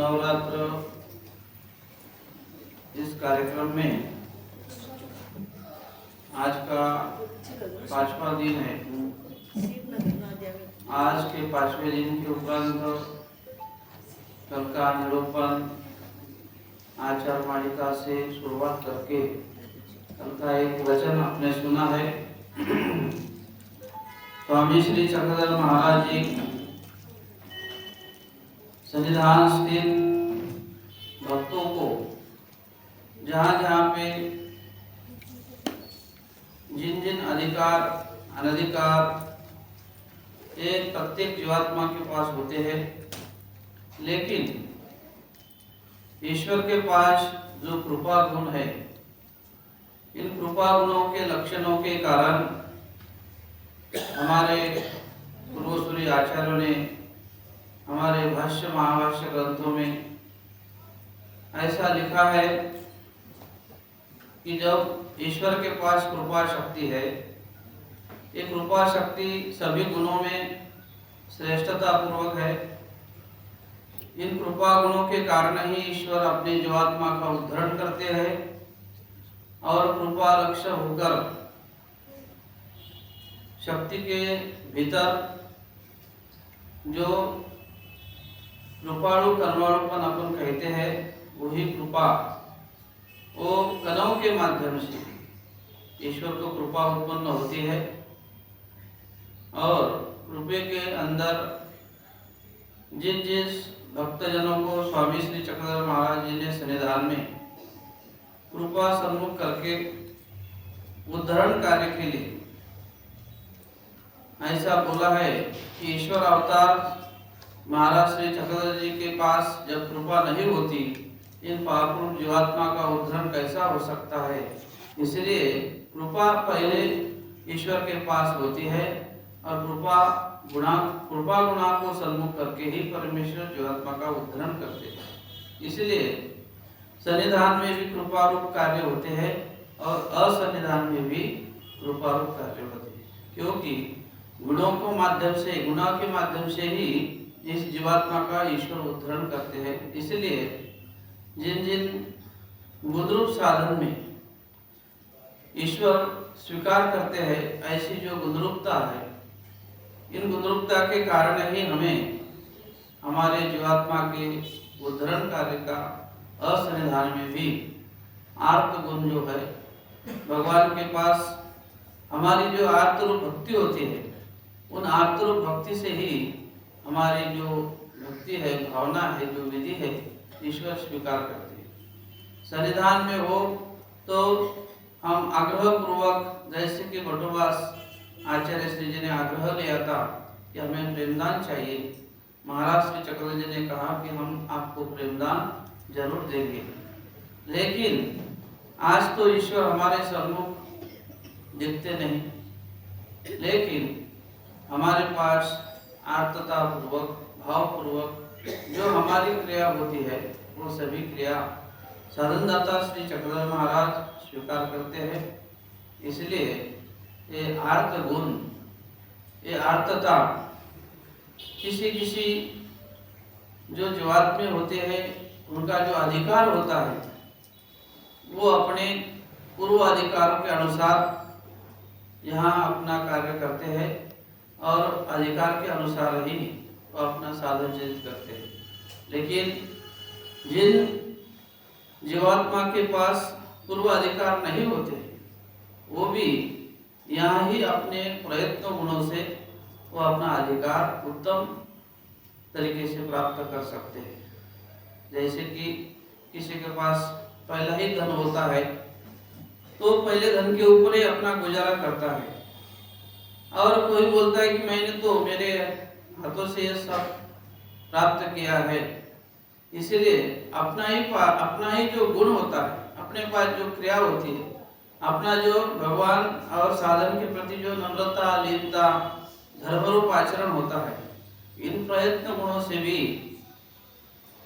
नवरात्र इस कार्यक्रम में आज का 5वां दिन है। आज के 5वें दिन के उपरांत कल का निरूपण आचार मालिका से शुरुआत करके कल का एक वचन आपने सुना है। स्वामी श्री चक्रधर महाराज जी सन्निधान स्थित भक्तों को जहाँ जहाँ पे जिन जिन अधिकार अनधिकार एक प्रत्येक जीवात्मा के पास होते हैं, लेकिन ईश्वर के पास जो कृपा गुण है, इन कृपा गुणों के लक्षणों के कारण हमारे पूर्वसूरी आचार्यों ने हमारे भाष्य महाभाष्य ग्रंथों में ऐसा लिखा है कि जब ईश्वर के पास कृपा शक्ति है, ये कृपा शक्ति सभी गुणों में श्रेष्ठता पूर्वक है। इन कृपा गुणों के कारण ही ईश्वर अपने जीवात्मा का उद्धरण करते हैं और कृपा लक्ष्य होकर शक्ति के भीतर जो कृपाणु कर्माणुपन अपन कहते हैं, वही कृपा वो कणों के माध्यम से ईश्वर को कृपा उत्पन्न होती है और कृपे के अंदर जिन जिस भक्तजनों को स्वामी श्री चक्रधर महाराज जी ने सन्निधान में कृपा सम्मुख करके उद्धरण कार्य के लिए ऐसा बोला है कि ईश्वर अवतार महाराज श्री चक्रधर जी के पास जब कृपा नहीं होती, इन पापरूप जीवात्मा का उद्धरण कैसा हो सकता है। इसलिए कृपा पहले ईश्वर के पास होती है और कृपा गुणा को सम्मुख करके ही परमेश्वर जीवात्मा का उद्धरण करते हैं। इसलिए सन्निधान में भी कृपा रूप कार्य होते हैं और असन्निधान में भी कृपा रूप कार्य होते हैं, क्योंकि गुणों के माध्यम से ही इस जीवात्मा का ईश्वर उद्धरण करते हैं। इसलिए जिन जिन गुणरूप साधन में ईश्वर स्वीकार करते हैं, ऐसी जो गुणरूपता है, इन गुणरूपता के कारण ही हमें हमारे जीवात्मा के उद्धरण कार्य का असन्निधान में भी आर्त गुण जो है, भगवान के पास हमारी जो आर्तरूप भक्ति होती है, उन आर्तरूप भक्ति से ही हमारी जो भक्ति है, भावना है, जो विधि है, ईश्वर स्वीकार करते हैं। सन्निधान में हो तो हम आग्रह पूर्वक, जैसे कि बटोबास आचार्य श्री जी ने आग्रह लिया था कि हमें प्रेमदान चाहिए, महाराज श्री चक्रधर जी ने कहा कि हम आपको प्रेमदान जरूर देंगे। लेकिन आज तो ईश्वर हमारे सम्मुख दिखते नहीं, लेकिन हमारे पास आर्तता पूर्वक, भाव पूर्वक जो हमारी क्रिया होती है, वो सभी क्रिया साधनदाता श्री चक्रधर महाराज स्वीकार करते हैं। इसलिए ये आर्त गुण, ये आर्तता किसी किसी जो जीवात्मा होते हैं, उनका जो अधिकार होता है, वो अपने पूर्व अधिकारों के अनुसार यहाँ अपना कार्य करते हैं और अधिकार के अनुसार ही वो अपना साधन चरित करते हैं। लेकिन जिन जीवात्मा के पास पूर्व अधिकार नहीं होते, वो भी यहाँ ही अपने प्रयत्न गुणों से वो अपना अधिकार उत्तम तरीके से प्राप्त कर सकते हैं। जैसे कि किसी के पास पहला ही धन होता है, तो पहले धन के ऊपर ही अपना गुजारा करता है, और कोई बोलता है कि मैंने तो मेरे हाथों से यह सब प्राप्त किया है। इसलिए अपना ही जो गुण होता है, अपने पास जो क्रिया होती है, अपना जो भगवान और साधन के प्रति जो नम्रता, लीनता, धर्मरूप आचरण होता है, इन प्रयत्न गुणों से भी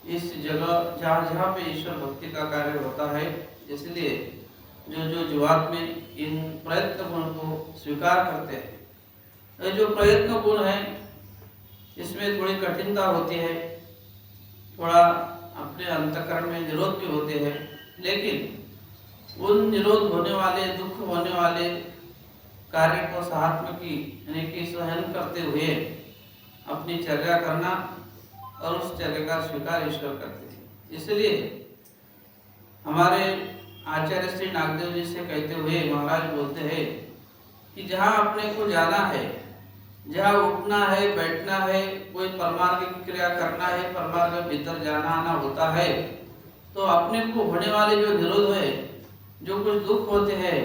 इस जगह जहाँ जहाँ पे ईश्वर भक्ति का कार्य होता है, इसलिए जो जीवात्मा इन प्रयत्न गुण को स्वीकार करते हैं, जो प्रयत्न गुण है, इसमें थोड़ी कठिनता होती है, थोड़ा अपने अंतःकरण में निरोध भी होते हैं, लेकिन उन निरोध होने वाले, दुख होने वाले कार्य को सहात्मकी यानी कि सहन करते हुए अपनी चर्या करना और उस चर्या का स्वीकार ईश्वर करते हैं। इसलिए हमारे आचार्य श्री नागदेव जी से कहते हुए महाराज बोलते हैं कि जहाँ अपने को जाना है, जहाँ उठना है, बैठना है, कोई परमार्ग की क्रिया करना है, परमार्ग के भीतर जाना आना होता है, तो अपने को होने वाले जो निरोध है, जो कुछ दुख होते हैं,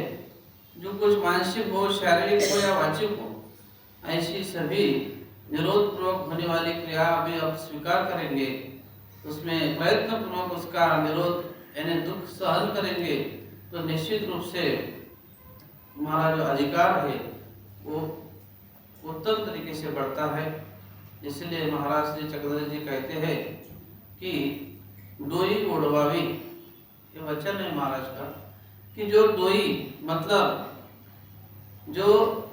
जो कुछ मानसिक हो, शारीरिक हो या वाचिक हो, ऐसी सभी निरोध पूर्वक होने वाली क्रिया अभी अब स्वीकार करेंगे, उसमें प्रयत्न पूर्वक उसका निरोध यानी दुख सहन करेंगे, तो निश्चित रूप से हमारा जो अधिकार है वो उत्तम तरीके से बढ़ता है। इसलिए महाराज श्री चक्रधर जी कहते हैं कि डोई ओढ़वावी, ये वचन है महाराज का, कि जो डोई मतलब जो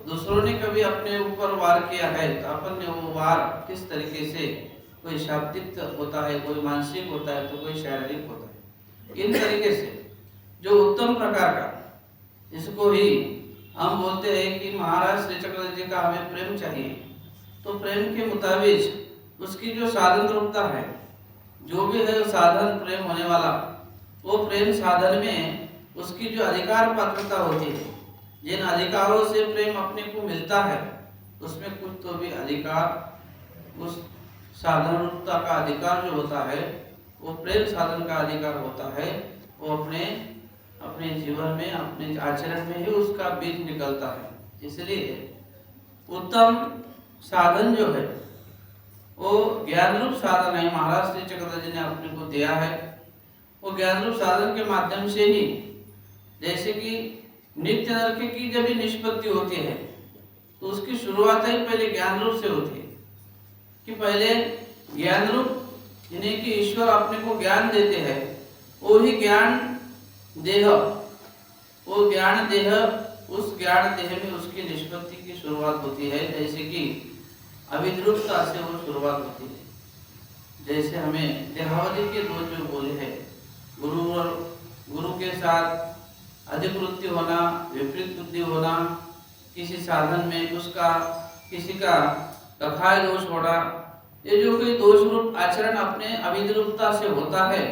दूसरों ने कभी अपने ऊपर वार किया है, तो अपन ने वो वार किस तरीके से, कोई शाब्दिक होता है, कोई मानसिक होता है, तो कोई शारीरिक होता है, इन तरीके से जो उत्तम प्रकार का, इसको ही हम बोलते हैं कि महाराज श्री चक्रधर जी का हमें प्रेम चाहिए, तो प्रेम के मुताबिक उसकी जो साधन रूपता है, जो भी है साधन प्रेम होने वाला, वो प्रेम साधन में उसकी जो अधिकार पात्रता होती है, जिन अधिकारों से प्रेम अपने को मिलता है, उसमें कुछ तो भी अधिकार, उस साधन रूपता का अधिकार जो होता है, वो प्रेम साधन का अधिकार होता है, वो अपने जीवन में, अपने आचरण में ही उसका बीज निकलता है। इसलिए उत्तम साधन जो है वो ज्ञान रूप साधन है, महाराज श्री चक्रधर जी ने अपने को दिया है। वो ज्ञान रूप साधन के माध्यम से ही, जैसे कि नित्य नरक की जब भी निष्पत्ति होती है, तो उसकी शुरुआत ही पहले ज्ञान रूप से होती है, कि पहले ज्ञान रूप यानी कि ईश्वर अपने को ज्ञान देते हैं, वो ही ज्ञान देह, वो ज्ञान देह, उस ज्ञान देह में उसकी निष्पत्ति की शुरुआत होती है। जैसे कि अविद्रुपता से वो शुरुआत होती है। जैसे हमें देहावधि के दो जो बोले हैं, गुरु और गुरु के साथ अधिक वृत्ति होना, विपरीत बुद्धि होना, किसी साधन में उसका किसी का कथाय दोष होना, ये जो कोई दोष रूप आचरण अपने अविद्रुपता से होता है,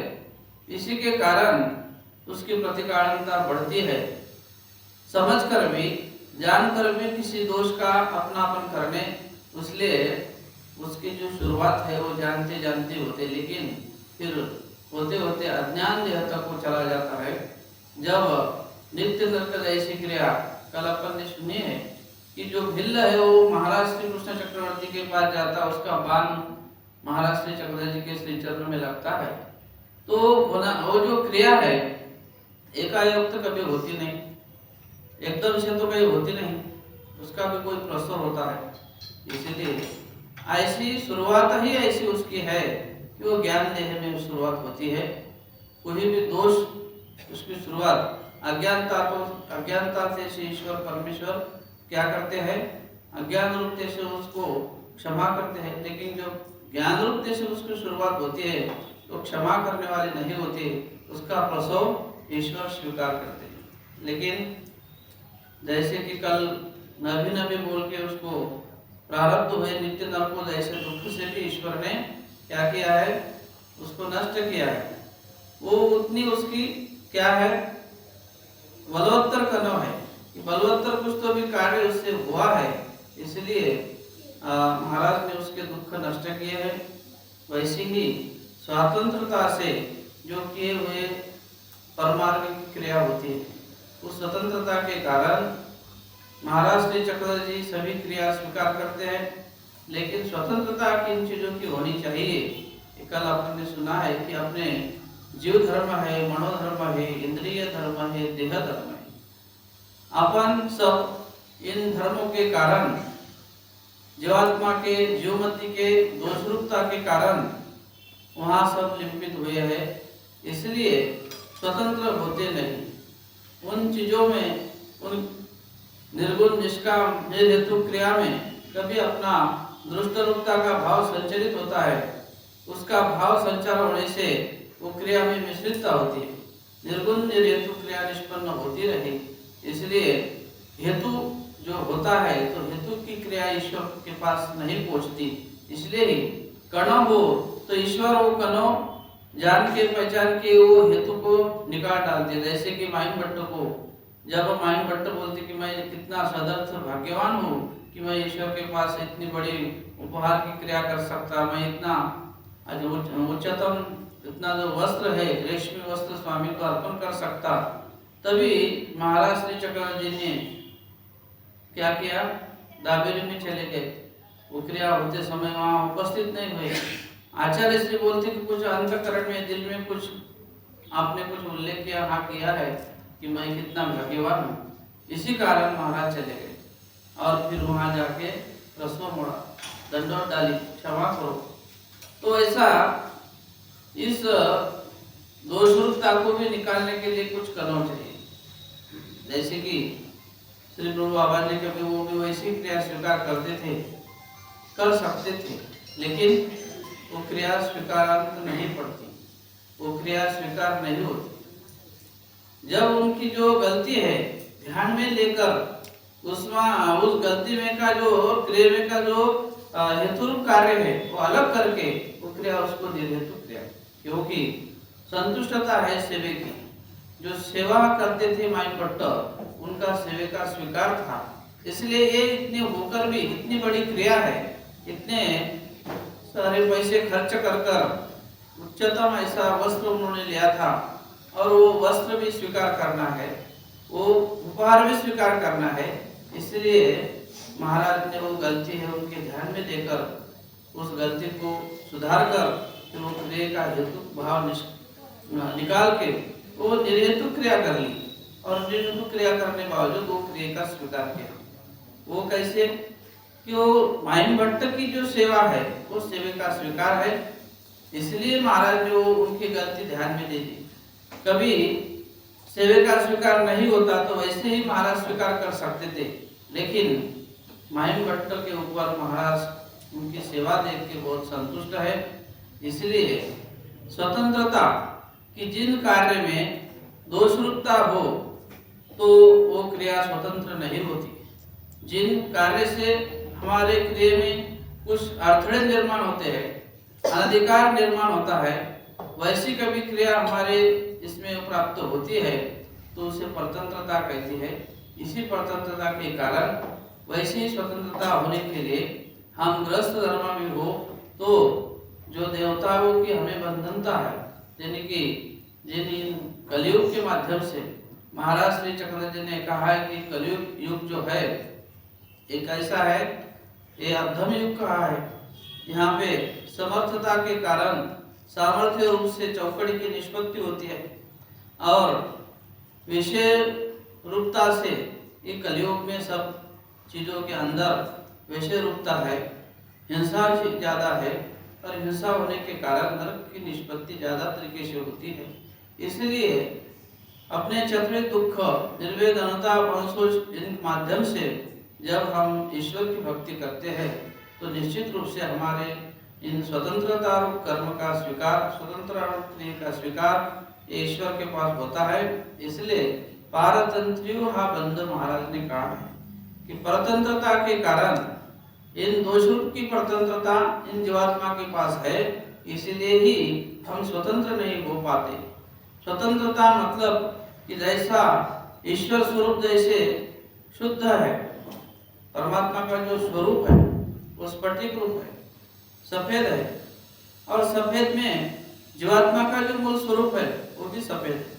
इसी के कारण उसकी प्रतिकारणता बढ़ती है। समझकर भी, जानकर भी किसी दोष का अपनापन करने, इसलिए उसकी जो शुरुआत है वो जानते जानते होते, लेकिन फिर होते होते अज्ञान देह तक वो चला जाता है। जब नित्य नरक जैसी क्रिया, कल अपन ने सुनी है कि जो भिल्ल है वो महाराज श्री कृष्ण चक्रवर्ती के पास जाता, उसका बाण महाराज श्री चक्रवर्ती जी के श्री चरण में लगता है, तो वो जो क्रिया है एकाएक तो कभी होती नहीं, एकदम से तो कहीं होती नहीं, उसका भी कोई प्रसव होता है। इसीलिए ऐसी शुरुआत ही ऐसी उसकी है कि वो ज्ञान देह में शुरुआत होती है। कोई भी दोष उसकी शुरुआत अज्ञानता से ईश्वर परमेश्वर क्या करते हैं, अज्ञान रूप से उसको क्षमा करते हैं, लेकिन जो ज्ञान रूप से उसकी शुरुआत होती है तो क्षमा करने वाले नहीं होते, उसका प्रसव ईश्वर स्वीकार करते हैं। लेकिन जैसे कि कल नभी बोल के उसको प्रारब्ध हुए नित्य नरकों जैसे दुख से भी ईश्वर ने क्या किया है, उसको नष्ट किया है। वो उतनी उसकी क्या है, बलवत्तर कनो है कि बलवत्तर कुछ तो भी कार्य उससे हुआ है, इसलिए महाराज ने उसके दुख नष्ट किए हैं। वैसे ही स्वतंत्रता से जो किए हुए परमार्ग की क्रिया होती है, उस स्वतंत्रता के कारण महाराज श्री चक्रधर जी सभी क्रिया स्वीकार करते हैं, लेकिन स्वतंत्रता किन चीजों की होनी चाहिए, कल आपने सुना है कि अपने जीव धर्म है, मनोधर्म है, इंद्रिय धर्म है, देह धर्म है। अपन सब इन धर्मों के कारण, जीवात्मा के जीवमति के दोषरूपता के कारण वहाँ सब लिपित हुए हैं, इसलिए स्वतंत्र होते नहीं। उन चीजों में, उन निर्गुण निष्काम निर्हेतु क्रिया में कभी अपना दृष्ट रूपता का भाव संचरित होता है। उसका भाव संचार होने से वो क्रिया में मिश्रितता होती है। निर्गुण निर्हेतु क्रिया निष्पन्न होती रहे, इसलिए हेतु जो होता है तो हेतु की क्रिया ईश्वर के पास नहीं पहुंचती। इसलिए ही कणों हो तो ईश्वर वो कणों जान के पहचान के वो हेतु को निकाल डालते। जैसे कि माइन भट्ट को जब माइन भट्ट बोलते कि मैं कितना सदर्थ भाग्यवान हूँ कि मैं ईश्वर के पास इतनी बड़ी उपहार की क्रिया कर सकता, मैं इतना उच्चतम इतना जो वस्त्र है रेशमी वस्त्र स्वामी को अर्पण कर सकता, तभी महाराज श्री चक्रवर्ती जी ने क्या किया, दाबेली में चले गए। वो क्रिया होते समय वहां उपस्थित नहीं हुए। आचार्य श्री बोलते कि कुछ अंतःकरण में दिल में कुछ आपने कुछ उल्लेख किया, हाँ किया है कि मैं कितना भाग्यवान हूँ, इसी कारण महाराज चले गए और फिर वहां जाके रस्म मोड़ा, दंडोत डाली, क्षमा करो। तो ऐसा इस दोषरूपता को भी निकालने के लिए कुछ करना चाहिए। जैसे कि श्री प्रभु बाबा जी कभी वो भी वैसी क्रिया स्वीकार करते थे, कर सकते थे, लेकिन वो क्रिया स्वीकारांत नहीं पड़ती, वो क्रिया स्वीकार नहीं होती। जब उनकी जो गलती है ध्यान में लेकर उसमें उस गलती में का जो क्रिया में का जो हेतुरूप कार्य है वो अलग करके वो क्रिया उसको निर्हेतु क्रिया, क्योंकि संतुष्टता है सेवे की। जो सेवा करते थे माई भट्ट उनका सेवे का स्वीकार था, इसलिए ये इतने होकर भी इतनी बड़ी क्रिया है, इतने सारे पैसे खर्च कर उच्चतम ऐसा वस्त्र उन्होंने लिया था और वो वस्त्र भी स्वीकार करना है, वो उपहार भी स्वीकार करना है। इसलिए महाराज ने वो गलती है उनके ध्यान में देकर उस गलती को सुधार कर फिर वो क्रिया का हेतु भाव निकाल के वो निर्हेतु क्रिया कर ली और निर्हेतु क्रिया करने बावजूद वो क्रिया का स्वीकार किया। वो कैसे कि वो माइन भट्ट की जो सेवा है वो सेवा का स्वीकार है, इसलिए महाराज ने वो उनकी गलती ध्यान में दे दी। कभी सेवा का स्वीकार नहीं होता तो वैसे ही महाराज स्वीकार कर सकते थे, लेकिन माइन भट्ट के ऊपर महाराज उनकी सेवा देख के बहुत संतुष्ट है। इसलिए स्वतंत्रता कि जिन कार्य में दोषरूपता हो तो वो क्रिया स्वतंत्र नहीं होती। जिन कार्य से हमारे क्रिया में कुछ अड़थड़े निर्माण होते हैं, अनधिकार निर्माण होता है, वैसी कभी क्रिया हमारे इसमें प्राप्त होती है तो उसे परतंत्रता कहती है। इसी परतंत्रता के कारण वैसी स्वतंत्रता होने के लिए हम ग्रस्त धर्म में हो तो जो देवताओं की हमें बंधनता है, यानी कि जिन कलयुग के माध्यम से महाराज श्री चक्रवर्ती जी ने कहा है कि कलयुग युग जो है एक ऐसा है, ये अधम युग कहा है। यहाँ पे समर्थता के कारण सामर्थ्य रूप से चौकड़ी की निष्पत्ति होती है और विषय रूपता से ये कलयुग में सब चीजों के अंदर विषय रूपता है, हिंसा ज्यादा है और हिंसा होने के कारण नरक की निष्पत्ति ज्यादा तरीके से होती है। इसलिए अपने चतुर्थ दुख निर्वेदनता वंशोज इन माध्यम से जब हम ईश्वर की भक्ति करते हैं तो निश्चित रूप से हमारे इन स्वतंत्रता रूप कर्म का स्वीकार, स्वतंत्र रूप क्रिया का स्वीकार ईश्वर के पास होता है। इसलिए पारतंत्रियो हा बंध महाराज ने कहा है कि परतंत्रता के कारण इन दोषरूप की परतंत्रता इन जीवात्मा के पास है, इसलिए ही हम स्वतंत्र नहीं हो पाते। स्वतंत्रता मतलब कि जैसा ईश्वर स्वरूप जैसे शुद्ध है, परमात्मा का जो स्वरूप है वो स्फटिक रूप है, सफेद है, और सफेद में जीवात्मा का जो मूल स्वरूप है वो भी सफेद है,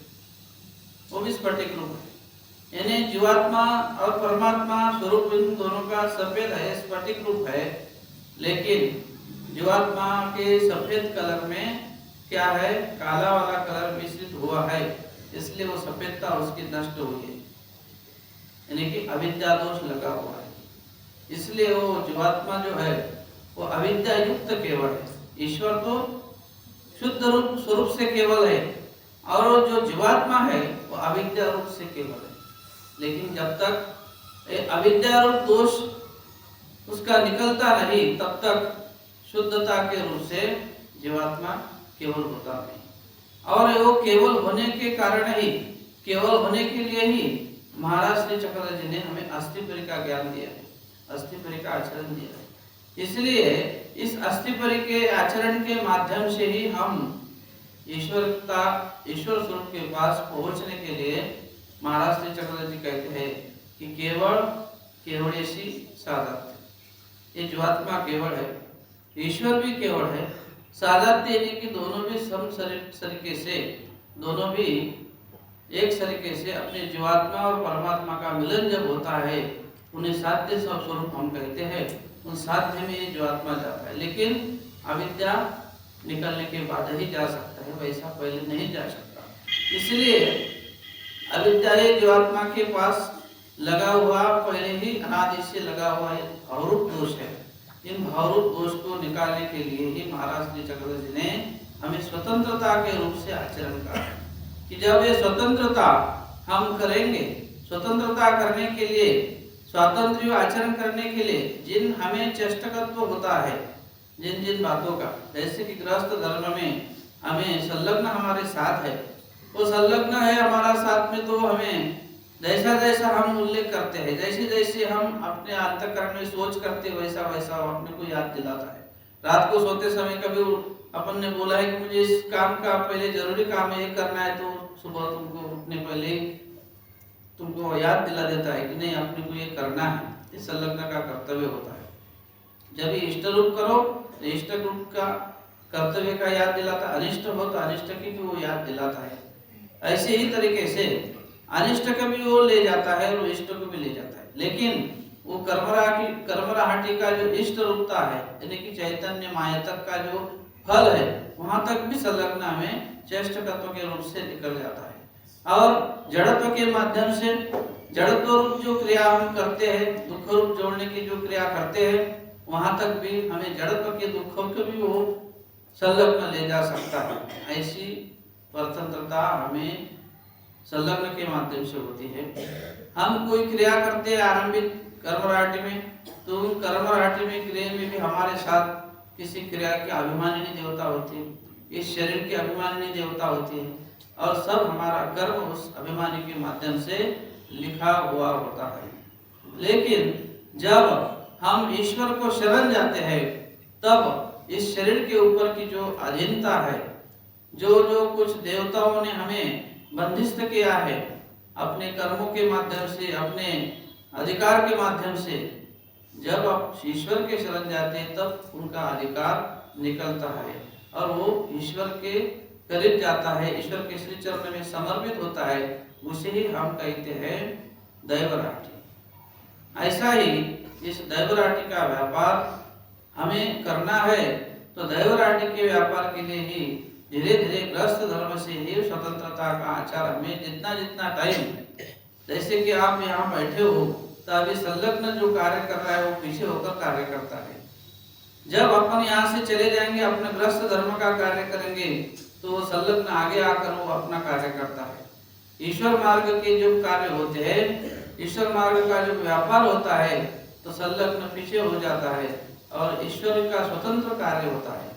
वो भी स्फटिक रूप है। यानी जीवात्मा और परमात्मा स्वरूप इन दोनों का सफेद है, स्फटिक रूप है, लेकिन जीवात्मा के सफेद कलर में क्या है, काला वाला कलर मिश्रित हुआ है, इसलिए वो सफेदता उसकी नष्ट हुई है, यानी कि अविद्या दोष लगा हुआ है। इसलिए वो जीवात्मा जो है वो अविद्या युक्त केवल है, ईश्वर तो शुद्ध रूप स्वरूप से केवल है और जो जीवात्मा है वो अविद्या रूप से केवल है। लेकिन जब तक अविद्या रूप दोष उसका निकलता नहीं तब तक शुद्धता के रूप से जीवात्मा केवल होता नहीं। और वो केवल होने के कारण ही, केवल होने के लिए ही महाराज श्री चक्रधर जी ने हमें अस्थिपरि का ज्ञान दिया है, अस्थिपरि का आचरण दिया है। इसलिए इस अस्थिपरि के आचरण के माध्यम से ही हम ईश्वर स्वरूप के पास पहुंचने के लिए महाराज श्री चक्रधर जी कहते हैं कि केवल केवड़ेशी साधक, ये जीवात्मा केवल है, ईश्वर भी केवल है। साधत्य यानी कि दोनों भी सम तरीके से, दोनों भी एक तरीके से अपने जीवात्मा और परमात्मा का मिलन जब होता है, उन्हें साध्य स्वरूप हम कहते हैं। उन साध्य में ये जीवात्मा जाता है, लेकिन अविद्या निकलने के बाद ही जा सकता है, वैसा पहले नहीं जा सकता। इसलिए अविद्या जीवात्मा के पास लगा हुआ, पहले ही अनादि से लगा हुआ भावरूप दोष है। इन भावरूप दोष को निकालने के लिए ही महाराज श्री चक्रधर जी ने हमें स्वतंत्रता के रूप से आचरण करा कि जब ये स्वतंत्रता हम करेंगे, स्वतंत्रता करने के लिए, स्वातंत्र्य आचरण करने के लिए जिन हमें चेष्टकत्व होता है, जिन जिन बातों का, जैसे कि गृहस्थ धर्म में हमें संलग्न हमारे साथ है, वो संलग्न है हमारा साथ में, तो हमें जैसा जैसा हम उल्लेख करते हैं, जैसे जैसे हम अपने अंतःकरण में सोच करते, वैसा वैसा अपने को याद दिलाता है। रात को सोते समय कभी अपन ने बोला है कि मुझे इस काम का पहले जरूरी काम है, ये करना है, तो सुबह तुमको उठने पहले तुमको याद दिला देता है कि नहीं अपने को ये करना है। इस संलग्न का कर्तव्य होता है। जब इष्ट रूप करो तो इष्ट रूप का कर्तव्य का याद दिलाता, अनिष्ट हो तो अनिष्ट की भी वो याद दिलाता है। ऐसे ही तरीके से अनिष्ट का भी वो ले जाता है और इष्ट को भी ले जाता है। लेकिन वो कर्मराहटी का जो इष्ट रूपता है, यानी कि चैतन्य मायतक का जो फल है, वहां तक भी संलग्न हमें चेष्ट तत्व के रूप से निकल जाता है। और जड़त्व के माध्यम से जड़त्व रूप जो क्रिया हम करते हैं, दुख रूप जोड़ने की जो क्रिया करते हैं, वहां तक भी हमें जड़त्व के दुखों को भी वो संलग्न ले जा सकता है। ऐसी स्वतंत्रता हमें संलग्न के माध्यम से होती है। हम कोई क्रिया करते हैं आरंभिक कर्मराहटी में, तो उन कर्मराहटी में क्रिया में भी हमारे साथ किसी क्रिया की अभिमानिनी देवता होती है, इस शरीर की अभिमानिनी देवता होती है, और सब हमारा कर्म उस अभिमानी के माध्यम से लिखा हुआ होता है। लेकिन जब हम ईश्वर को शरण जाते हैं, तब इस शरीर के ऊपर की जो अधीनता है, जो जो कुछ देवताओं ने हमें बंदिस्त किया है अपने कर्मों के माध्यम से, अपने अधिकार के माध्यम से, जब आप ईश्वर के शरण जाते हैं तब उनका अधिकार निकलता है और वो ईश्वर के करीब जाता है, ईश्वर के श्री चरण में समर्पित होता है। उसे ही हम कहते हैं दैवराटी। ऐसा ही इस दैवराटी का व्यापार हमें करना है, तो दैवराटी के व्यापार के लिए ही धीरे धीरे ग्रस्त धर्म से ही स्वतंत्रता का आचार हमें जितना जितना टाइम, जैसे कि आप यहाँ बैठे हो तो अभी संलग्न जो कार्य कर रहा है वो पीछे होकर कार्य करता है। जब अपन यहाँ से चले जाएंगे, अपने ग्रस्त धर्म का कार्य करेंगे, तो वो संलग्न आगे आकर वो अपना कार्य करता है। ईश्वर मार्ग के जो कार्य होते हैं, ईश्वर मार्ग का जो व्यापार होता है, तो संलग्न पीछे हो जाता है और ईश्वर का स्वतंत्र कार्य होता है।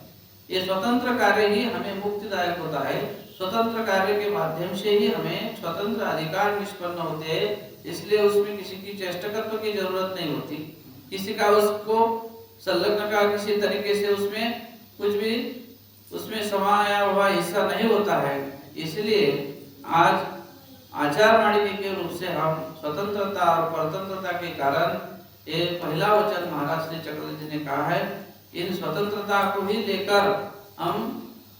ये स्वतंत्र कार्य ही हमें मुक्तिदायक होता है। स्वतंत्र कार्य के माध्यम से ही हमें स्वतंत्र अधिकार निष्पन्न होते हैं। इसलिए उसमें किसी की चेष्टकत्व की जरूरत नहीं होती, किसी का उसको संलग्न का किसी तरीके से उसमें कुछ भी उसमें समाया हुआ हिस्सा नहीं होता है। इसलिए आज आचार माणिक्य के रूप से हम स्वतंत्रता और परतंत्रता के कारण, ये पहला वचन महाराज श्री चक्रधर जी ने कहा है, इन स्वतंत्रता को ही लेकर हम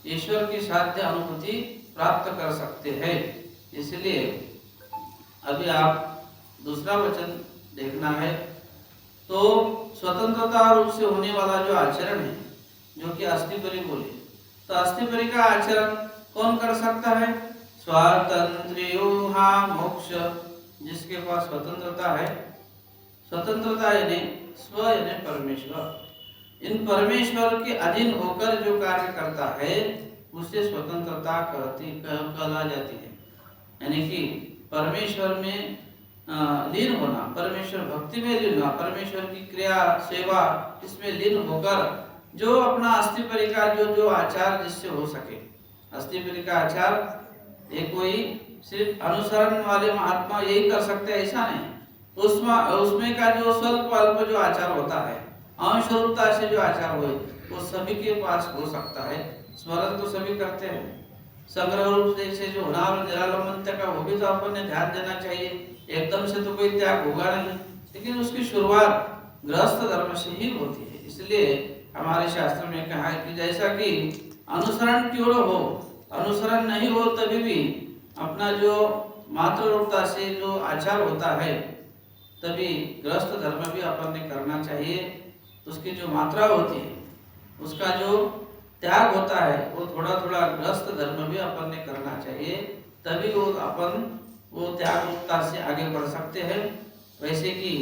ईश्वर की साध्य अनुभूति प्राप्त कर सकते हैं। इसलिए अभी आप दूसरा वचन देखना है। तो स्वतंत्रता रूप से होने वाला जो आचरण है, जो कि अस्थिपरि बोले, तो अस्थिपरि का आचरण कौन कर सकता है? स्वातंत्र्यो मोक्ष, जिसके पास स्वतंत्रता है। स्वतंत्रता यानी स्व यानी परमेश्वर, इन परमेश्वर के अधीन होकर जो कार्य करता है उसे स्वतंत्रता कहला जाती है। यानी कि परमेश्वर में लीन होना, परमेश्वर भक्ति में लीन होना, परमेश्वर की क्रिया सेवा इसमें लीन होकर जो अपना अस्थिपरि का जो जो आचार जिससे हो सके, अस्थि का आचार ये कोई सिर्फ अनुसरण वाले महात्मा यही कर सकते हैं ऐसा नहीं। उसमें का जो स्वल्प अल्प जो आचार होता है, अंश रूपता से जो आचार हो, वो सभी के पास हो सकता है। स्मरण तो सभी करते हैं, संग्रह रूप से जो होना और निरालंबन का वो भी तो अपन ने ध्यान देना चाहिए। एकदम से तो कोई त्याग होगा नहीं, लेकिन उसकी शुरुआत गृहस्थ धर्म से ही होती है। इसलिए हमारे शास्त्र में कहा है कि जैसा कि अनुसरण क्यों हो, अनुसरण नहीं हो तभी भी अपना जो मात्र रूपता से जो आचार होता है, तभी गृहस्थ धर्म भी अपन ने करना चाहिए। उसकी जो मात्रा होती है, उसका जो त्याग होता है, वो थोड़ा थोड़ा गृहस्थ धर्म भी अपन ने करना चाहिए, तभी वो अपन वो त्याग रूपता से आगे बढ़ सकते हैं। वैसे कि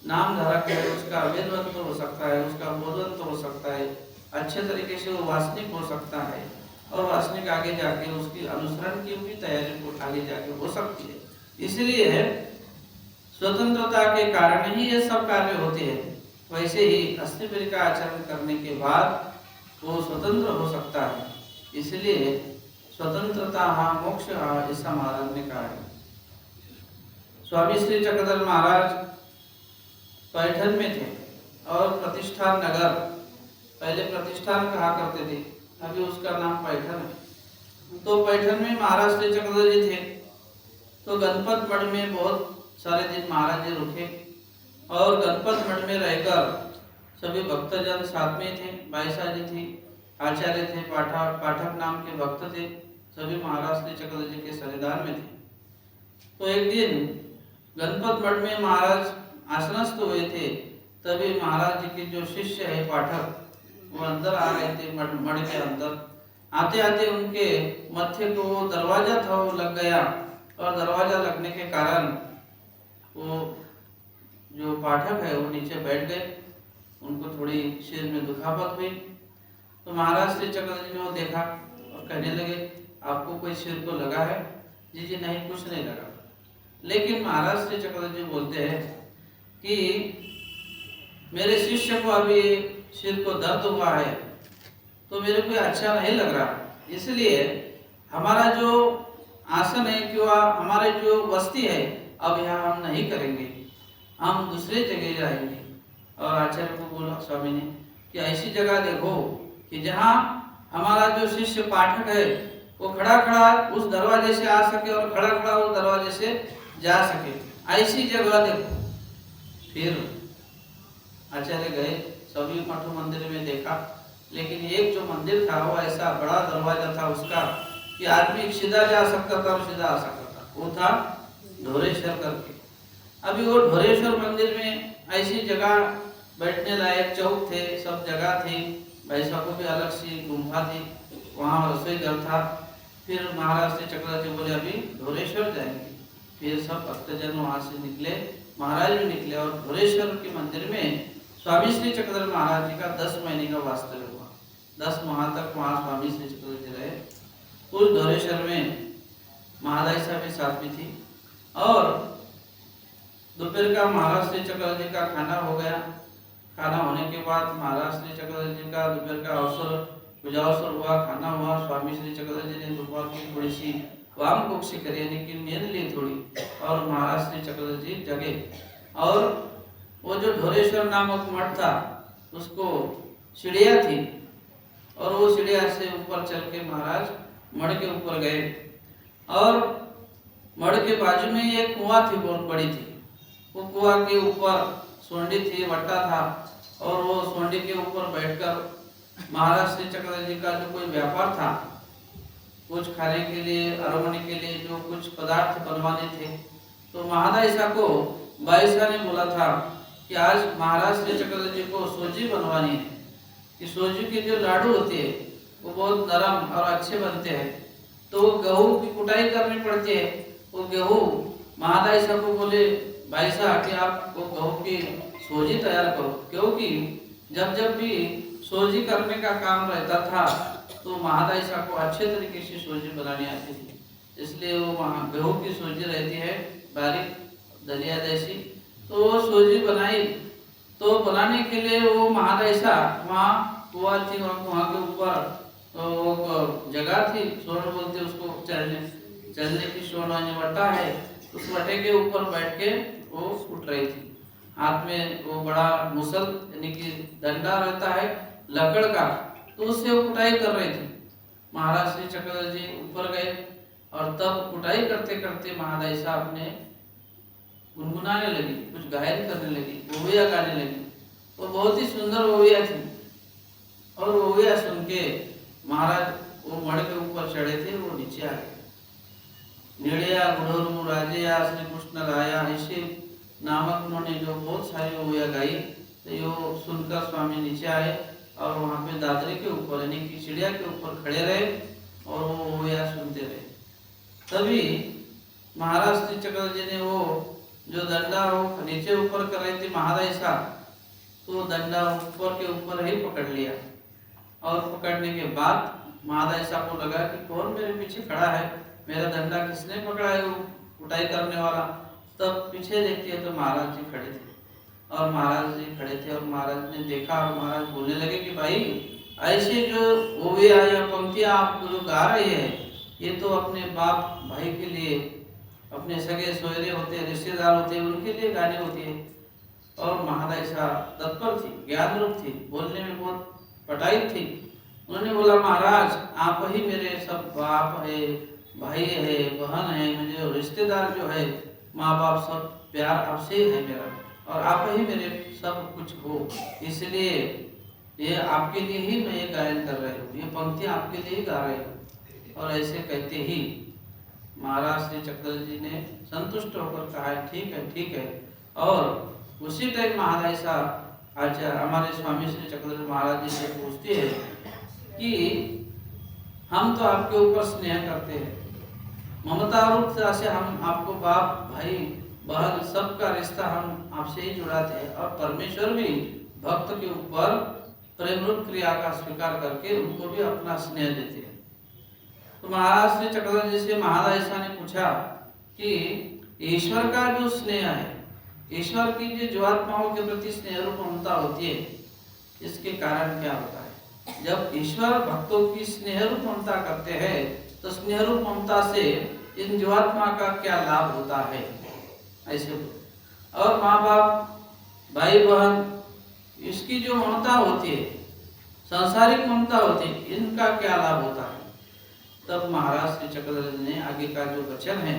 नाम धारक है, उसका वेदवंत हो सकता है, उसका बोधवंत हो सकता है, अच्छे तरीके से वो वासनिक हो सकता है, और वासनिक आगे जाके उसकी अनुसरण की भी तैयारी आगे जाके हो सकती है। इसलिए स्वतंत्रता के कारण ही ये सब कार्य होते हैं। वैसे ही अस्थि का आचरण करने के बाद वो स्वतंत्र हो सकता है। इसलिए स्वतंत्रता हा मोक्ष हा, ऐसा महाराज ने कहा है। स्वामी श्री चक्रधर महाराज पैठन में थे और प्रतिष्ठान नगर, पहले प्रतिष्ठान कहा करते थे, अभी उसका नाम पैठन है। तो पैठन में महाराज श्री चक्रधर जी थे। तो गणपत मठ में बहुत सारे दिन महाराज जी रुके और गणपत मठ में रहकर सभी भक्तजन साथ में थे। बाईसा जी थी, आचार्य थे, पाठक नाम के भक्त थे, सभी महाराज श्री चक्रधर जी के सरिधान में थे। तो एक दिन गणपत मठ में महाराज आसनस्थ हुए थे, तभी महाराज जी के जो शिष्य है पाठक, वो अंदर आ रहे थे मठ के अंदर। आते आते उनके मत्थे को वो दरवाजा था वो लग गया, और दरवाजा लगने के कारण वो जो पाठक है वो नीचे बैठ गए। उनको थोड़ी सिर में दुखापत हुई। तो महाराज श्री चक्रधर जी ने वो देखा और कहने लगे, आपको कोई सिर को लगा है? जी जी नहीं, कुछ नहीं लगा। लेकिन महाराज श्री चक्रधर जी बोलते हैं कि मेरे शिष्य को अभी सिर को दर्द हुआ है, तो मेरे को अच्छा नहीं लग रहा, इसलिए हमारा जो आसन है कि हमारे जो वस्ती है अब यहाँ हम नहीं करेंगे, हम दूसरे जगह जाएंगे। और आचार्य को बोला स्वामी ने कि ऐसी जगह देखो कि जहाँ हमारा जो शिष्य पाठक है वो खड़ा खड़ा उस दरवाजे से आ सके और खड़ा खड़ा उस दरवाजे से जा सके, ऐसी जगह देखो। फिर आचार्य गए, सभी मठ मंदिर में देखा, लेकिन एक जो मंदिर था वो ऐसा बड़ा दरवाजा था उसका कि आदमी सीधा जा सकता था और सीधा आ सकता था, वो था ढोरेश्वर करके। अभी वो ढोरेश्वर मंदिर में ऐसी जगह बैठने लायक चौक थे, सब जगह थी, वैसा को भी अलग सी गुम्फा थी, वहाँ रसोई घर था। फिर महाराज श्री चक्रधर जी बोले अभी ढोरेश्वर जाएंगे। फिर सब भक्तजन वहाँ से निकले, महाराज भी निकले, और ढोरेश्वर के मंदिर में स्वामी श्री चक्रधर महाराज जी का 10 महीने का वास्तव्य हुआ। 10 माह तक वहाँ स्वामी श्री चक्रधर जी रहे। उस ढोरेश्वर में महादाई साहब भी साथ में थी। और दोपहर का महाराज श्री चक्रधर जी का खाना हो गया। खाना होने के बाद महाराज श्री चक्रधर जी का दोपहर का अवसर पूजा अवसर हुआ, खाना हुआ। स्वामी श्री चक्रधर जी ने दोपहर की थोड़ी सी वाम कुक्षी करी, यानी कि नींद ली थोड़ी, और महाराज श्री चक्रधर जी जगे। और वो जो ढोरेश्वर नामक मठ था उसको सीढ़ियाँ थी, और वो सीढ़ियाँ से ऊपर चल के महाराज मठ के ऊपर गए। और मठ के बाजू में एक कुआं थी, बहुत बड़ी थी। वो कुआं के ऊपर सोंडी थी, वट्टा था, और वो सोंडी के ऊपर बैठकर महाराज श्री चक्रधर जी का जो कोई व्यापार था, कुछ खाने के लिए, अरवने के लिए जो कुछ पदार्थ बनवाने थे, तो महादाईसा को बाईसा ने बोला था कि आज महाराज श्री चक्रधर जी को सोजी बनवानी है। कि सोजी के जो लाडू होते हैं वो बहुत नरम और अच्छे बनते हैं, तो गेहूं की कुटाई करनी पड़ती है। वो गेहूं महादाईसा को बोले बाईसा कि आप वो गेहूं की सोजी तैयार करो, क्योंकि जब जब भी सोजी करने का काम रहता था तो महादाईसा को अच्छे तरीके से सोजी बनानी आती थी। इसलिए वो गेहूं की सोजी रहती है बारीक दलिया जैसी, तो वो सोजी बनाई। तो बनाने के लिए वो महादाईसा वहाँ कुआं थी और कुआं के ऊपर तो वो जगह थी, सोन बोलते उसको, चलने की सोन वट्टा है, उस वटे के ऊपर बैठ के वो उठ रही थी। हाथ में वो बड़ा मुसल यानी कि डंडा रहता है लकड़ का, तो उससे वो कुटाई कर रही थी। महाराज श्री चक्रधर जी ऊपर गए और तब कुटाई करते करते महादायिशा अपने गुनगुनाने लगी, कुछ गायन करने लगी, ओविया गाने लगी। वो बहुत ही सुंदर ओविया थी और ओविया सुन के महाराज वो मड़ के ऊपर चढ़े थे, वो नीचे आ गए। निड़िया गुड़ोरू राजेया श्री कृष्ण राया, ऐसे नामक उन्होंने जो बहुत सारी ओविया गाई। तो यो सुनकर स्वामी नीचे आए और वहाँ पे दादरी के ऊपर यानी कि चिड़िया के ऊपर खड़े रहे और वो ओविया सुनते रहे। तभी महाराज श्री चक्रधर जी ने वो जो दंडा वो नीचे ऊपर कर रही थी महादायिशा, तो दंडा ऊपर के ऊपर ही पकड़ लिया। और पकड़ने के बाद महादायिशा को लगा कि कौन मेरे पीछे खड़ा है, मेरा दंडा किसने पकड़ा है, वो कुटाई करने वाला। तब पीछे देखती है तो महाराज जी खड़े थे और महाराज जी खड़े थे और महाराज ने देखा और महाराज बोलने लगे कि भाई ऐसे जो ओविया या पंक्तियां आप जो गा रहे हैं, ये तो अपने बाप भाई के लिए, अपने सगे सोहरे होते हैं, रिश्तेदार होते हैं, उनके लिए गाने होते हैं। और महादायिशा तत्पर थी, ज्ञान रूप थी, बोलने में बहुत पटाई थी। उन्होंने बोला महाराज आप ही मेरे सब बाप है, भाई है, बहन है, मुझे रिश्तेदार जो है, माँ बाप सब प्यार आपसे है मेरा, और आप ही मेरे सब कुछ हो, इसलिए ये आपके लिए ही मैं ये गायन कर रही हूँ, ये पंक्तियाँ आपके लिए ही गा रही हूँ। और ऐसे कहते ही महाराज श्री चक्रधर जी ने संतुष्ट होकर कहा ठीक है ठीक है। और उसी टाइम महादायिशा आचार्य हमारे स्वामी श्री चक्रधर महाराज जी से पूछती है कि हम तो आपके ऊपर स्नेह करते हैं, ममता रूप से हम आपको बाप भाई बहन सबका रिश्ता हम आपसे ही जुड़ाते हैं, और परमेश्वर भी भक्त के ऊपर प्रेम रूप क्रिया का स्वीकार करके उनको भी अपना स्नेह देते हैं। तो महाराज श्री चक्रधर जी से महादायिशा ने पूछा कि ईश्वर का जो स्नेह है, ईश्वर की जो जीवात्माओं के प्रति स्नेह रूप ममता होती है, इसके कारण क्या होता है? जब ईश्वर भक्तों की स्नेह रूप ममता करते हैं तो स्नेह रूप ममता से इन जीवात्मा का क्या लाभ होता है, ऐसे। और माँ बाप भाई बहन इसकी जो ममता होती है, सांसारिक ममता होती है, इनका क्या लाभ होता है? तब महाराज श्री चक्रधर जी ने आगे का जो वचन है,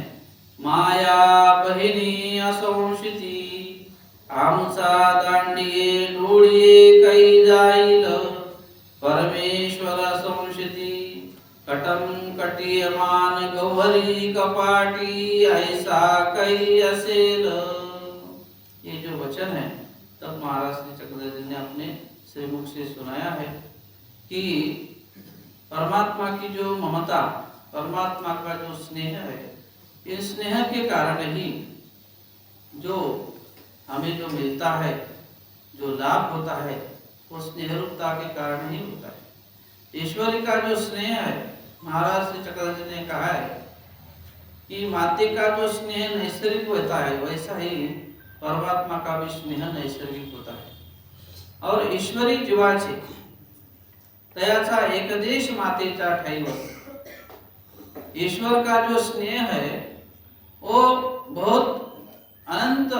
माया बहिनी असंशिति आमसा दांडिये ढूढ़िए कई जाइल परमेश्वर संशिति कटम कटियमान गौहरी कपाटी ऐसा कई असेल। ये जो वचन है तब महाराज श्री चक्रधर जी ने अपने श्रीमुख से सुनाया है कि परमात्मा की जो ममता, परमात्मा का जो स्नेह है, इस स्नेह के कारण ही जो हमें जो मिलता है, जो लाभ होता है, वो स्नेह रूपता के कारण ही होता है। ईश्वरी का जो स्नेह है, महाराज श्री चक्रधर जी ने कहा है कि माते का जो स्नेह नैसर्गिक होता है, वैसा ही परमात्मा का भी स्नेह नैसर्गिक होता है। और ईश्वरी जीवाचे तयाचा एकदेश मातेचा ठाईवर, ईश्वर का जो स्नेह है वो बहुत अनंत,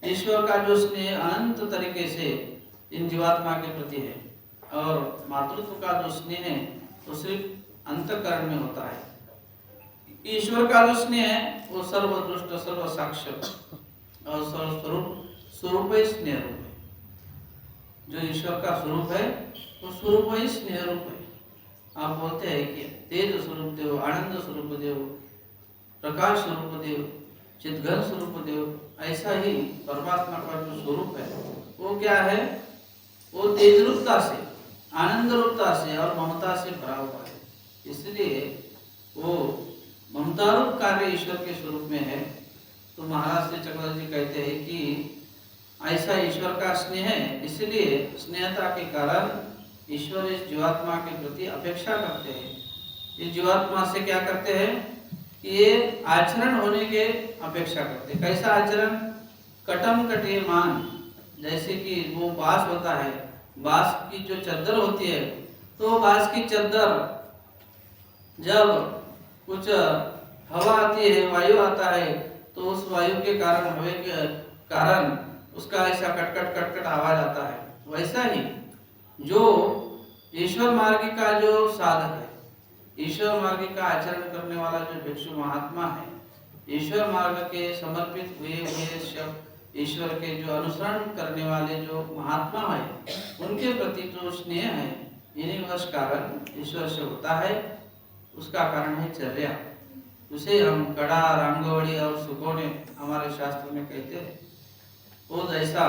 ईश्वर का जो स्नेह अनंत तरीके से इन जीवात्मा के प्रति है, और मातृत्व का जो स्नेह है तो सिर्फ अंतःकरण में होता है। ईश्वर का जो स्नेह है वो सर्वदृष्ट सर्व साक्ष्य और स्वरूप ही स्नेह रूप है। जो ईश्वर का स्वरूप है वो स्वरूप ही स्नेह रूप है। आप बोलते हैं कि तेज स्वरूप देव, आनंद स्वरूप देव, प्रकाश स्वरूप देव, चिद्घन स्वरूप देव, ऐसा ही परमात्मा का जो स्वरूप है वो क्या है? वो तेज रूपता से, आनंद रूपता से और ममता से भरा हुआ है। इसलिए वो ममता रूप कार्य ईश्वर के स्वरूप में है। तो महाराज श्री चक्रधर जी कहते हैं कि ऐसा ईश्वर का स्नेह है, इसलिए स्नेहता के कारण ईश्वर इस जीवात्मा के प्रति अपेक्षा करते हैं। इस जीवात्मा से क्या करते हैं कि ये आचरण होने के अपेक्षा करते हैं। कैसा आचरण? कटम कटे मान, जैसे कि वो बांस होता है, बांस की जो चद्दर होती है तो बांस की चद्दर जब कुछ हवा आती है, वायु आता है, तो उस वायु के कारण, हवा के कारण उसका ऐसा कटकट कटकट आवाज आता है। वैसा ही जो ईश्वर मार्ग का जो साधक है, ईश्वर मार्ग का आचरण करने वाला जो भिक्षु महात्मा है, ईश्वर मार्ग के समर्पित हुए सब ईश्वर के जो अनुसरण करने वाले जो महात्मा है, उनके प्रति जो स्नेह है, इन्हीं वश कारण ईश्वर से होता है। उसका कारण है चर्या। उसे हम कड़ा, रांगवड़ी और सुकोने हमारे शास्त्र में कहते हैं। वो जैसा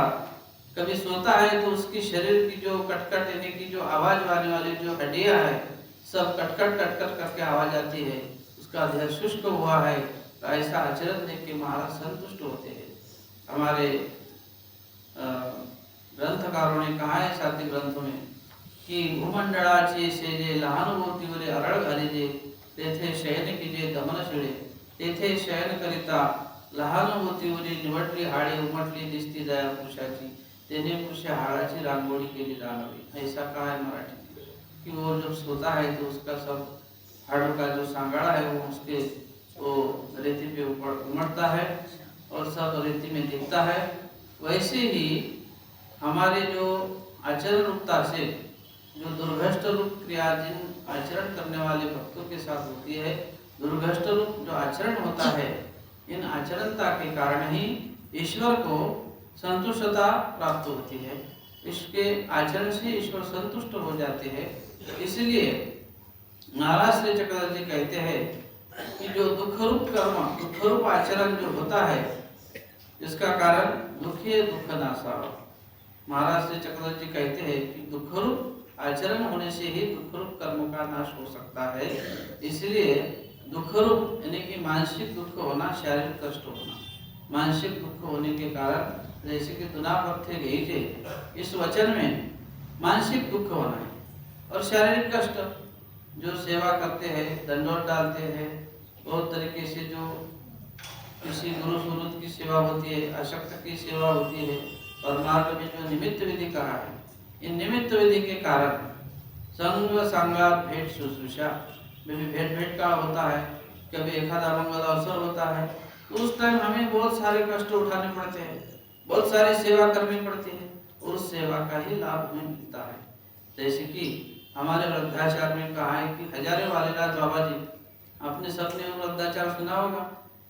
कभी सोता है तो उसकी शरीर की जो कटकट यानी कि जो आवाज आने वाली जो हड्डियां है, सब कटकट कटकट करके आवाज आती है, उसका देह शुष्क हुआ है। तो ऐसा आचरण देख के महाराज संतुष्ट होते हैं। हमारे ग्रंथकारों ने कहा है साथी ग्रंथों में कि भूमंडळाचे शेजे लहानुभूतीवरे अरळ घालिजे, तेथे शयन कीजे दमन शिळे, तेथे शयन करिता लहानुभूतीवरी निवडली हाडे उमटली दिसती दया पुरुषाची, तेने पुरुष हाडाची रांगोळी केली जाणावी। ऐसा कहा है मराठी में कि वो जब सोता है तो उसका सब हाड़ों का जो सांगाड़ा है वो उसके वो रेती पे ऊपर उमड़ता है और सब रेती में दिखता है। वैसे ही हमारे जो आचरण रूपता से जो दुर्भष्ट रूप क्रिया जिन आचरण करने वाले भक्तों के साथ होती है, दुर्भष्ट रूप जो आचरण होता है, इन आचरणता के कारण ही ईश्वर को संतुष्टता प्राप्त होती है। इसके आचरण से ईश्वर संतुष्ट हो जाते हैं। इसलिए महाराज श्री चक्रधर जी कहते हैं कि जो दुख रूप कर्म, दुख रूप आचरण जो होता है, इसका कारण दुखी दुख नासा। महाराज श्री चक्रधर जी कहते हैं कि दुख रूप आचरण होने से ही दुख रूप कर्म का नाश हो सकता है। इसलिए दुख रूप यानी कि मानसिक दुख होना, शारीरिक कष्ट होना, मानसिक दुख होने के कारण जैसे कि दुनापत्थे घईजे, इस वचन में मानसिक दुख होना है और शारीरिक कष्ट जो सेवा करते हैं, दंडोत डालते हैं, बहुत तरीके से जो किसी गुरु सुरुत की सेवा होती है, अशक्त की सेवा होती है, और मार्ग में जो निमित्त विधि कहा है, इन निमित्त विधि के कारण संग संगात भेंट शुश्रूषा में भी भेंट का होता है। कभी एखादा मंगल अवसर होता है तो उस टाइम हमें बहुत सारे कष्ट उठाने पड़ते हैं, बहुत सारी सेवा करनी पड़ती है, उस सेवा का ही लाभ हमें मिलता है। जैसे कि हमारे वृद्धाचार में कहा है कि हजारे वालेनाथ बाबा जी, आपने सबने वृद्धाचार सुना होगा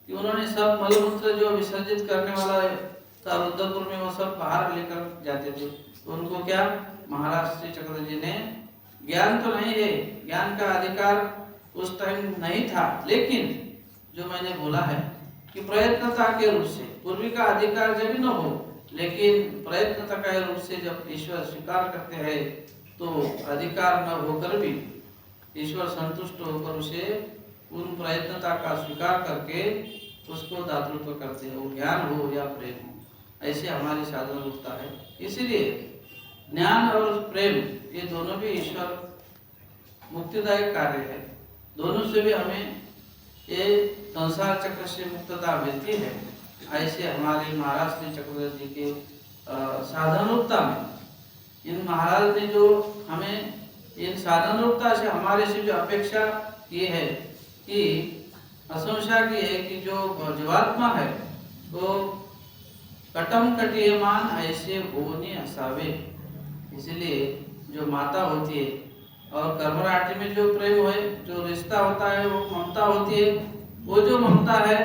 कि उन्होंने सब मलमूत्र जो विसर्जित करने वाला था रुद्रपुर में, वो सब बाहर लेकर जाते थे। तो उनको क्या महाराज श्री चक्रधर जी ने, ज्ञान तो नहीं है, ज्ञान का अधिकार उस टाइम नहीं था, लेकिन जो मैंने बोला है कि प्रयत्नता के रूप से, पूर्वी का अधिकार जब न हो, लेकिन प्रयत्नता के रूप से जब ईश्वर स्वीकार करते हैं तो अधिकार न होकर भी ईश्वर संतुष्ट होकर उसे उन प्रयत्नता का स्वीकार करके उसको दातृत्व करते हैं, वो ज्ञान हो या प्रेम हो। ऐसे हमारी साधन रूपता है। इसीलिए ज्ञान और प्रेम ये दोनों भी ईश्वर मुक्तिदायक कार्य है। दोनों से भी हमें ये संसार चक्र से मुक्तता मिलती है। ऐसे हमारे महाराज श्री चक्रधर जी के साधन रूपता में इन महाराज ने जो हमें इन साधन रूपता से हमारे से जो अपेक्षा की है कि आशंसा की है कि जो जीवात्मा है वो कटम कटियमान ऐसे होने असावे। इसलिए जो माता होती है और कर्मराटि में जो प्रेम है, जो रिश्ता होता है, वो ममता होती है। वो जो ममता है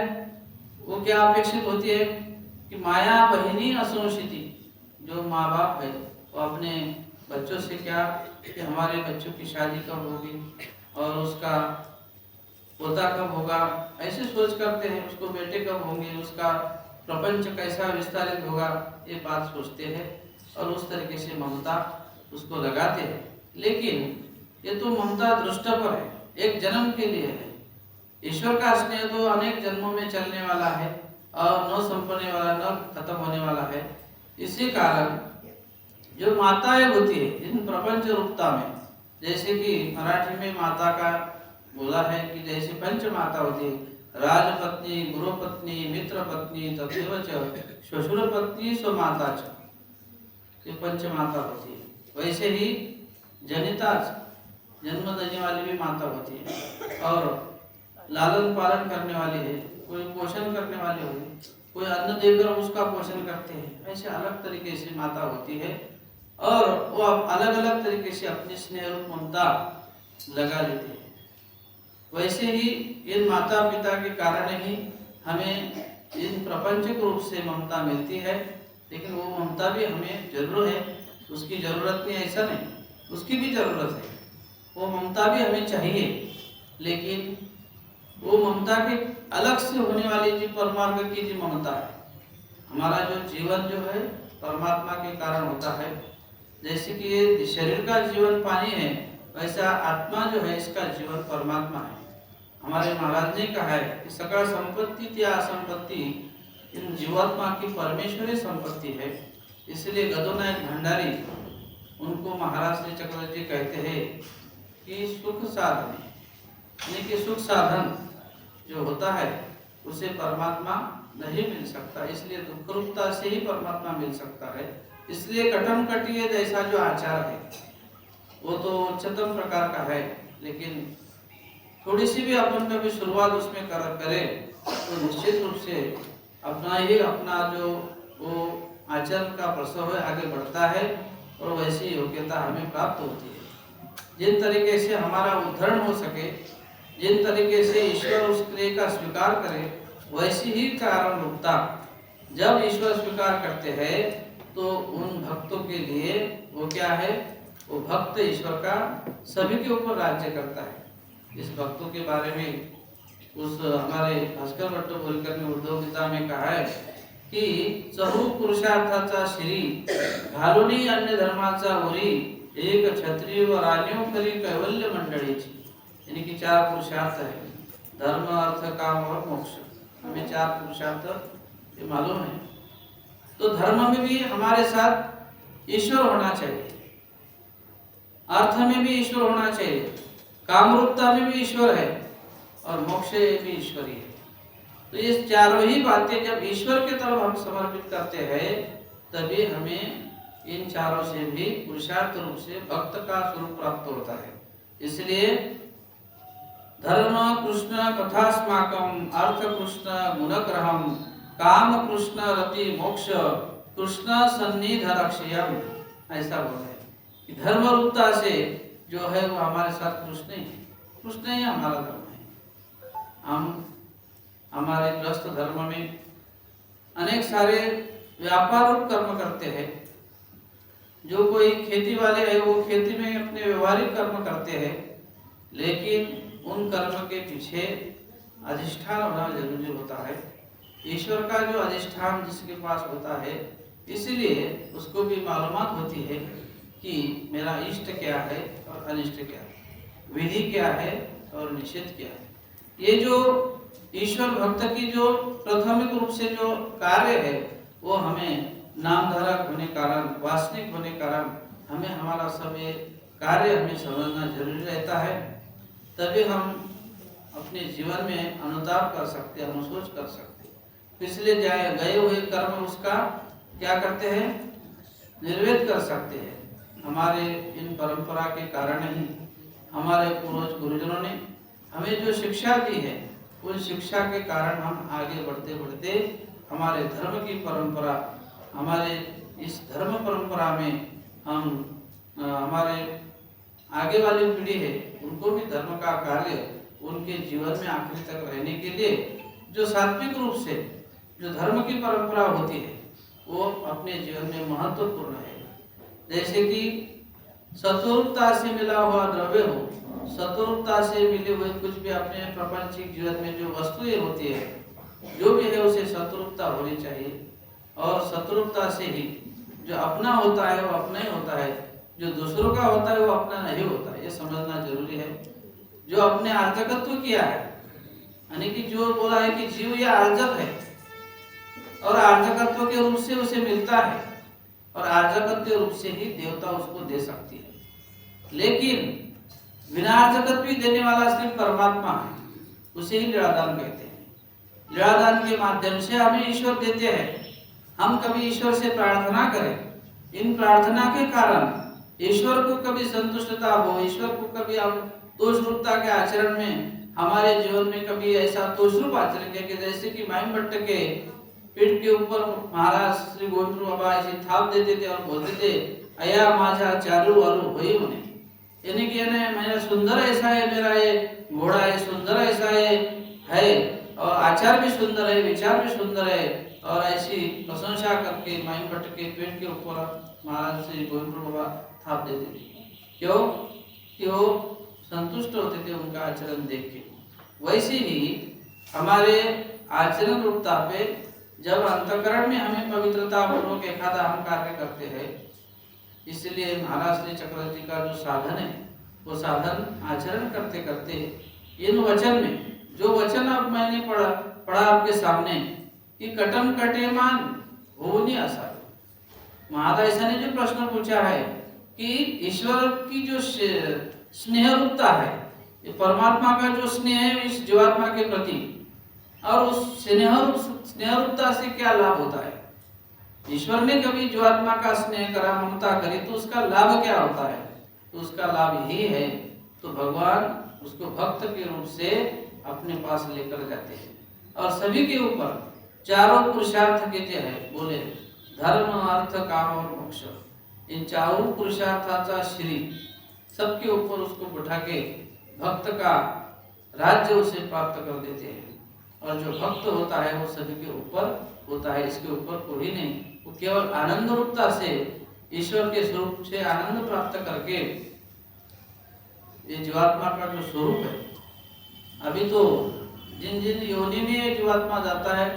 वो क्या अपेक्षित होती है कि माया बहिनी असंसिति, जो माँ बाप है वो अपने बच्चों से क्या कि हमारे बच्चों की शादी कब होगी और उसका पोता कब होगा, ऐसे सोच करते हैं। उसको बेटे कब होंगे, उसका प्रपंच कैसा विस्तारित होगा, ये बात सोचते हैं और उस तरीके से ममता उसको लगाते हैं। लेकिन ये तो ममता दृष्ट पर है, एक जन्म के लिए है। ईश्वर का स्नेह तो अनेक जन्मों में चलने वाला है और न संपने वाला, न खत्म होने वाला है। इसी कारण जो माताएं होती है इन प्रपंच रूपता में, जैसे कि मराठी में माता का बोला है कि जैसे पंच माता होती है, राजपत्नी, गुरुपत्नी, मित्र पत्नी, तथैव च श्वशुर पत्नी स्वमाता च, ये पंच माता होती है। वैसे ही जनिता जन्म देने वाली भी माता होती है, और लालन पालन करने वाली है, कोई पोषण करने वाली हो, कोई अन्न देकर उसका पोषण करते हैं। ऐसे अलग तरीके से माता होती है, और वो अलग अलग तरीके से अपनी स्नेह रूप ममता लगा लेते हैं। वैसे ही इन माता पिता के कारण ही हमें इन प्रपंचिक रूप से ममता मिलती है, लेकिन वो ममता भी हमें जरूर है, उसकी जरूरत नहीं ऐसा नहीं, उसकी भी जरूरत है, वो ममता भी हमें चाहिए। लेकिन वो ममता के अलग से होने वाली जी परमार्थ की जी ममता है। हमारा जो जीवन जो है परमात्मा के कारण होता है। जैसे कि ये शरीर का जीवन पानी है, वैसा आत्मा जो है इसका जीवन परमात्मा है। हमारे महाराज ने कहा है कि सकल संपत्ति त्या संपत्ति इन जीवात्मा की परमेश्वरी संपत्ति है। इसलिए गदोनायक भंडारी उनको महाराज श्री चक्रवर्ती जी कहते हैं कि सुख साधन, यानी कि सुख साधन जो होता है उसे परमात्मा नहीं मिल सकता, इसलिए दुख रूपता से ही परमात्मा मिल सकता है। इसलिए कटम कटिए जैसा जो आचार है वो तो उच्चतम प्रकार का है, लेकिन थोड़ी सी भी अपन कभी शुरुआत उसमें करें तो निश्चित रूप से अपना जो वो आचरण का प्रसव है आगे बढ़ता है, और वैसी योग्यता हमें प्राप्त होती है। जिन तरीके से हमारा उद्धरण हो सके, जिन तरीके से ईश्वर उस क्रिया का स्वीकार करे, वैसी ही कारण रूपता जब ईश्वर स्वीकार करते हैं तो उन भक्तों के लिए वो क्या है, वो भक्त ईश्वर का सभी के ऊपर राज्य करता है। इस भक्तों के बारे में उस हमारे भास्कर भट्ट बोलकर ने उद्धव गीता में कहा है की चहू पुरुषार्थाचा श्री घालुनी अन्य धर्माचा उरी एक क्षत्रिय व रानियों करी कैवल्य मंडळीची, यानी कि 4 पुरुषार्थ है, धर्म अर्थ काम और मोक्ष। हमें 4 पुरुषार्थ ये मालूम है। तो धर्म में भी हमारे साथ ईश्वर होना चाहिए, अर्थ में भी ईश्वर होना चाहिए, कामरूपता में भी ईश्वर है, और मोक्ष भी ईश्वरी है। तो ये चारों ही बातें जब ईश्वर की तरफ हम समर्पित करते हैं तभी हमें इन चारों से भी पुरुषार्थ रूप से भक्त का स्वरूप प्राप्त होता है। इसलिए धर्म कृष्ण कथास्माकम अर्थ कृष्ण गुणग्रहम काम कृष्ण रति मोक्ष कृष्ण सन्निध रक्षयम, ऐसा बोला है कि धर्म रूपता से जो है वो हमारे साथ कृष्ण ही है, कृष्ण ही हमारा धर्म है। हम हमारे ग्रस्त धर्म में अनेक सारे व्यापार रूप कर्म करते हैं। जो कोई खेती वाले है वो खेती में अपने व्यवहारिक कर्म करते हैं, लेकिन उन कर्म के पीछे अधिष्ठान होना जरूरी होता है। ईश्वर का जो अधिष्ठान जिसके पास होता है, इसलिए उसको भी मालूमात होती है कि मेरा इष्ट क्या है और अनिष्ट क्या है, विधि क्या है और निषेध क्या है। ये जो ईश्वर भक्त की जो प्राथमिक रूप से जो कार्य है वो हमें नामधारक होने कारण, वासनिक होने कारण हमें हमारा सब ये कार्य हमें समझना जरूरी रहता है। तभी हम अपने जीवन में अनुताप कर सकते, अनुशोच कर सकते। पिछले गए हुए कर्म उसका क्या करते हैं, निर्वेद कर सकते हैं। हमारे इन परंपरा के कारण ही हमारे पूर्वज गुरुजनों ने हमें जो शिक्षा दी है, उस शिक्षा के कारण हम आगे बढ़ते बढ़ते हमारे धर्म की परंपरा, हमारे इस धर्म परंपरा में हम हमारे आगे वाली पीढ़ी है उनको भी धर्म का कार्य उनके जीवन में आखिरी तक रहने के लिए जो सात्विक रूप से जो धर्म की परंपरा होती है वो अपने जीवन में महत्वपूर्ण है। जैसे कि सत्वरूपता से मिला हुआ द्रव्य हो, सत्वरूपता से मिले हुए कुछ भी अपने प्रापंचिक जीवन में जो वस्तुएं होती है, जो भी है उसे सत्वरूपता होनी चाहिए। और सत्वरूपता से ही जो अपना होता है वो अपना ही होता है, जो दूसरों का होता है वो अपना नहीं होता है, ये समझना जरूरी है। जो अपने आर्जकत्व किया है, यानी कि जो बोला है कि जीव या आर्जक है और आर्जकत्व के रूप से उसे मिलता है, और आर्जकत्व रूप से ही देवता उसको दे सकती है। लेकिन बिना आर्जकत्व देने वाला सिर्फ परमात्मा है, उसे ही लीलादान कहते हैं। लीलादान के माध्यम से हमें ईश्वर देते हैं। हम कभी ईश्वर से प्रार्थना करें, इन प्रार्थना के कारण ईश्वर को कभी संतुष्टता हो, ईश्वर को कभी हम दोष रूपता के आचरण में हमारे जीवन में कभी ऐसा दोष रूप आचरण किया कि जैसे कि माइम भट्ट के पीठ के ऊपर महाराज श्री गोविंद बाबा ऐसे थाप देते थे और बोलते थे अया माझा चारू वालू वही होने, यानी कि मेरा सुंदर ऐसा है, मेरा ये घोड़ा है सुंदर ऐसा है और आचार भी सुंदर है, विचार भी सुंदर है, और ऐसी प्रशंसा करके माइम भट्ट के पेट के ऊपर महाराज श्री गोविंद बाबा थाप देते थे। क्यों? कि वो संतुष्ट होते थे उनका आचरण देख के। वैसे ही हमारे आचरण रूपता पे जब अंतःकरण में हमें पवित्रता पूर्वक एखादा हम कार्य करते हैं, इसलिए महाराज श्री चक्रवर्ती जी का जो साधन है वो साधन आचरण करते करते इन वचन में जो वचन अब मैंने पढ़ा आपके सामने कि कटम कटेमान हो नहीं आसा, महाराज ऐसा ने जो प्रश्न पूछा है कि ईश्वर की जो स्नेह रूपता है, ये परमात्मा का जो स्नेह है इस जीवात्मा के प्रति, और उस स्नेह रूपता से क्या लाभ होता है। ईश्वर ने कभी जीवात्मा का स्नेह करा, ममता करी, तो उसका लाभ क्या होता है? तो उसका लाभ यही है, तो भगवान उसको भक्त के रूप से अपने पास लेकर जाते हैं और सभी के ऊपर चारों पुरुषार्थ के जो है बोले धर्म अर्थ काम और मोक्ष, इन चारों पुरुषार्थाचा श्री सबके ऊपर उसको बैठा के भक्त का राज्य उसे प्राप्त कर देते हैं। और जो भक्त होता है वो सभी के ऊपर होता है, इसके ऊपर कोई नहीं, वो केवल आनंद रूपता से ईश्वर के स्वरूप से आनंद प्राप्त करके ये जीवात्मा का जो स्वरूप है, अभी तो जिन जिन योनि में जीवात्मा जाता है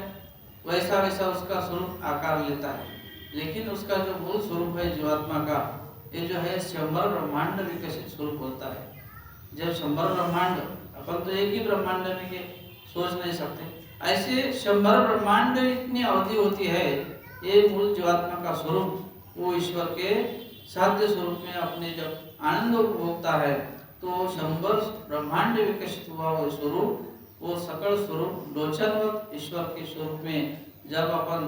वैसा वैसा उसका स्वरूप आकार लेता है, लेकिन उसका जो मूल स्वरूप है जीवात्मा का, ये जो है शंबर ब्रह्मांड विकसित स्वरूप होता है। जब शंबर ब्रह्मांड, अपन तो एक ही ब्रह्मांड में के सोच नहीं सकते, ऐसे शंबर ब्रह्मांड इतनी अवधि होती है, ये मूल जीवात्मा का स्वरूप वो ईश्वर के साध्य स्वरूप में अपने जब आनंद उपभोगता है तो शंबर ब्रह्मांड विकसित हुआ वो स्वरूप, वो सकल स्वरूप लोचनवत ईश्वर के स्वरूप में जब अपन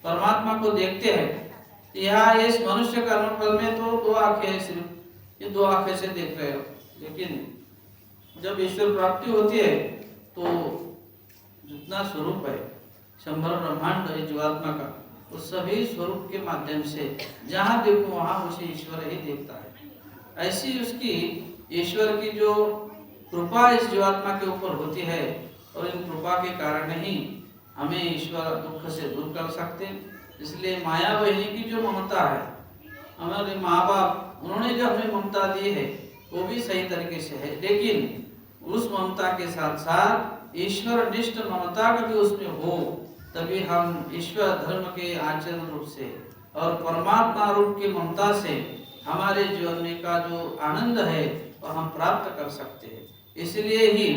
परमात्मा को देखते हैं, यहाँ इस मनुष्य कर्मफल में तो दो आंखें हैं, सिर्फ ये दो आंखें से देख रहे हो, लेकिन जब ईश्वर प्राप्ति होती है तो जितना स्वरूप है शंबर ब्रह्मांड है जीवात्मा का, उस सभी स्वरूप के माध्यम से जहाँ देखो वहाँ उसे ईश्वर ही देखता है। ऐसी उसकी ईश्वर की जो कृपा इस जीवात्मा के ऊपर होती है, और इन कृपा के कारण ही हमें ईश्वर दुख से दूर कर सकते। इसलिए माया बहनी की जो ममता है, हमारे माँ बाप उन्होंने जो हमें ममता दी है वो भी सही तरीके से है, लेकिन उस ममता के साथ साथ ईश्वर निष्ठ ममता का भी उसमें हो, तभी हम ईश्वर धर्म के आचरण रूप से और परमात्मा रूप की ममता से हमारे जीवन में का जो आनंद है वह हम प्राप्त कर सकते हैं। इसलिए ही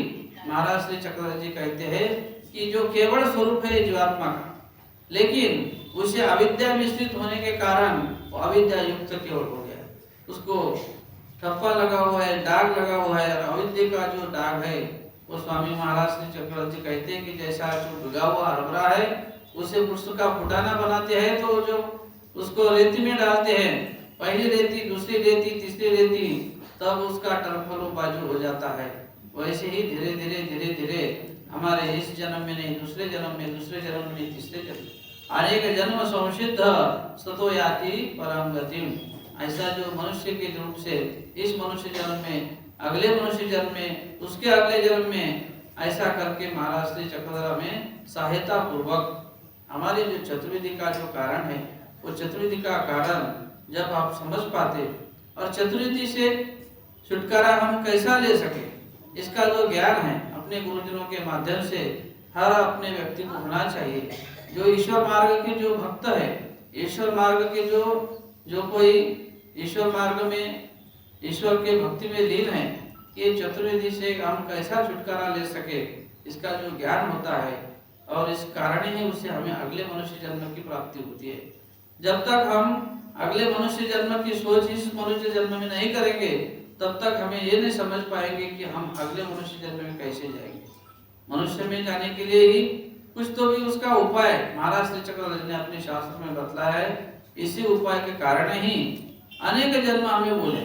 महाराज श्री चक्रवर्ती जी कहते हैं कि जो केवल स्वरूप है जीवात्मा का, लेकिन उसे अविद्या मिश्रित होने के कारण वो अविद्या युक्त केवल हो गया, उसको ठप्पा लगा हुआ है, दाग लगा हुआ है, और अविद्या का जो दाग है वो स्वामी महाराज श्री चक्रवर्ती जी कहते हैं कि जैसा जो भिगा हुआ हरभरा है उसे उसका का फुटाना बनाते हैं, तो जो उसको रेती में डालते हैं, पहली रेती, दूसरी रेती, तीसरी रेती, तब उसका टरफलो बाजू हो जाता है। वैसे ही धीरे धीरे धीरे धीरे हमारे इस जन्म में नहीं, दूसरे जन्म में, दूसरे जन्म में, तीसरे जन्म, अनेक जन्म संसिद्ध सतो याति परम गतिम, ऐसा जो मनुष्य के रूप से इस मनुष्य जन्म में, अगले मनुष्य जन्म में, उसके अगले जन्म में, ऐसा करके महाराज श्री चक्रधर में सहायता पूर्वक हमारे जो चतुर्विधि का जो कारण है, वो चतुर्विधि का कारण जब आप समझ पाते और चतुर्विधि से छुटकारा हम कैसा ले सके, इसका जो ज्ञान है अपने गुरुजनों के माध्यम से हर अपने व्यक्ति को होना चाहिए। जो ईश्वर मार्ग के जो भक्त है, ईश्वर मार्ग के जो कोई ईश्वर मार्ग में ईश्वर के भक्ति में लीन है, ये चतुर्विधि से हम कैसा छुटकारा ले सके, इसका जो ज्ञान होता है, और इस कारण ही उससे हमें अगले मनुष्य जन्म की प्राप्ति होती है। जब तक हम अगले मनुष्य जन्म की सोच इस मनुष्य जन्म में नहीं करेंगे, तब तक हमें ये नहीं समझ पाएंगे कि हम अगले मनुष्य जन्म में कैसे जाएंगे। मनुष्य में जाने के लिए ही कुछ तो भी उसका उपाय महाराज श्री चक्रवर्ती ने अपने शास्त्र में बतलाया है। इसी उपाय के कारण ही अनेक जन्म हमें बोले।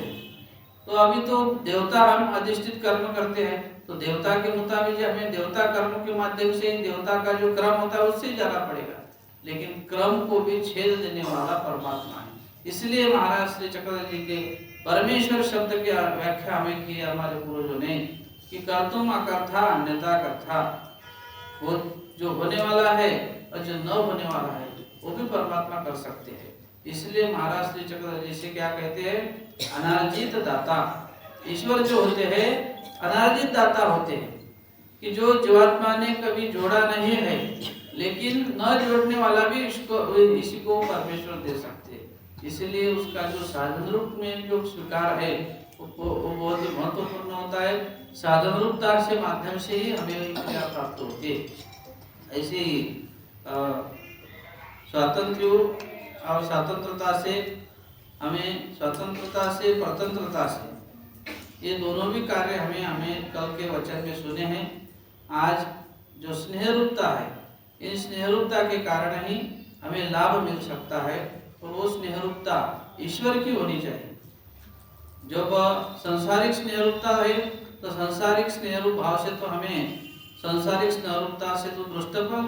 तो अभी तो देवता हम अधिष्ठित कर्म करते हैं, तो देवता के मुताबिक हमें देवता कर्म के माध्यम से देवता का जो क्रम होता है उससे जाना पड़ेगा, लेकिन क्रम को भी छेद देने वाला परमात्मा है। इसलिए महाराज श्री चक्रधर जी के परमेश्वर शब्द की व्याख्या हमें की हमारे पूर्वजों ने कि कर्तुम अकर्ता अन्यथा कर्ता, वो जो होने वाला है और जो न होने वाला है वो भी परमात्मा कर सकते हैं। इसलिए महाराज श्री चक्रधर जी से क्या कहते हैं, अनार्जित दाता। ईश्वर जो होते हैं अनार्जित दाता होते हैं, कि जो जीवात्मा ने कभी जोड़ा नहीं है, लेकिन न जोड़ने वाला भी इसी को परमेश्वर दे सकते हैं। इसलिए उसका जो साधन रूप में जो स्वीकार है वो बहुत ही महत्वपूर्ण होता है। साधन रूपता से माध्यम से ही हमें क्रिया प्राप्त होती है। ऐसे ही स्वातंत्र और स्वतंत्रता से हमें, स्वतंत्रता से परतंत्रता से, ये दोनों भी कार्य हमें कल के वचन में सुने हैं। आज जो स्नेह रूपता है, इन स्नेह रूपता के कारण ही हमें लाभ मिल सकता है, और वो स्नेह रूपता ईश्वर की होनी चाहिए। जब संसारिक स्नेह रूपता है तो संसारिक स्नेह रूप भाव से तो हमें संसारिक स्नेह रूपता से तो दृष्ट पर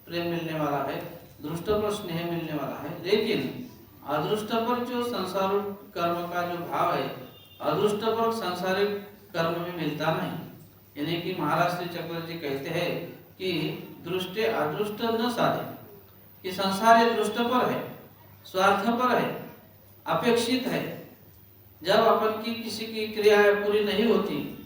प्रेम मिलने वाला है, दृष्ट पर स्नेह मिलने वाला है, लेकिन अदृष्ट पर जो संसार कर्म का जो भाव है, अदृष्ट पर संसारिक कर्म में मिलता नहीं। यानी कि महाराज श्री चक्रधर जी कहते हैं कि दृष्टि अदृष्ट न साधे, कि संसार ये दृष्ट पर है, स्वार्थ पर है, अपेक्षित है। जब अपन की किसी की क्रिया पूरी नहीं होती,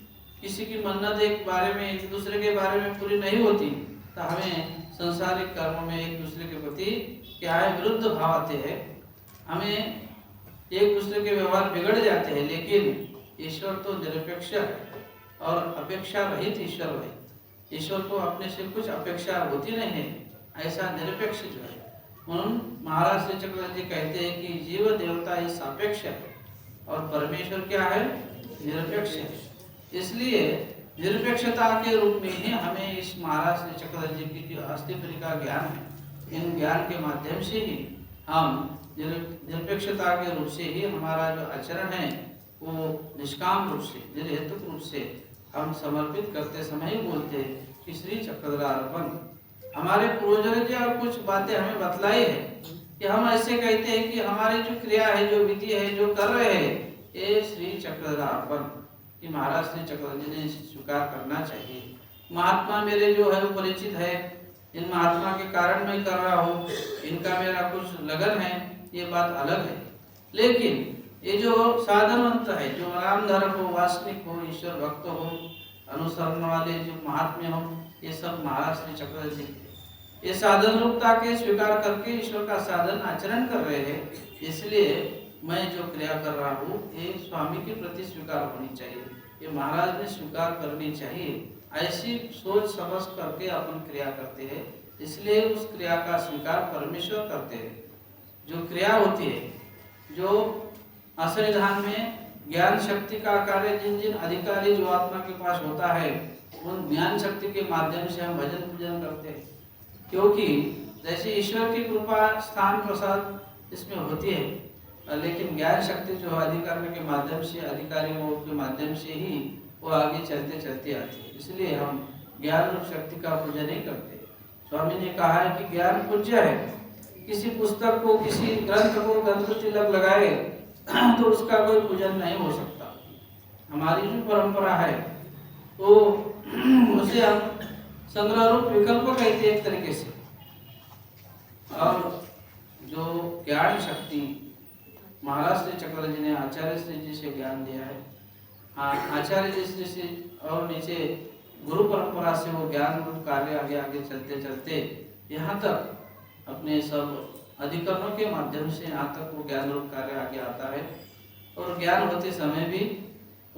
किसी की मन्नत एक बारे में एक दूसरे के बारे में पूरी नहीं होती, तो हमें संसारिक कर्म में एक दूसरे के प्रति क्या है, विरुद्ध भाव आते हैं, हमें एक दूसरे के व्यवहार बिगड़ जाते हैं। लेकिन ईश्वर तो निरपेक्ष है और अपेक्षा रहित ईश्वर है। ईश्वर को अपने से कुछ अपेक्षा होती नहीं है, ऐसा निरपेक्ष जो है। महाराज श्री चक्रधर जी कहते हैं कि जीव देवता ही सापेक्ष है और परमेश्वर क्या है, निरपेक्ष है। इसलिए निरपेक्षता के रूप में ही हमें इस महाराज श्री चक्रधर जी की जो अस्तित्व का ज्ञान है, इन ज्ञान के माध्यम से ही हम निरपेक्षता के रूप से ही हमारा जो आचरण है वो निष्काम रूप से, निर्हेतुक रूप से हम समर्पित करते समय ही बोलते हैं कि श्री चक्रधरार्पण। हमारे पूर्वजों ने जो कुछ बातें हमें बतलाई है कि हम ऐसे कहते हैं कि हमारी जो क्रिया है, जो विधि है, जो कर रहे हैं, ये श्री चक्रधरार्पण, कि महाराज श्री चक्रधर जी ने स्वीकार करना चाहिए। महात्मा मेरे जो है वो परिचित है, इन महात्मा के कारण मैं कर रहा हूँ, इनका मेरा कुछ लगन है, ये बात अलग है। लेकिन ये जो साधनवंत है, जो रामधर्म हो, वासनिक हो, ईश्वर भक्त हो, अनुसरण वाले जो महात्म्य हो, ये सब महाराज श्री चक्रधर जी ये साधन रूपता के स्वीकार करके ईश्वर का साधन आचरण कर रहे हैं। इसलिए मैं जो क्रिया कर रहा हूँ ये स्वामी के प्रति स्वीकार होनी चाहिए, ये महाराज ने स्वीकार करनी चाहिए। ऐसी सोच समझ करके अपन क्रिया करते हैं, इसलिए उस क्रिया का स्वीकार परमेश्वर करते हैं। जो क्रिया होती है, जो असंविधान में ज्ञान शक्ति का कार्य जिन जिन अधिकारी जो आत्मा के पास होता है, उन ज्ञान शक्ति के माध्यम से हम भजन पूजन करते हैं। क्योंकि जैसे ईश्वर की कृपा स्थान प्रसाद इसमें होती है, लेकिन ज्ञान शक्ति जो अधिकारी के माध्यम से, अधिकारियों के माध्यम से ही वो आगे चलते चलते आती है। इसलिए हम ज्ञान रूप शक्ति का पूजन नहीं करते। स्वामी ने कहा है कि ज्ञान पूज्य है। किसी पुस्तक को, किसी ग्रंथ को ग्रंथ तिलक लगाए तो उसका कोई पूजन नहीं हो सकता। हमारी जो परंपरा है तो उसे हम संग्रह रूप विकल्प कहते हैं एक तरीके से। और जो ज्ञान शक्ति महाराज श्री चक्रधर जी ने आचार्य श्री जी से ज्ञान दिया है, आचार्य जी से और नीचे गुरु परंपरा से वो ज्ञान रूप कार्य आगे आगे चलते चलते यहाँ तक अपने सब अधिकरणों के माध्यम से यहाँ तक वो ज्ञान रूप कार्य आगे आता है। और ज्ञान होते समय भी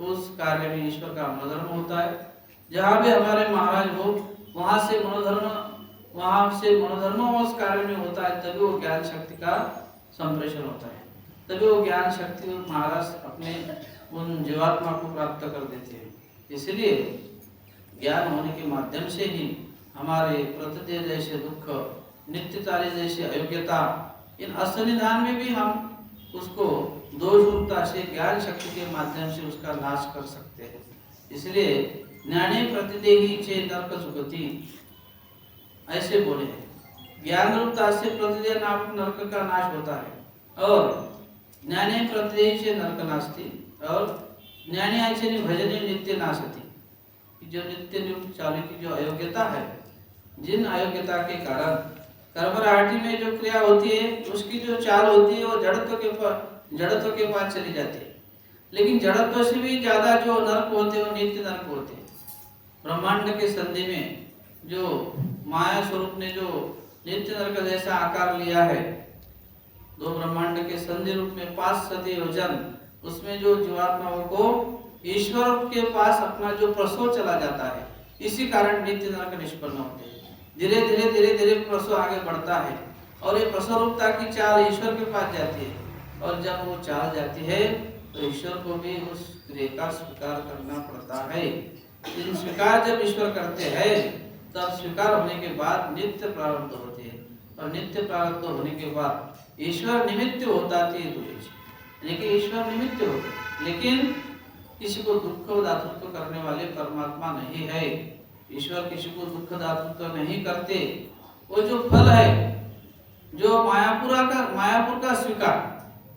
उस कार्य में ईश्वर का मनोधर्म होता है। जहाँ भी हमारे महाराज हो वहाँ से मनोधर्म उस कार्य में होता है, तभी वो ज्ञान शक्ति का संप्रेषण होता है, तभी वो ज्ञान शक्ति महाराज अपने उन जीवात्मा को प्राप्त कर देते हैं। इसलिए ज्ञान होने के माध्यम से ही हमारे प्रतिदेह जैसे दुख, नित्यता जैसे अयोग्यता, इन असंविधान में भी हम उसको दोष रूपता से ज्ञान शक्ति के माध्यम से उसका नाश कर सकते हैं। इसलिए ज्ञाने प्रतिदेही चे नरक सुगति ऐसे बोले हैं। ज्ञान रूपता से प्रतिदेह नरक का नाश होता है और ज्ञाने प्रतिदेही से नरक नास्ति और ज्ञानी ऐसे भजने नित्य नाशति। जो नित्य नियुक्त चालू की जो अयोग्यता है, जिन अयोग्यता के कारण कर्मराहटी में जो क्रिया होती है उसकी जो चाल होती है वो जड़त्व के पास चली जाती है। लेकिन जड़त्व से भी ज्यादा जो नरक होते हैं वो नित्य नरक होते हैं। ब्रह्मांड के संधि में जो माया स्वरूप ने जो नित्य नरक जैसा आकार लिया है, दो ब्रह्मांड के संधि रूप में 5 सदी योजन, उसमें जो जीवात्माओं को ईश्वर के पास अपना जो प्रसव चला जाता है, इसी कारण नित्य नरक निष्पन्न होते हैं। धीरे धीरे धीरे धीरे प्रसव आगे बढ़ता है और ये प्रसव रूपता की चाल ईश्वर के पास जाती है और जब वो चाल जाती है तो ईश्वर को भी उस क्रिया का स्वीकार करना पड़ता है। इन स्वीकार जब ईश्वर करते हैं तब स्वीकार होने के बाद नित्य प्रारब्ध होते हैं और नित्य प्रारब्ध होने के बाद ईश्वर निमित्त होता है। लेकिन ईश्वर निमित्त होते, लेकिन किसी को दुख दातृत्व करने वाले परमात्मा नहीं है। ईश्वर किसी को दुख दातृत्व नहीं करते। वो जो फल है, जो मायापुर का स्वीकार,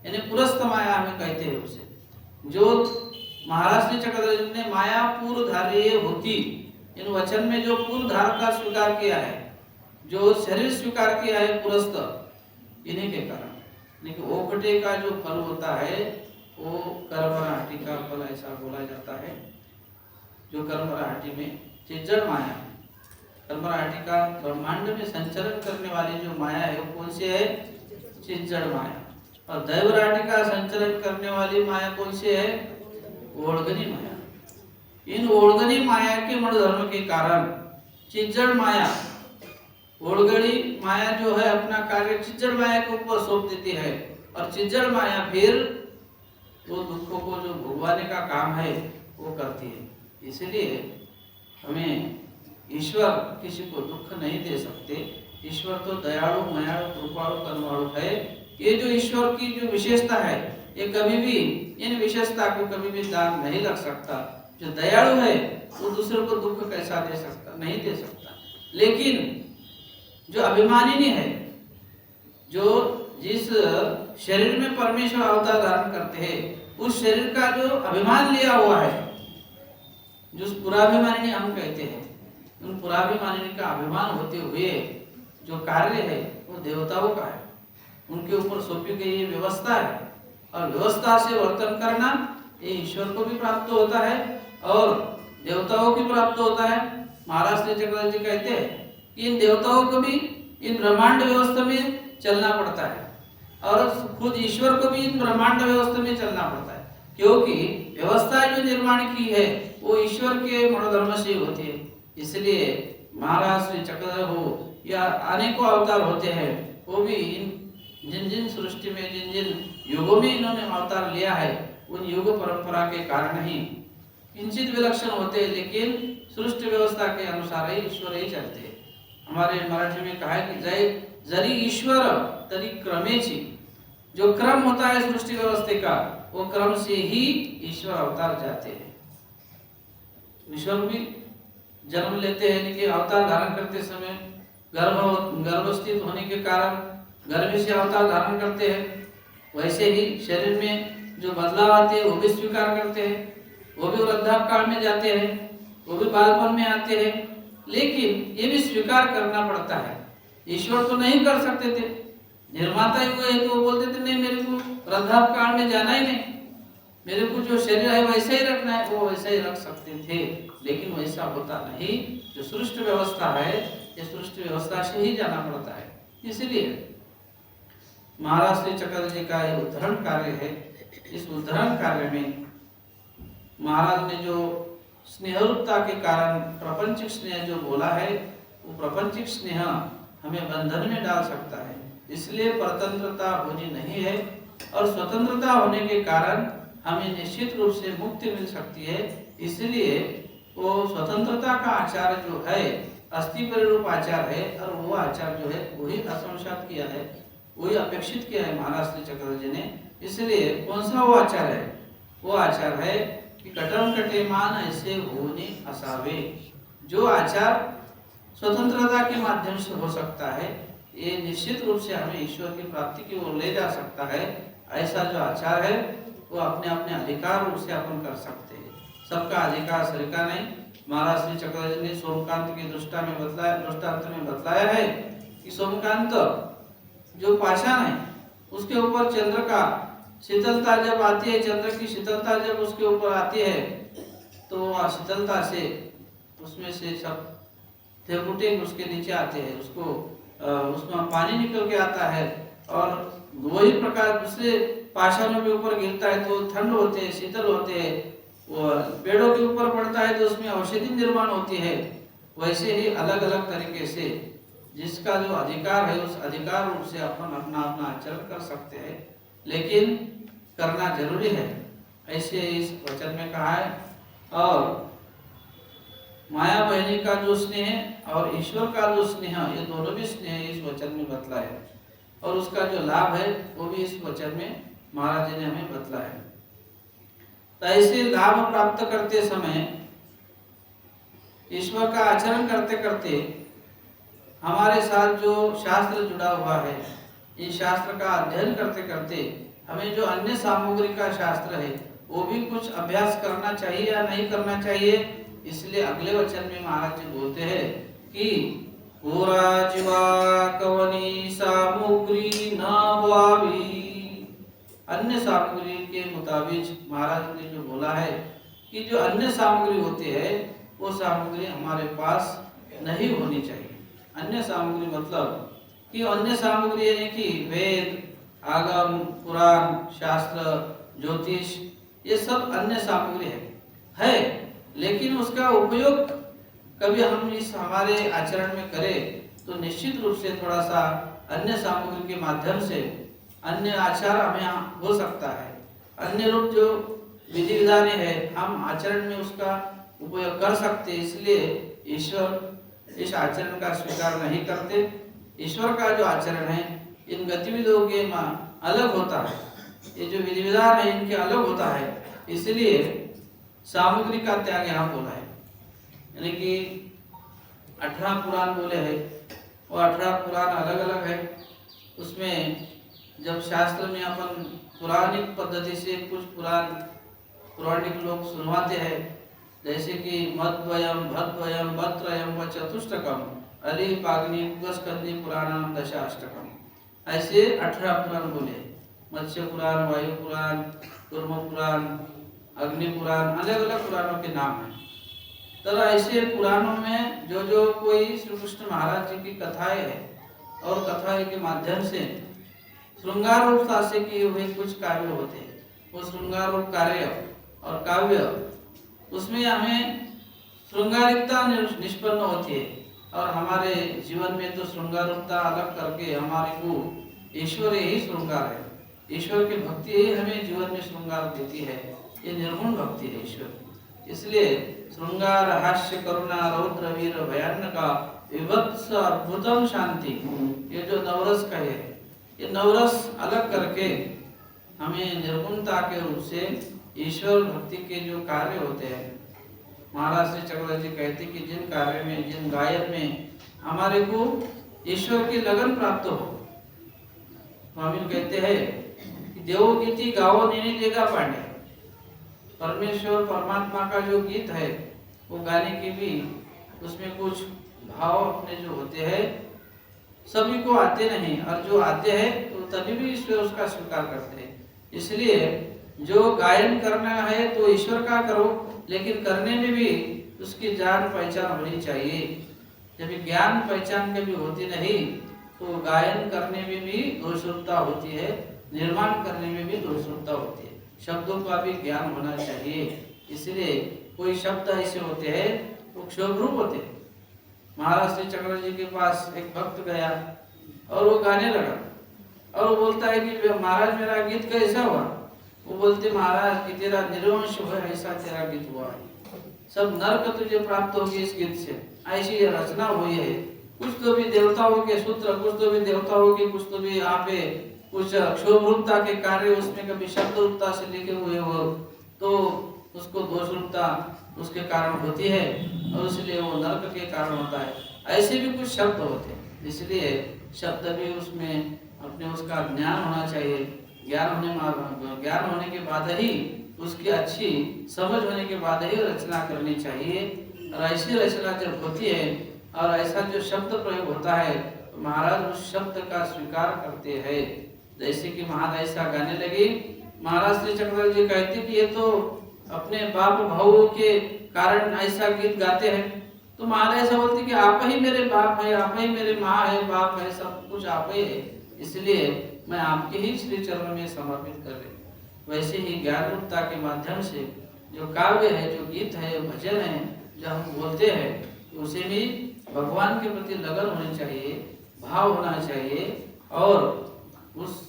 यानी पुरस्त माया हमें कहते हैं उसे, जो महाराज श्री चक्रधर ने मायापुर धार्य होती, इन वचन में जो पूर्व धार का स्वीकार किया है, जो शरीर स्वीकार किया है पुरस्त, इन्हीं के कारण। लेकिन ओखटे का जो फल होता है वो कर्मराहटी का फल ऐसा बोला जाता है। जो कर्मराहटी में चिज्जड़ माया है, कर्मराहटी का ब्रह्मांड में संचरण करने वाली जो माया है वो कौन सी है? चिज्जड़ माया। और दैवराहटी का संचलन करने वाली माया कौन सी है? ओढ़गनी माया। इन ओढ़गनी माया के मूल धर्म के कारण चिज्जड़ माया, ओढ़गनी माया जो है अपना कार्य चिज्जड़ माया के ऊपर सौंप देती है और चिज्जड़ माया फिर वो दुखों को जो भुगवाने का काम है वो करती है। इसलिए हमें ईश्वर किसी को दुख नहीं दे सकते। ईश्वर तो दयालु, मयालु, कृपालु, करुणालु है। ये जो ईश्वर की जो विशेषता है, ये कभी भी इन विशेषता को कभी भी दान नहीं लग सकता। जो दयालु है वो दूसरे को दुख कैसा दे सकता? नहीं दे सकता। लेकिन जो अभिमानिनी है, जो जिस शरीर में परमेश्वर अवतार धारण करते हैं, उस शरीर का जो अभिमान लिया हुआ है, जो पुराभिमानिनी हम कहते हैं, उन पुराभिमानिनी का अभिमान होते हुए जो कार्य है वो देवताओं का है। उनके ऊपर सौंपी गई ये व्यवस्था है और व्यवस्था से वर्तन करना ये ईश्वर को भी प्राप्त होता है और देवताओं को प्राप्त होता है। महाराज श्री चक्रधर जी कहते हैं कि इन देवताओं को भी इन ब्रह्मांड व्यवस्था में चलना पड़ता है और खुद ईश्वर को भी इन ब्रह्मांड व्यवस्था में चलना पड़ता है, क्योंकि व्यवस्था जो निर्माण की है वो ईश्वर के मनोधर्म से होती है। इसलिए महाराज श्री चक्रधर हो या अनेकों अवतार होते हैं, वो भी इन जिन जिन सृष्टि में जिन जिन युगों में इन्होंने अवतार लिया है, उन युग परंपरा के कारण ही किंचित विलक्षण होते हैं, लेकिन सृष्टि व्यवस्था के अनुसार ही ईश्वर ही चलते हैं। हमारे मराठी में कहा है कि जय जरी ईश्वर तरी क्रमेची, जो क्रम होता है सृष्टि व्यवस्था का, वो क्रम से ही ईश्वर अवतार जाते हैं। ईश्वर भी जन्म लेते हैं, लेकिन अवतार धारण करते समय गर्भस्थित होने के कारण गर्भ से अवतार धारण करते हैं। वैसे ही शरीर में जो बदलाव आते हैं वो भी स्वीकार करते हैं, वो भी वृद्धापकाल में जाते हैं, वो भी बालपन में आते हैं, लेकिन ये भी स्वीकार करना पड़ता है। ईश्वर तो नहीं कर सकते थे, निर्माता ही हुए तो वो बोलते थे नहीं, मेरे को वृद्धापकाल में जाना ही नहीं, मेरे को जो शरीर है वैसा ही रखना है, वो वैसा ही रख सकते थे, लेकिन वैसा होता नहीं। जो सृष्टि व्यवस्था है, ये सृष्टि व्यवस्था से ही जाना पड़ता है। इसलिए महाराज श्री चक्रधर जी का ये उद्धरण कार्य है। इस उद्धरण कार्य में महाराज ने जो स्नेहरूपता के कारण प्रपंचिक स्नेह जो बोला है, वो प्रपंचिक स्नेह हमें बंधन में डाल सकता है। इसलिए परतंत्रता होनी नहीं है और स्वतंत्रता होने के कारण हमें निश्चित रूप से मुक्ति मिल सकती है। इसलिए वो स्वतंत्रता का आचार जो है अस्थि परिरूप आचार है और वो आचार जो है वही असंसात किया है, वही अपेक्षित किया है महाराज श्री चक्रधर जी ने। इसलिए कौन सा वो आचार है? वो आचार है कि कटम कटेमान ऐसे होने असावे। जो आचार स्वतंत्रता के माध्यम से हो सकता है, ये निश्चित रूप से हमें ईश्वर की प्राप्ति की ओर ले जा सकता है। ऐसा जो आचार है वो अपने अपने अधिकार रूप से अपन कर सकते हैं। सबका अधिकार सरिका नहीं। महाराज श्री चक्रवर्ती ने सोमकांत की दृष्टांत में बतलाया है कि सोमकांत जो पाषाण है उसके ऊपर चंद्र का शीतलता जब आती है, चंद्र की शीतलता जब उसके ऊपर आती है तो शीतलता से उसमें से सब थेपुटे उसके नीचे आते हैं, उसमें पानी निकल के आता है और वही प्रकार दूसरे पाषाणों के ऊपर गिरता है तो ठंड होते हैं, शीतल होते हैं। वो पेड़ों के ऊपर पड़ता है तो उसमें औषधि निर्माण होती है। वैसे ही अलग अलग तरीके से जिसका जो अधिकार है उस अधिकार रूप से अपन अपना अपना आचरण कर सकते हैं, लेकिन करना जरूरी है, ऐसे इस वचन में कहा है। और माया बहनी का जो स्नेह और ईश्वर का जो स्नेह, ये दोनों भी स्नेह इस वचन में बतलाया है और उसका जो लाभ है वो भी इस वचन में महाराज जी ने हमें बतलाया है। तो ऐसे लाभ प्राप्त करते समय ईश्वर का आचरण करते करते हमारे साथ जो शास्त्र जुड़ा हुआ है, इस शास्त्र का अध्ययन करते करते हमें जो अन्य सामग्री का शास्त्र है वो भी कुछ अभ्यास करना चाहिए या नहीं करना चाहिए। इसलिए अगले वचन में महाराज जी बोलते हैं कि पूरा जीवा कवनी सामग्री न भावी। अन्य सामग्री के मुताबिक महाराज ने जो बोला है कि जो अन्य सामग्री होती है वो सामग्री हमारे पास नहीं होनी चाहिए। अन्य सामग्री मतलब कि अन्य सामग्री यानी कि वेद, आगम, पुराण, शास्त्र, ज्योतिष, ये सब अन्य सामग्री है, लेकिन उसका उपयोग कभी हम इस हमारे आचरण में करें तो निश्चित रूप से थोड़ा सा अन्य सामग्री के माध्यम से अन्य आचार हमें हो सकता है। अन्य रूप जो विधि विधान है हम आचरण में उसका उपयोग कर सकते, इसलिए ईश्वर इस आचरण का स्वीकार नहीं करते। ईश्वर का जो आचरण है इन गतिविधियों के अलग होता है, ये जो विधि विधान है इनके अलग होता है, इसलिए सामग्री का त्याग यहाँ बोला है। यानी कि 18 पुराण बोले हैं और 18 पुराण अलग अलग है। उसमें जब शास्त्र में अपन पुराणिक पद्धति से कुछ पौराणिक लोग सुनवाते हैं, जैसे कि मध्वयम, भद्वयम, भद्रयम व चतुष्टकम, अली पाग्नि स्कंदी पुराणम दशाष्टकम, ऐसे 18 पुराण बोले। मत्स्य पुराण, वायु पुराण, कूर्म पुराण, अग्नि पुराण, अलग अलग पुराणों के नाम हैं। तो ऐसे पुराणों में जो जो कोई श्री कृष्ण महाराज जी की कथाएं हैं और कथाएं के माध्यम से श्रृंगार रूप से किए हुए कुछ काव्य होते हैं, वो श्रृंगार रूप कार्य और काव्य, उसमें हमें श्रृंगारिकता निष्पन्न होती है। और हमारे जीवन में तो श्रृंगारिकता अलग करके हमारे को ईश्वर ही श्रृंगार है, ईश्वर की भक्ति ही हमें जीवन में श्रृंगार देती है। ये निर्गुण भक्ति है ईश्वर। इसलिए श्रृंगार, हास्य, करुणा, रौद्र, वीर, भयानक, विभत्स, अद्भुतम, शांति, ये जो नवरस का है, ये नवरस अलग करके हमें निर्गुणता के रूप से ईश्वर भक्ति के जो कार्य होते हैं, महाराज श्री चक्रवर्ती जी कहते कि जिन कार्य में, जिन गायन में हमारे को ईश्वर की लगन प्राप्त हो, स्वामी कहते हैं कि देवगीति गाओ नहीं देगा पांडे। परमेश्वर परमात्मा का जो गीत है वो गाने के भी उसमें कुछ भाव अपने जो होते हैं सभी को आते नहीं, और जो आते हैं तो तभी भी ईश्वर उसका स्वीकार करते हैं। इसलिए जो गायन करना है तो ईश्वर का करो, लेकिन करने में भी उसकी जान पहचान होनी चाहिए। जब ज्ञान पहचान कभी होती नहीं तो गायन करने में भी दोषरूपता होती है, निर्माण करने में भी दोषरूपता होती है। शब्दों का भी ज्ञान होना चाहिए। इसलिए कोई शब्द ऐसे होते हैं वो क्षोभ रूप होते हैं। महाराज श्री चक्रवर्ती जी के पास एक भक्त गया और वो गाने लगा और वो बोलता है कि महाराज मेरा गीत कैसा हुआ? वो बोलते महाराज कि तेरा निर्वंश हो ऐसा तेरा गीत हुआ है, सब नरक तुझे प्राप्त होगी इस गीत से, ऐसी ये रचना हुई है। कुछ तो भी देवताओं के सूत्र, कुछ तो भी देवताओं की, कुछ तो भी यहाँ पे कुछ क्षोभ रूपता के कार्य उसमें कभी शब्द रूपता से लिखे हुए हो तो उसको दोष रूपता उसके कारण होती है और इसलिए वो नरक के कारण होता है। ऐसे भी कुछ शब्द होते हैं, इसलिए शब्द भी उसमें अपने उसका ज्ञान होना चाहिए। ज्ञान होने के बाद ही उसकी अच्छी समझ होने के बाद ही रचना करनी चाहिए। और ऐसी रचना जब होती है और ऐसा जो शब्द प्रयोग होता है तो महाराज उस शब्द का स्वीकार करते हैं। जैसे कि महाराज ऐसा गाने लगे, महाराज श्री चक्रधर जी कहते कि ये तो अपने बाप भावों के कारण ऐसा गीत गाते हैं। तो महाराज ऐसा बोलते कि आप ही मेरे बाप है, आप ही मेरे माँ है, बाप है, सब कुछ आप ही है, इसलिए मैं आपके ही श्री चरण में समर्पित कर रही। वैसे ही ज्ञान रूपता के माध्यम से जो काव्य है, जो गीत है, भजन है, जो हम बोलते हैं, उसे भी भगवान के प्रति लगन होनी चाहिए, भाव होना चाहिए और उस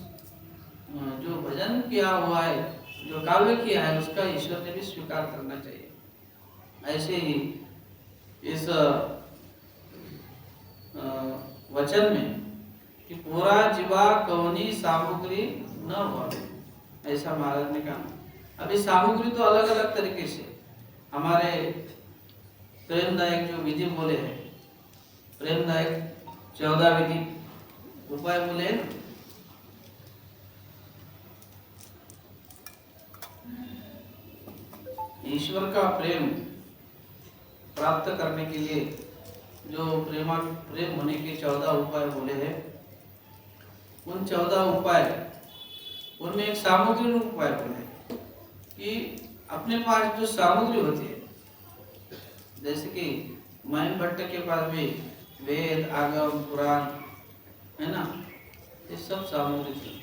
जो भजन किया हुआ है, जो काव्य किया है, उसका ईश्वर ने भी स्वीकार करना चाहिए। ऐसे ही इस वचन में कि पूरा जीवा कवनी सामग्री न हो, ऐसा महाराज ने कहा। अभी सामग्री तो अलग अलग तरीके से हमारे प्रेमदायक जो विधि बोले हैं, प्रेमदायक 14 विधि उपाय बोले, ईश्वर का प्रेम प्राप्त करने के लिए जो प्रेम होने के 14 उपाय बोले हैं, उन 14 उपाय उनमें एक सामग्री रूप उपाय बोले कि अपने पास जो सामग्री होती है, जैसे कि मयन भट्ट के पास भी वेद आगम पुराण है ना, ये सब सामग्री थी,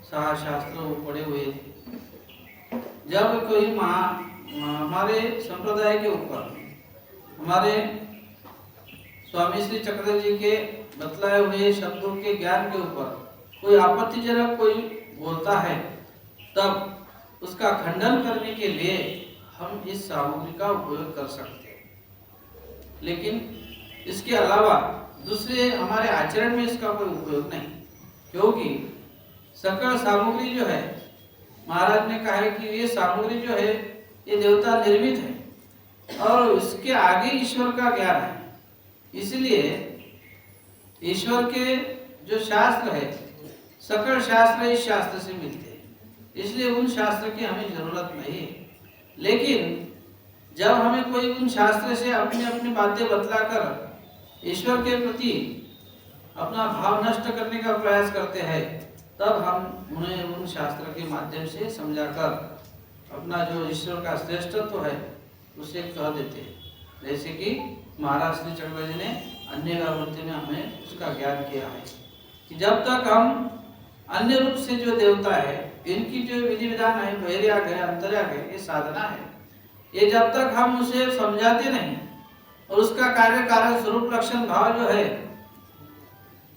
शास्त्र पढ़े हुए थे। जब कोई हमारे संप्रदाय के ऊपर हमारे स्वामी श्री चक्रधर जी के बतलाए हुए शब्दों के ज्ञान के ऊपर कोई आपत्तिजनक कोई बोलता है, तब उसका खंडन करने के लिए हम इस सामग्री का उपयोग कर सकते हैं। लेकिन इसके अलावा दूसरे हमारे आचरण में इसका कोई उपयोग नहीं, क्योंकि सकल सामग्री जो है, महाराज ने कहा है कि ये सामग्री जो है ये देवता निर्मित है और इसके आगे ईश्वर का ज्ञान है। इसलिए ईश्वर के जो शास्त्र है, सकल शास्त्र इस शास्त्र से मिलते हैं, इसलिए उन शास्त्र की हमें जरूरत नहीं है। लेकिन जब हमें कोई उन शास्त्र से अपनी अपनी बातें बतलाकर ईश्वर के प्रति अपना भाव नष्ट करने का प्रयास करते हैं, तब हम उन्हें उन शास्त्र के माध्यम से समझाकर अपना जो ईश्वर का श्रेष्ठत्व है उसे कह देते हैं। जैसे कि महाराज श्री चक्रधर जी ने अन्य वृत्ति में हमें उसका ज्ञान किया है कि जब तक हम अन्य रूप से जो देवता है, इनकी जो विधि विधान है, बहिर्याग है, अंतर्याग है, ये साधना है, ये जब तक हम उसे समझाते नहीं और उसका कार्य कारण स्वरूप लक्षण भाव जो है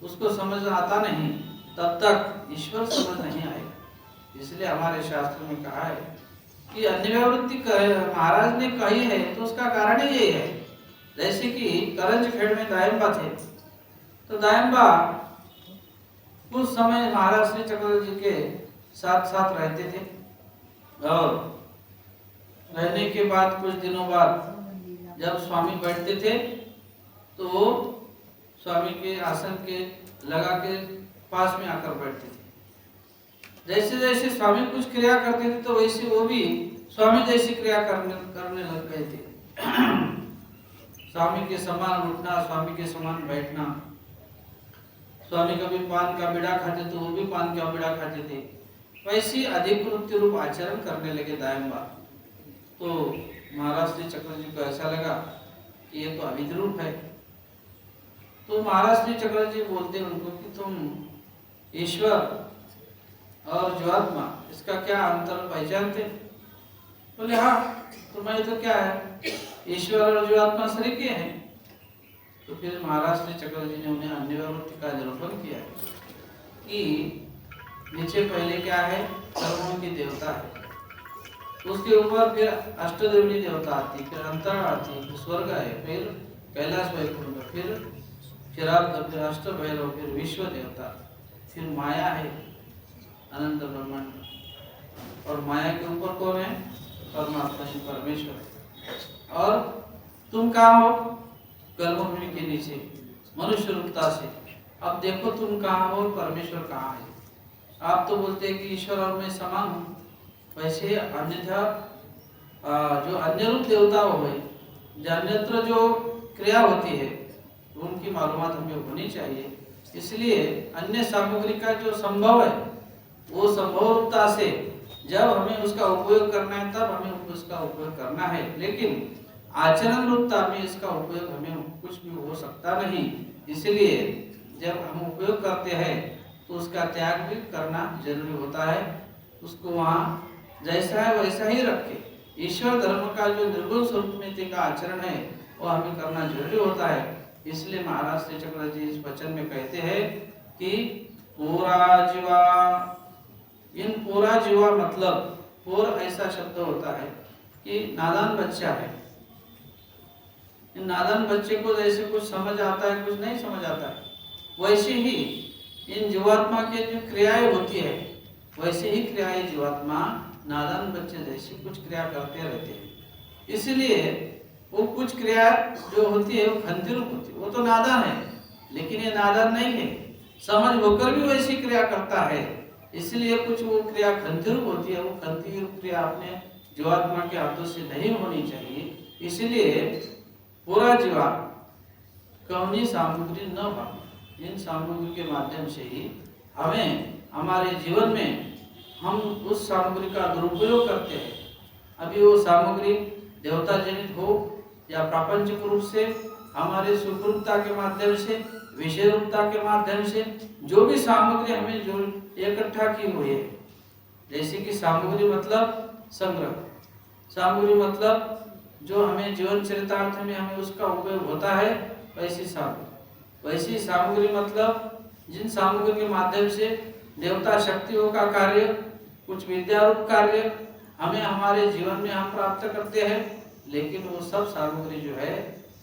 उसको समझ आता नहीं, तब तक ईश्वर समझ नहीं आएगा। इसलिए हमारे शास्त्र में कहा है कि अन्य वृत्ति महाराज ने कही है तो उसका कारण ही यही है। जैसे कि करंज खेड़ में दायंबा थे, तो दायंबा कुछ समय महाराज श्री चक्रधर जी के साथ साथ रहते थे और रहने के बाद कुछ दिनों बाद जब स्वामी बैठते थे तो वो स्वामी के आसन के लगा के पास में आकर बैठते थे। जैसे जैसे स्वामी कुछ क्रिया करते थे तो वैसे वो भी स्वामी जैसी क्रिया करने लग गए थे। स्वामी के समान उठना, स्वामी के समान बैठना, स्वामी कभी पान का बीड़ा खाते तो वो भी पान का बीड़ा खाते थे। वैसी अधिकृत्य रूप आचरण करने लगे दायंबा। तो महाराज श्री चक्रधर जी को ऐसा लगा कि ये तो अविध रूप है। तो महाराज श्री चक्रधर जी बोलते उनको कि तुम ईश्वर और जीवात्मा इसका क्या अंतर पहचानते? बोले हाँ, तो मैं तो क्या है, ईश्वर और जीवात्मा शरीक हैं। तो फिर महाराज श्री चक्रधर जी ने उन्हें अन्य वृत्ति का निरूपण किया कि नीचे पहले क्या है, कर्मों की देवता है, उसके ऊपर फिर अष्टदेवनी देवता आती, फिर अंतरा आती, फिर स्वर्ग है, फिर कैलाश वैकुंठ, फिर क्षीराब्द, फिर अष्टभैरव, फिर विश्व देवता। फिर माया है अनंत ब्रह्मांड, और माया के ऊपर कौन है? परमात्मा परमेश्वर। और तुम कहाँ हो? गर्भभूमि के नीचे मनुष्य रूपता से। अब देखो तुम कहाँ हो, परमेश्वर कहाँ है। आप तो बोलते हैं कि ईश्वर और मैं समान हूँ, वैसे अन्यथा जो अन्य रूप देवता हो गए, अन्यत्र जो क्रिया होती है उनकी मालूमात हमें होनी चाहिए। इसलिए अन्य सामग्री का जो संभव है वो संभव रूपता से जब हमें उसका उपयोग करना है तब हमें उसका उपयोग करना है, लेकिन आचरण रूपता में इसका उपयोग हमें कुछ भी हो सकता नहीं। इसलिए जब हम उपयोग करते हैं तो उसका त्याग भी करना जरूरी होता है। उसको वहाँ जैसा है वैसा ही रखे। ईश्वर धर्म का जो निर्गुण स्वरूप का आचरण है वो हमें करना जरूरी होता है। इसलिए महाराज श्री चक्रधर जी इस वचन में कहते हैं कि पूरा जीवा, इन पूरा जीवा मतलब पूर ऐसा शब्द होता है कि नादान बच्चा है। इन नादान बच्चे को जैसे कुछ समझ आता है कुछ नहीं समझ आता है, वैसे ही इन जीवात्मा के जो क्रियाएं होती है वैसे ही क्रियाएं जीवात्मा नादान बच्चे जैसी कुछ क्रिया करते रहते हैं। इसलिए वो कुछ क्रिया जो होती है वो खंती रूप होती है, वो तो नादान है, लेकिन ये नादान नहीं है, समझ होकर भी वैसी क्रिया करता है। इसलिए कुछ वो क्रिया खंती रूप होती है, वो खंती रूप क्रिया अपने जीवात्मा के हाथों से नहीं होनी चाहिए। इसलिए पूरा जीवा कौनी सामग्री न भाव, इन सामग्री के माध्यम से ही हमें हमारे जीवन में हम उस सामग्री का दुरुपयोग करते हैं। अभी वो सामग्री देवता जनित हो या प्रापंचिक रूप से हमारे सुखरूपता के माध्यम से, विषय रूपता के माध्यम से जो भी सामग्री हमें जो इकट्ठा की हुई है, जैसे कि सामग्री मतलब संग्रह, सामग्री मतलब जो हमें जीवन चरितार्थ में हमें उसका उपयोग होता है, वैसी सामग्री मतलब जिन सामग्री के माध्यम से देवता शक्तियों का कार्य, कुछ विद्यारूप कार्य हमें हमारे जीवन में हम प्राप्त करते हैं, लेकिन वो सब सामग्री जो है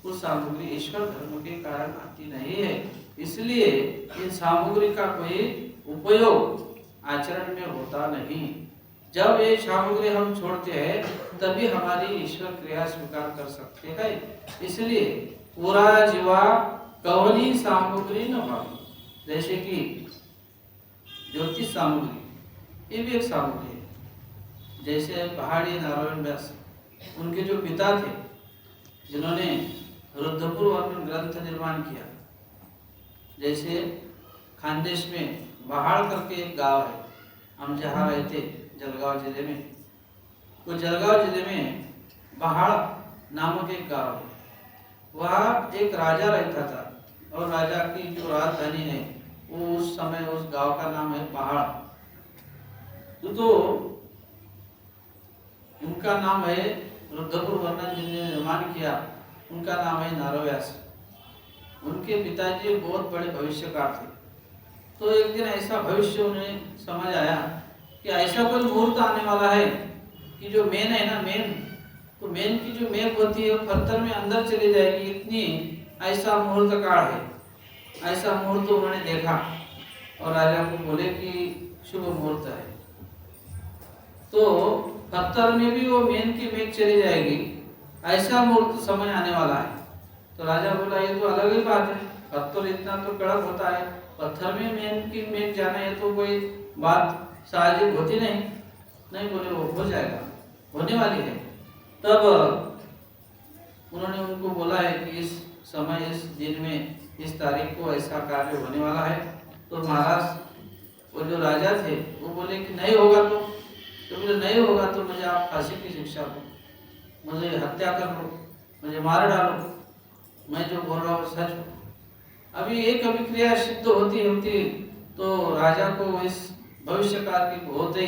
उस सामग्री ईश्वर धर्म के कारण आती नहीं है। इसलिए इन सामग्री का कोई उपयोग आचरण में होता नहीं। जब ये सामग्री हम छोड़ते हैं तभी हमारी ईश्वर क्रिया स्वीकार कर सकते हैं। इसलिए पूरा जीवा कवनी सामग्री न भाव, जैसे कि ज्योतिष सामग्री ये भी एक सामग्री है। जैसे पहाड़ी नारायण व्यास, उनके जो पिता थे जिन्होंने रुद्रपुर वर्णन ग्रंथ निर्माण किया, जैसे खानदेश में बहाड़ करके एक गांव है, हम जहाँ रहते जलगांव जिले में, वो जलगांव जिले में बहाड़ नामक एक गांव है। वहाँ एक राजा रहता था और राजा की जो राजधानी है वो उस समय उस गांव का नाम है पहाड़। तो उनका नाम है रुद्रपुर वर्णन जिन्होंने निर्माण किया, उनका नाम है नारव्यास। उनके पिताजी बहुत बड़े भविष्यकार थे। तो एक दिन ऐसा भविष्य उन्हें समझ आया कि ऐसा कोई मुहूर्त आने वाला है कि जो मेन है ना, तो मेन की जो मेघ होती है वो पत्थर में अंदर चली जाएगी, इतनी ऐसा मुहूर्त काल है। ऐसा मुहूर्त उन्होंने देखा और राजा को बोले कि शुभ मुहूर्त है, तो पत्थर में भी वो मेन की मेघ चली जाएगी, ऐसा मुहूर्त समय आने वाला है। तो राजा बोला ये तो अलग ही बात है, पत्थर इतना तो कड़क होता है, पत्थर में मेन की मेघ जाना है तो कोई बात साहजिक होती नहीं बोले वो हो जाएगा, होने वाली है। तब उन्होंने उनको बोला है कि इस समय इस दिन में इस तारीख को ऐसा कार्य होने वाला है। तो महाराज वो जो राजा थे वो बोले कि नहीं होगा, तो बोले नहीं होगा तो मुझे आप फांसी की शिक्षा दो, मुझे हत्या कर लो, मुझे मार डालो, मैं जो बोल रहा हूँ सच हो। अभी एक अभिक्रिया सिद्ध होती तो राजा को इस भविष्यकाल की बहुत ही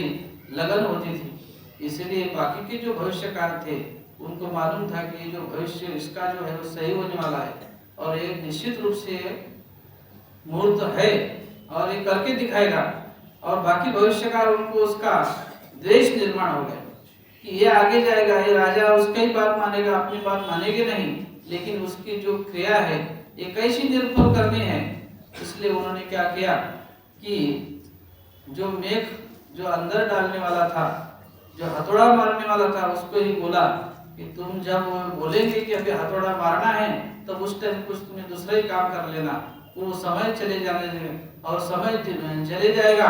लगन होती थी। इसलिए बाकी के जो भविष्यकार थे उनको मालूम था कि जो भविष्य इसका जो है वो सही होने वाला है और एक निश्चित रूप से मुहूर्त है और ये करके दिखाएगा। और बाकी भविष्यकार उनको उसका द्वेष निर्माण हो गया कि ये आगे जाएगा, ये राजा उसका ही बात मानेगा, अपनी बात मानेंगे नहीं, लेकिन उसकी जो क्रिया है ये कैसी निर्भर करनी है। इसलिए उन्होंने क्या किया कि जो मेघ जो अंदर डालने वाला था, जो हथौड़ा मारने वाला था, उसको ही बोला कि तुम जब बोलेंगे कि अभी हथौड़ा मारना है तब उस टाइम कुछ तुम्हें दूसरा ही काम कर लेना, वो समय चले जाने देंगे और समय चले जाएगा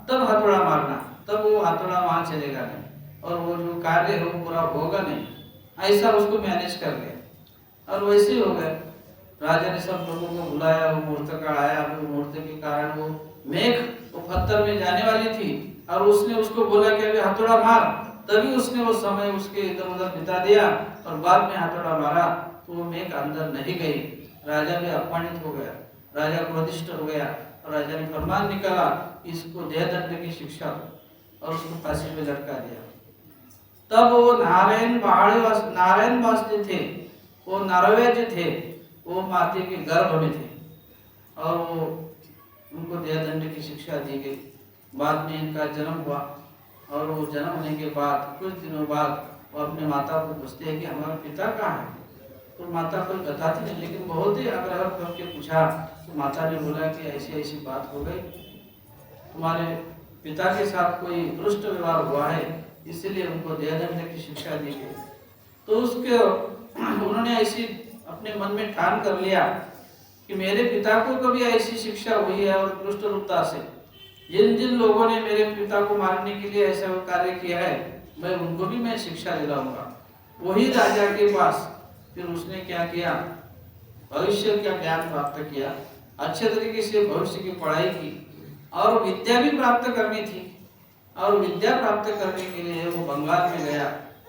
तब हथौड़ा मारना, तब वो हथौड़ा वहां चलेगा नहीं और वो जो कार्य है वो पूरा होगा नहीं। ऐसा उसको मैनेज कर लिया और वैसे ही हो गया। राजा ने सब लोगों को बुलाया, वो मूर्तिकार आया, वो मूर्ति के कारण वो मेघ वो पत्थर में जाने वाली थी और उसने उसको बोला कि अभी हथौड़ा मार, तभी उसने वो समय उसके इधर उधर बिता दिया और बाद में हथौड़ा मारा तो वो मेघ अंदर नहीं गई। राजा भी अपमानित हो गया, राजा क्रोधिष्ठ हो गया और राजा ने फरमान निकाला इसको देह दंड की शिक्षा और उसको फांसी पे लटका दिया। तब वो नारायण वास जो थे, वो नारवे जो थे, वो माते के गर्भ में थे और वो उनको देह दंड की शिक्षा दी गई। बाद में इनका जन्म हुआ और वो जन्म होने के बाद कुछ दिनों बाद वो अपने माता को पूछते हैं कि हमारा पिता कहाँ है। तो माता कोई बताती नहीं, लेकिन बहुत ही आग्रह करके पूछा तो माता ने बोला कि ऐसी ऐसी बात हो गई, तुम्हारे पिता के साथ कोई दुष्ट व्यवहार हुआ है, इसीलिए उनको देह दंड की शिक्षा दी गई। तो उसके उन्होंने ऐसी अपने मन में ठान कर लिया कि मेरे पिता को कभी ऐसी शिक्षा हुई है और दुष्ट रूपता से जिन जिन लोगों ने मेरे पिता को मारने के लिए ऐसा कार्य किया है, मैं उनको भी मैं शिक्षा दिलाऊंगा। वही राजा के पास फिर उसने क्या किया, भविष्य का ज्ञान प्राप्त किया, अच्छे तरीके से भविष्य की पढ़ाई की और विद्या भी प्राप्त करनी थी। और विद्या प्राप्त करने के लिए वो बंगाल में गया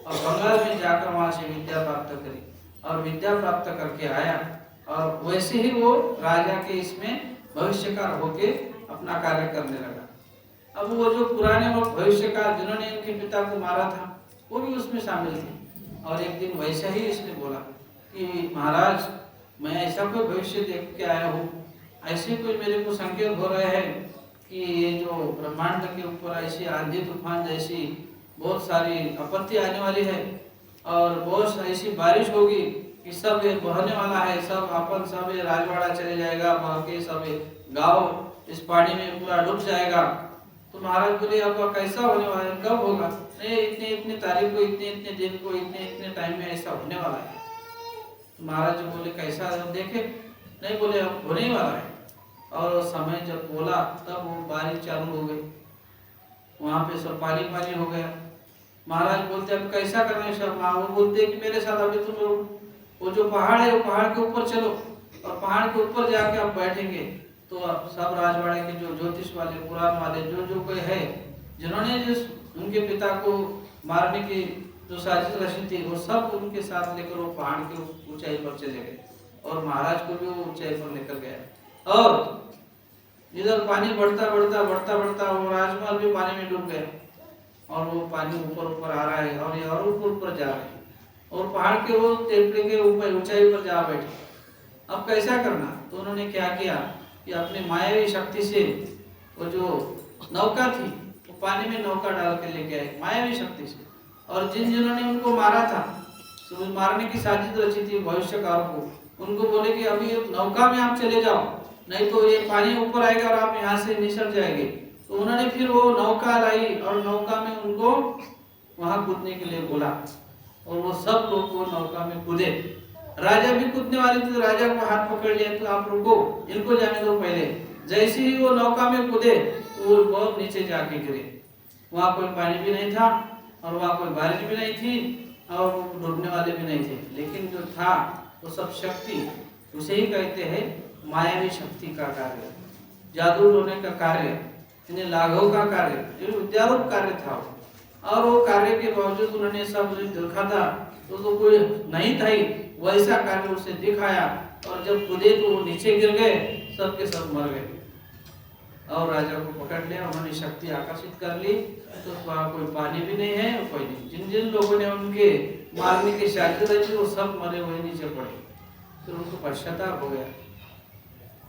और बंगाल में जाकर वहां से विद्या प्राप्त करी और विद्या प्राप्त करके आया और वैसे ही वो राजा के इसमें भविष्यकार होके अपना कार्य करने लगा। अब वो जो पुराने लोग भविष्यकार जिन्होंने इनके पिता को मारा था वो भी उसमें शामिल थे और एक दिन वैसा ही इसने बोला कि महाराज मैं ऐसा कोई भविष्य देख के आया हूँ, ऐसे कोई मेरे को संकेत हो रहे हैं कि ये जो ब्रह्मांड के ऊपर ऐसी आंधी तूफान जैसी बहुत सारी आपत्ति आने वाली है और बहुत ऐसी बारिश होगी कि सब ये बहने वाला है, सब अपन सब ये राजवाड़ा चले जाएगा, बाकी सब गांव इस पानी में पूरा डूब जाएगा। तो महाराज बोले अब कैसा होने वाला है, कब होगा? नहीं इतने इतने तारीख को, इतने इतने दिन को, इतने इतने टाइम में ऐसा होने वाला है। तो महाराज बोले कैसा है देखे? नहीं बोले अब होने ही वाला है। और समय जब बोला तब वो बारिश चालू हो गई, वहां पे सब पानी पानी हो गया। महाराज बोलते अब कैसा करना है सब? वो बोलते कि मेरे साथ अभी तुम लोग वो जो पहाड़ है वो पहाड़ के ऊपर चलो और पहाड़ के ऊपर जाके आप बैठेंगे तो अब सब राजवाड़े के जो ज्योतिष वाले, पुराण वाले जो जो कोई है जिन्होंने जिस उनके पिता को मारने की जो साजिश रची थी वो सब उनके साथ लेकर वो पहाड़ के ऊंचाई पर चले गए और महाराज को भी वो ऊंचाई पर लेकर गया और इधर पानी बढ़ता बढ़ता बढ़ता बढ़ता वो राजमहल भी पानी में डूब गया और वो पानी ऊपर ऊपर आ रहा है और ये और ऊपर ऊपर जा रहा है और पहाड़ के वो टेपरे के ऊपर ऊंचाई पर जा बैठे। अब कैसा करना? तो उन्होंने क्या किया कि अपनी मायावी शक्ति से वो जो नौका थी वो पानी में नौका डाल के लेके आए मायावी शक्ति से और जिन जिन्होंने उनको मारा था तो मारने की साजिश रची थी भविष्यकारों को, उनको बोले कि अभी नौका में आप चले जाओ नहीं तो ये पानी ऊपर आएगा और आप यहाँ से निसर जाएंगे। तो उन्होंने फिर वो नौका लाई और नौका में उनको वहां कूदने के लिए बोला और वो सब लोग वो नौका में कूदे। राजा भी कूदने वाले थे, राजा को हाथ पकड़ लिया तो आप रुको, इनको जाने दो पहले। जैसे ही वो नौका में कूदे वो बहुत नीचे जाके गिरे। वहां कोई पानी भी नहीं था और वहां कोई बारिश भी नहीं थी और डूबने वाले भी नहीं थे, लेकिन जो था वो सब शक्ति, उसे ही कहते हैं मायावी शक्ति का कार्य, जादू टोने का कार्य, इन्हें लाघव का कार्य, जो विद्यारूप कार्य था। और वो कार्य के बावजूद उन्होंने सब देखा था तो कोई नहीं था ही, वैसा कार्य उसे दिखाया और जब कूदे तो वो नीचे गिर गए, सबके सब मर गए और राजा को पकड़ लिया। उन्होंने शक्ति आकर्षित कर ली तो वहाँ कोई पानी भी नहीं है और कोई नहीं। जिन जिन लोगों ने उनके मारने की साजिश रची वो सब मरे हुए नीचे पड़े। फिर उनको पश्चाताप हो गया।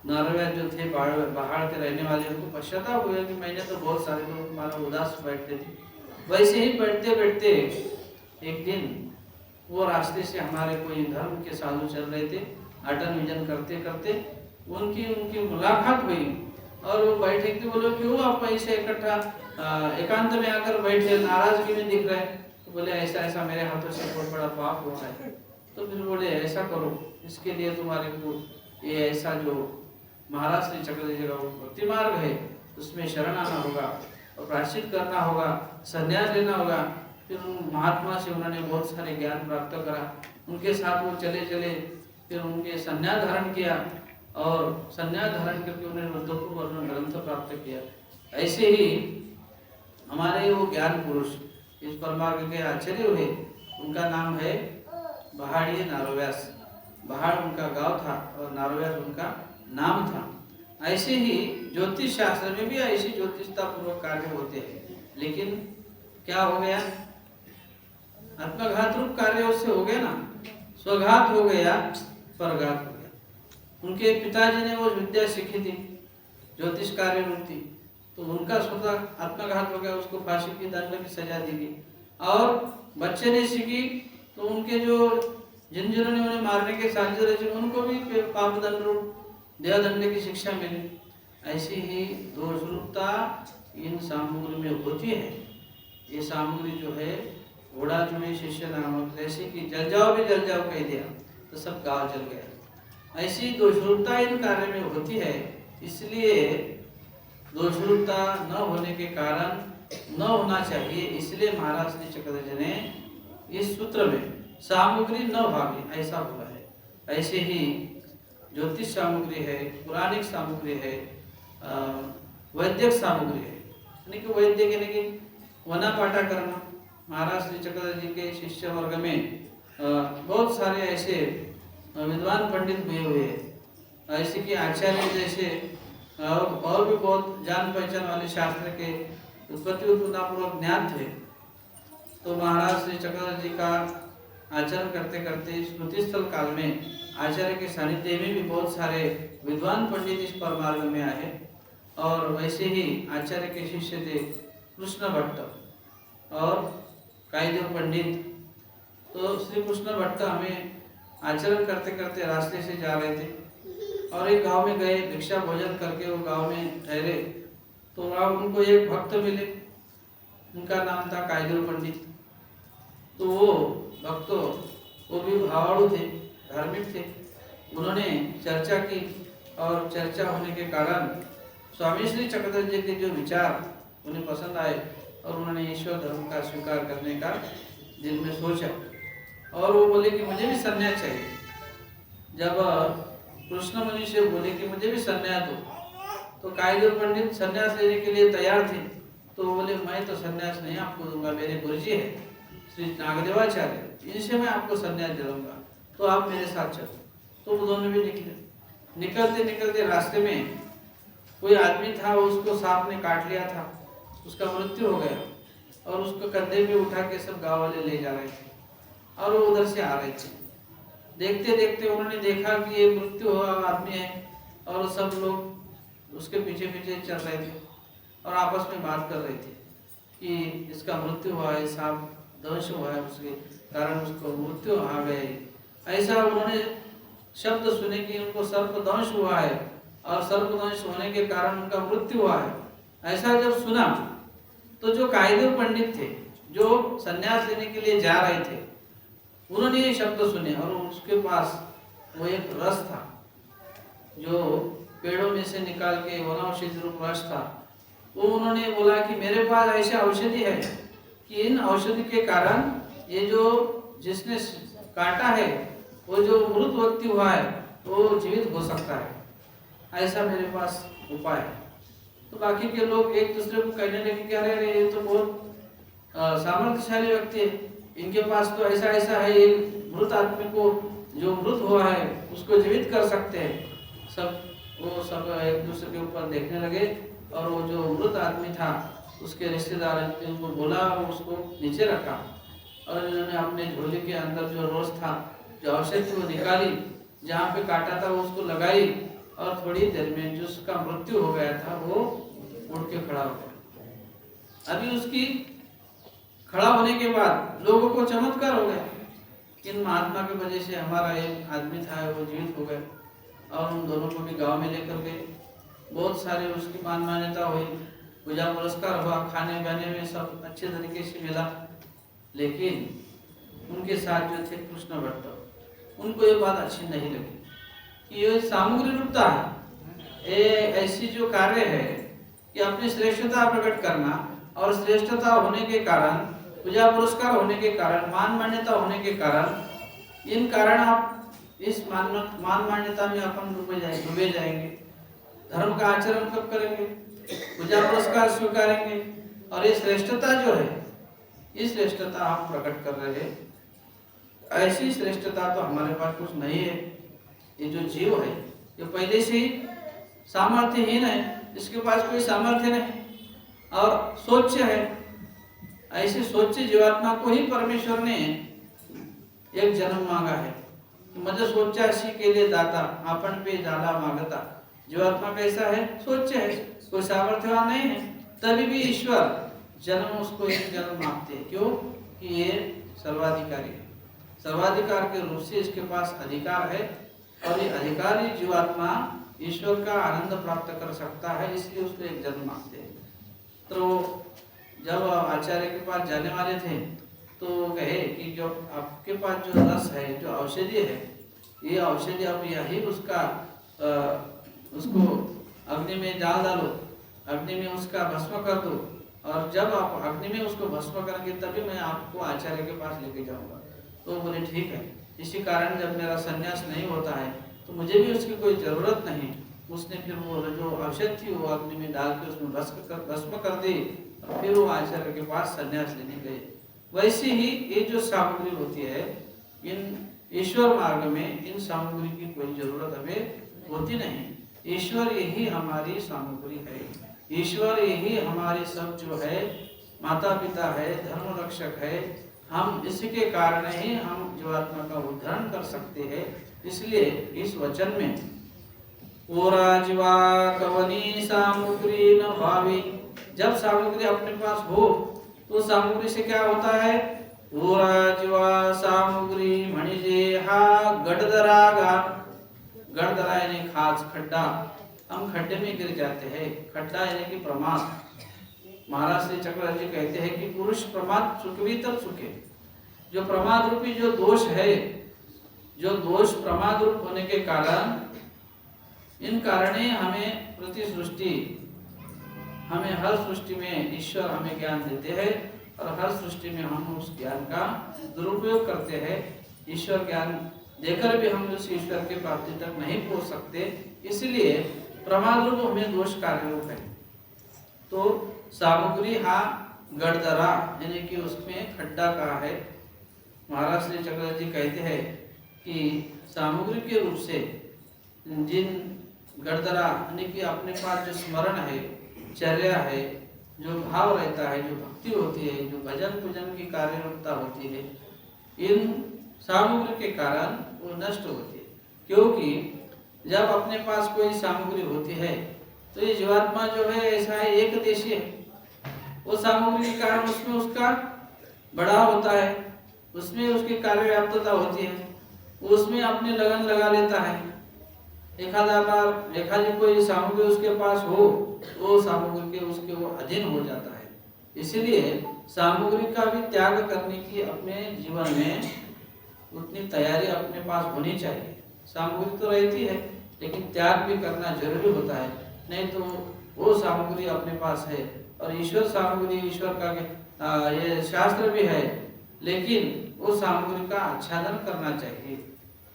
नारवे जो थे पहाड़ के रहने वाले, उनको पश्चाताप हो गया कि मैंने तो बहुत सारे लोग मारा, उदास बैठते थे। वैसे ही बैठते बैठते एक दिन वो रास्ते से हमारे कोई धर्म के साधु चल रहे थे, अटन विजन करते करते उनकी मुलाकात हुई और वो बैठे थे, बोले क्यों आप ऐसे इकट्ठा एकांत में आकर बैठे, नाराजगी में दिख रहे। तो बोले ऐसा ऐसा मेरे हाथों से बहुत बड़ा पाप हुआ है। तो फिर बोले ऐसा करो, इसके लिए तुम्हारे को ये ऐसा जो महाराज श्री चक्रधर जी का भक्ति मार्ग है उसमें शरण आना होगा और प्रायश्चित करना होगा, संन्यास लेना होगा। फिर उन महात्मा से उन्होंने बहुत सारे ज्ञान प्राप्त करा, उनके साथ वो चले चले, फिर उनके संन्यास धारण किया और संन्यास धारण करके उन्होंने रुद्रपुर वर्णन ग्रंथ प्राप्त किया। ऐसे ही हमारे वो ज्ञान पुरुष इस परमार्ग के आचार्य हुए, उनका नाम है बहाड़ी नारोव्यास। बहाड़ उनका गांव था और नारोव्यास उनका नाम था। ऐसे ही ज्योतिष शास्त्र में भी ऐसी ज्योतिषता पूर्वक कार्य होते हैं, लेकिन क्या हो गया, आत्मघात रूप कार्य उससे हो गया ना, स्वघात हो गया, परघात हो गया। उनके पिताजी ने वो विद्या सीखी थी, ज्योतिष कार्य रूप थी, तो उनका स्वतः आत्मघात हो गया, उसको फांसी की दंड की सजा दी गई। और बच्चे ने सीखी तो उनके जो जिन्होंने उन्हें मारने के साजिश रची उनको भी पाप दंड रूप देह दंड की शिक्षा मिली। ऐसी ही दोष रूपता इन सामग्री में होती है। ये सामग्री जो है घोड़ा चुने शिष्य नामक, जैसे कि जल जाओ भी जल जाओ कह दिया तो सब गाँव जल गया। ऐसी दोषरूपता इन कार्य में होती है, इसलिए दोषरूपता न होने के कारण न होना चाहिए, इसलिए महाराज श्री चक्रधर जी ने इस सूत्र में सामग्री न भागे ऐसा बोला है। ऐसे ही ज्योतिष सामग्री है, पुराणिक सामग्री है, वैद्यक सामग्री है, यानी कि वैद्य यानी कि वना पाठा करना। महाराज श्री चक्रधर जी के शिष्य वर्ग में बहुत सारे ऐसे विद्वान पंडित हुए हुए हैं, ऐसे कि आचार्य जैसे और भी बहुत जान पहचान वाले शास्त्र के उत्पत्ति उत्पन्नापूर्वक ज्ञान थे। तो महाराज श्री चक्रधर जी का आचरण करते करते स्मृति स्थल काल में आचार्य के सानिध्य में भी बहुत सारे विद्वान पंडित इस परमार्ग में आए। और वैसे ही आचार्य के शिष्य थे कृष्ण भट्ट और कायदेव पंडित। तो श्री कृष्ण भट्ट हमें आचरण करते करते रास्ते से जा रहे थे और एक गांव में गए, भिक्षा भोजन करके वो गांव में ठहरे। तो वहाँ उनको एक भक्त मिले, उनका नाम था कायदेव पंडित। तो वो भक्त वो भी भावाड़ू थे, धार्मिक थे। उन्होंने चर्चा की और चर्चा होने के कारण स्वामी श्री चक्रधर जी के जो विचार उन्हें पसंद आए और उन्होंने ईश्वर धर्म का स्वीकार करने का दिल में सोचा और वो बोले कि मुझे भी संन्यास चाहिए। जब कृष्ण मुनि से बोले कि मुझे भी संन्यास दो, तो कायदेव पंडित संन्यास लेने के लिए तैयार थे। तो वो बोले मैं तो संन्यास नहीं आपको दूंगा, मेरे गुरुजी है श्री नागदेवाचार्य, इनसे मैं आपको संन्यास दिलाऊंगा, तो आप मेरे साथ चलो। तो वो दोनों भी निकले। निकलते निकलते रास्ते में कोई आदमी था, उसको सांप ने काट लिया था, उसका मृत्यु हो गया और उसको कंधे पे उठा के सब गाँव वाले ले जा रहे थे और वो उधर से आ रहे थे। देखते देखते उन्होंने देखा कि ये मृत्यु हुआ आदमी है और सब लोग उसके पीछे पीछे चल रहे थे और आपस में बात कर रहे थे कि इसका मृत्यु हुआ है, सांप दंश हुआ है, उसके कारण उसको मृत्यु आ गई। ऐसा उन्होंने शब्द सुने कि उनको सर्पदंश हुआ है और सर्पदंश होने के कारण उनका मृत्यु हुआ है। ऐसा जब सुना तो जो कायदेव पंडित थे जो संन्यास लेने के लिए जा रहे थे, उन्होंने ये शब्द सुने और उसके पास वो एक रस था जो पेड़ों में से निकाल के वनौषधि रूप रस था। वो उन्होंने बोला कि मेरे पास ऐसी औषधि है कि इन औषधि के कारण ये जो जिसने काटा है वो जो मृत व्यक्ति हुआ है वो जीवित हो सकता है, ऐसा मेरे पास उपाय है। तो बाकी के लोग एक दूसरे को कहने लगे कि अरे ये तो बहुत सामर्थ्यशाली व्यक्ति है, इनके पास तो ऐसा ऐसा है, एक मृत आदमी को जो मृत हुआ है उसको जीवित कर सकते हैं। सब एक दूसरे के ऊपर देखने लगे और वो जो मृत आदमी था उसके रिश्तेदार ने उनको बोला और उसको नीचे रखा और इन्होंने अपने झोले के अंदर जो रोज था, जो औषधि वो निकाली, जहाँ पे काटा था वो उसको लगाई और थोड़ी देर में जो उसका मृत्यु हो गया था वो उठ के खड़ा हो गया। अभी उसकी खड़ा होने के बाद लोगों को चमत्कार हो गया, इन महात्मा की वजह से हमारा एक आदमी था वो जीवित हो गया। और उन दोनों को भी गांव में लेकर गए बहुत सारी उसकी मान्यता हुई, पूजा पुरस्कार हुआ, खाने बहने में सब अच्छे तरीके से मिला। लेकिन उनके साथ जो थे कृष्ण भट्ट, उनको ये बात अच्छी नहीं लगी कि ये सामग्री रूपता है, ये ऐसी जो कार्य है कि अपनी श्रेष्ठता प्रकट करना, और श्रेष्ठता होने के कारण, पूजा पुरस्कार होने के कारण, मान मान्यता होने के कारण, इन कारण आप इस मान मान्यता में अपन डूबे जाएंगे। धर्म का आचरण कब करेंगे, पूजा पुरस्कार स्वीकारेंगे, और ये श्रेष्ठता जो है, ये श्रेष्ठता आप प्रकट कर रहे हैं। ऐसी श्रेष्ठता तो हमारे पास कुछ नहीं है। ये जो जीव है ये पहले से ही सामर्थ्यहीन है, इसके पास कोई सामर्थ्य नहीं और सोच्य है। ऐसे सोच्य जीवात्मा को ही परमेश्वर ने एक जन्म मांगा है। मुझे सोच्याशी के लिए दाता, आपन पे जाला मांगता। जीवात्मा कैसा है, सोच्य है, कोई सामर्थ्यवान नहीं है, तभी भी ईश्वर जन्म उसको एक जन्म मांगते हैं। क्यों कि ये सर्वाधिकारी है, सर्वाधिकार के रूप से इसके पास अधिकार है, और ये अधिकारी जीवात्मा ईश्वर का आनंद प्राप्त कर सकता है, इसलिए उसको एक जन्म मांगते हैं। तो जब आचार्य के पास जाने वाले थे तो कहे कि जो आपके पास जो रस है, जो औषधि है, ये औषधि आप यही उसको अग्नि में डाल डालो, अग्नि में उसका भस्म कर दो, और जब आप अग्नि में उसको भस्म करेंगे तभी मैं आपको आचार्य के पास लेके जाऊंगा। तो बोले ठीक है। इसी कारण जब मेरा संन्यास नहीं होता है तो मुझे भी उसकी कोई ज़रूरत नहीं। उसने फिर वो जो औषध थी वो अग्नि में डाल के उसमें भस्म कर दी, और फिर वो आचार्य के पास संन्यास लेने गए। वैसे ही ये जो सामग्री होती है, इन ईश्वर मार्ग में इन सामग्री की कोई जरूरत हमें होती नहीं। ईश्वर यही हमारी सामग्री है, ईश्वर यही हमारे सब जो है माता पिता है, धर्म रक्षक है। हम इसके कारण ही हम जीवात्मा का उद्धार कर सकते हैं। इसलिए इस वचन में ओरा जीवा कवनी सामग्री न भावी, जब सामग्री अपने पास हो तो सामग्री से क्या होता है, ओरा जीवा सामग्री मणिजे हा गढ़दरागा। गढ़दरा यानी खास, खड्डा, हम खड्डे में गिर जाते हैं। खड्डा यानी कि प्रमाद। महाराज श्री चक्रधर जी कहते हैं कि पुरुष प्रमाद सुखवी तब सुखे। जो प्रमाद रूपी जो दोष है, जो दोष प्रमाद रूप होने के कारण, इन कारणे हमें प्रति सृष्टि, हमें हर सृष्टि में ईश्वर हमें ज्ञान देते हैं, और हर सृष्टि में हम उस ज्ञान का दुरुपयोग करते हैं। ईश्वर ज्ञान देकर भी हम उस ईश्वर के प्राप्ति तक नहीं पहुंच सकते, इसलिए प्रमाद रूप हमें दोष कार्य रूप है। तो सामग्री हा गढ़दरा यानी कि उसमें खड्डा का है। महाराज श्री चक्रधर जी कहते हैं कि सामग्री के रूप से जिन गढ़दरा यानी कि अपने पास जो स्मरण है, चर्या है, जो भाव रहता है, जो भक्ति होती है, जो भजन पूजन की कार्य रूपता होती है, इन सामग्री के कारण वो नष्ट होती है। क्योंकि जब अपने पास कोई सामग्री होती है तो ये जीवात्मा जो है ऐसा है, एक देशी है। वो सामग्री के कारण उसमें उसका बढ़ाव होता है, उसमें उसकी कार्य व्याप्तता होती है, उसमें अपनी लगन लगा लेता है। एखादा बार एखादी कोई सामग्री उसके पास हो, वो सामग्री के उसके वो अधीन हो जाता है। इसीलिए सामग्री का भी त्याग करने की अपने जीवन में उतनी तैयारी अपने पास होनी चाहिए। सामग्री तो रहती है लेकिन त्याग भी करना जरूरी होता है, नहीं तो वो सामग्री अपने पास है। और ईश्वर सामग्री, ईश्वर का ये शास्त्र भी है, लेकिन वो सामग्री का आच्छादन करना चाहिए।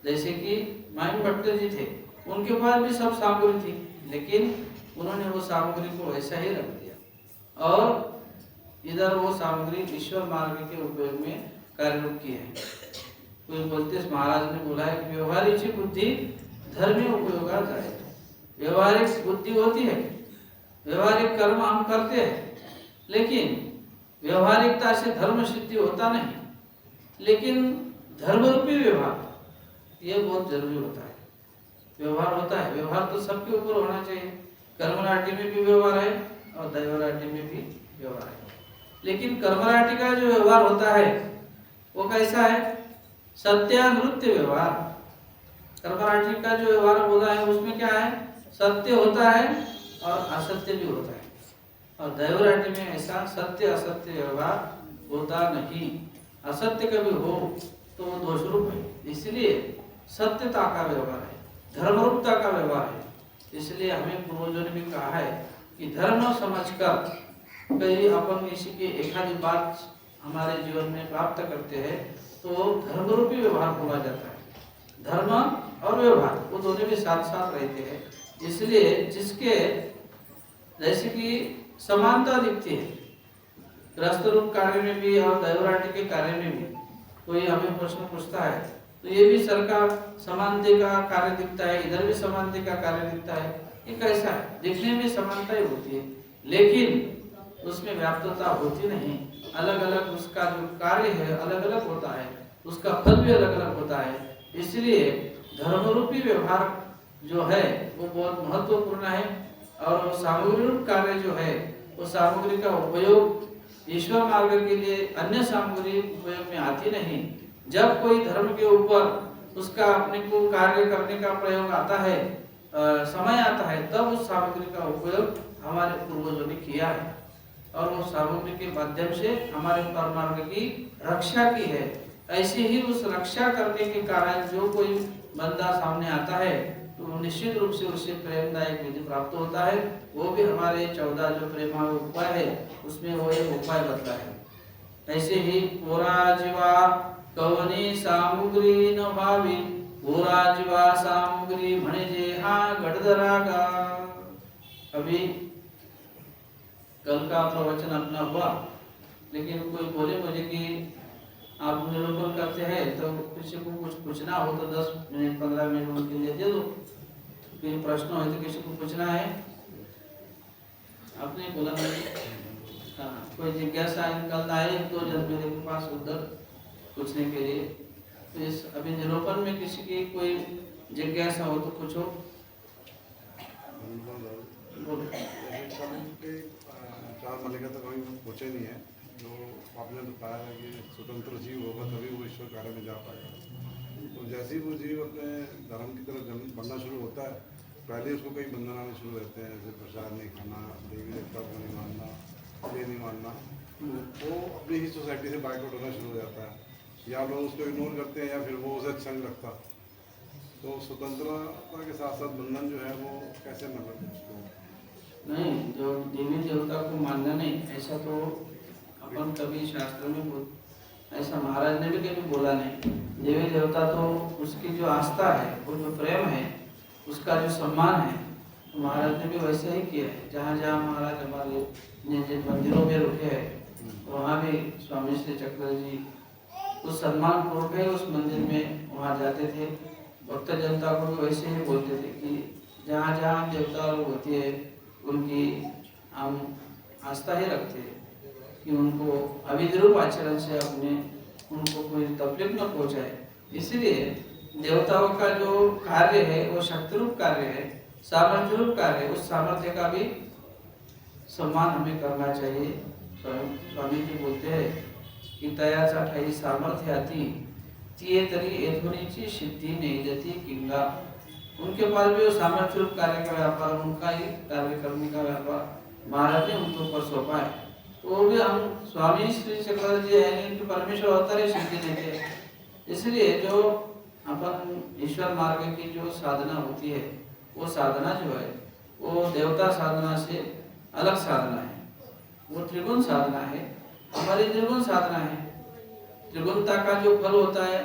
जैसे कि माइन भट्ट जी थे, उनके पास भी सब सामग्री थी, लेकिन उन्होंने वो सामग्री को ऐसा ही रख दिया और इधर वो सामग्री ईश्वर मार्ग के उपयोग में कार्य की है। कोई बोलते महाराज ने बोला है कि व्यवहारिक बुद्धि धर्मी उपयोग जाए। व्यवहारिक बुद्धि होती है, व्यवहारिक कर्म हम करते हैं, लेकिन व्यवहारिकता से धर्म सिद्धि होता नहीं। लेकिन धर्म रूपी व्यवहार ये बहुत जरूरी होता है। व्यवहार होता है, व्यवहार तो सबके ऊपर होना चाहिए। कर्मराटि में भी व्यवहार है और दैवराटि में भी व्यवहार है। लेकिन कर्मराटि का जो व्यवहार होता है वो कैसा है, सत्यानृत्य व्यवहार। कर्मराटि का जो व्यवहार बोला है उसमें क्या है, सत्य होता है और असत्य भी होता है, और दैवराट्य में ऐसा सत्य असत्य व्यवहार होता नहीं। असत्य कभी हो तो वो दोषरूप है, इसलिए सत्यता का व्यवहार है, धर्मरूपता का व्यवहार है। इसलिए हमें पूर्वजों ने भी कहा है कि धर्म समझकर कहीं अपन किसी की एकाधी बात हमारे जीवन में प्राप्त करते हैं तो धर्मरूपी व्यवहार बोला जाता है। धर्म और व्यवहार वो दोनों भी साथ साथ रहते हैं। इसलिए जिसके जैसे कि समानता दिखती है ग्रस्त रूप कार्य में भी और दैवराट्य के कार्य में भी, कोई हमें प्रश्न पूछता है तो ये भी सरकार समानता का कार्य दिखता है, इधर भी समानता का कार्य दिखता है। ये कैसा है? दिखने में समानता ही होती है लेकिन उसमें व्याप्तता होती नहीं। अलग अलग उसका जो कार्य है अलग अलग होता है, उसका फल भी अलग अलग होता है। इसलिए धर्मरूपी व्यवहार जो है वो बहुत महत्वपूर्ण है, और सामग्री रूप कार्य जो है वो सामग्री का उपयोग ईश्वर मार्ग के लिए अन्य सामग्री उपयोग में आती नहीं। जब कोई धर्म के ऊपर उसका अपने को कार्य करने का प्रयोग आता है, समय आता है, तब उस सामग्री का उपयोग हमारे पूर्वजों ने किया है और वो सामग्री के माध्यम से हमारे परमार्ग की रक्षा की है। ऐसे ही उस रक्षा करने के कारण जो कोई बंदा सामने आता है तो निश्चित रूप से उससे प्रेमदायक विधि प्राप्त होता है। वो भी हमारे 14 जो प्रेमा उपाय है उसमें वो एक उपाय बतला है। ऐसे ही पोरा जीवा कवनी सामग्री न भावी, पोरा जीवा सामग्री म्हणजे हा गडदरागा। अभी कल का प्रवचन अपना हुआ, लेकिन कोई बोले मुझे कि आप निरूपण करते हैं तो किसी को कुछ पूछना हो तो 10 मिनट 15 मिनट उनके लिए दे दो, कोई प्रश्न हो तो किसी को पूछना है। आपने बोला नहीं, हाँ, कोई जिज्ञासा कल आए तो जब मेरे पास उधर पूछने के लिए, तो इस अभी निरूपण में किसी की कोई जिज्ञासा हो तो पूछो। बोलो। 4 महीने का तो कभी पूछे नहीं है। जो आपने बताया है कि स्वतंत्र जीव होगा तभी वो ईश्वर कार्य में जा पाएगा। तो जैसे ही वो जीव अपने धर्म की तरफ बढ़ना शुरू होता है, पहले उसको कई बंधन आने शुरू रहते हैं, जैसे प्रसाद नहीं खाना, देवी देवता को नहीं मानना, ये नहीं मानना। तो वो अपनी ही सोसाइटी से बाइकआउट होना शुरू हो जाता है, या लोग उसको इग्नोर करते हैं या फिर वो उसे अच्छा नहीं लगता। तो स्वतंत्रता के साथ साथ बंधन जो है वो कैसे न बने उसको? नहीं, जो देवी देवता को मानना नहीं, ऐसा तो अपन कभी शास्त्र में ऐसा महाराज ने भी कभी बोला नहीं। देवी देवता तो उसकी जो आस्था है, वो जो प्रेम है, उसका जो सम्मान है, तो महाराज ने भी वैसे ही किया है। जहाँ जहाँ महाराज हमारे जिन मंदिरों में रुके हैं वहाँ भी स्वामी श्री चक्र जी उस सम्मान पूर्वक है उस मंदिर में वहाँ जाते थे। भक्त जनता को भी वैसे ही बोलते थे कि जहाँ जहाँ देवता लोग होती है उनकी हम आस्था ही रखते हैं कि उनको अविद्रूप आचरण से अपने उनको कोई तकलीफ न पहुँचाए। इसलिए देवताओं का जो कार्य है वो शक्ति रूप कार्य है, सामर्थ्य रूप कार्य है। उस सामर्थ्य का भी सम्मान हमें करना चाहिए। स्वामी जी बोलते हैं की तयाचा ठाई सामर्थ्य आती तिये तरी एधुनीची सिद्धि नहीं देती किंगा। उनके पास भी वो सामर्थ्य रूप कार्य का व्यापार, उनका ही कार्य करने का व्यापार महाराज ने उनके ऊपर सौंपा है। तो वो भी हम स्वामी श्री चक्र जी है इनके परमेश्वर अवतार सिद्धि देते हैं। इसलिए जो अपन ईश्वर मार्ग की जो साधना होती है वो साधना जो है वो देवता साधना से अलग साधना है। वो त्रिगुण साधना है, हमारी त्रिगुण साधना है। त्रिगुणता का जो फल होता है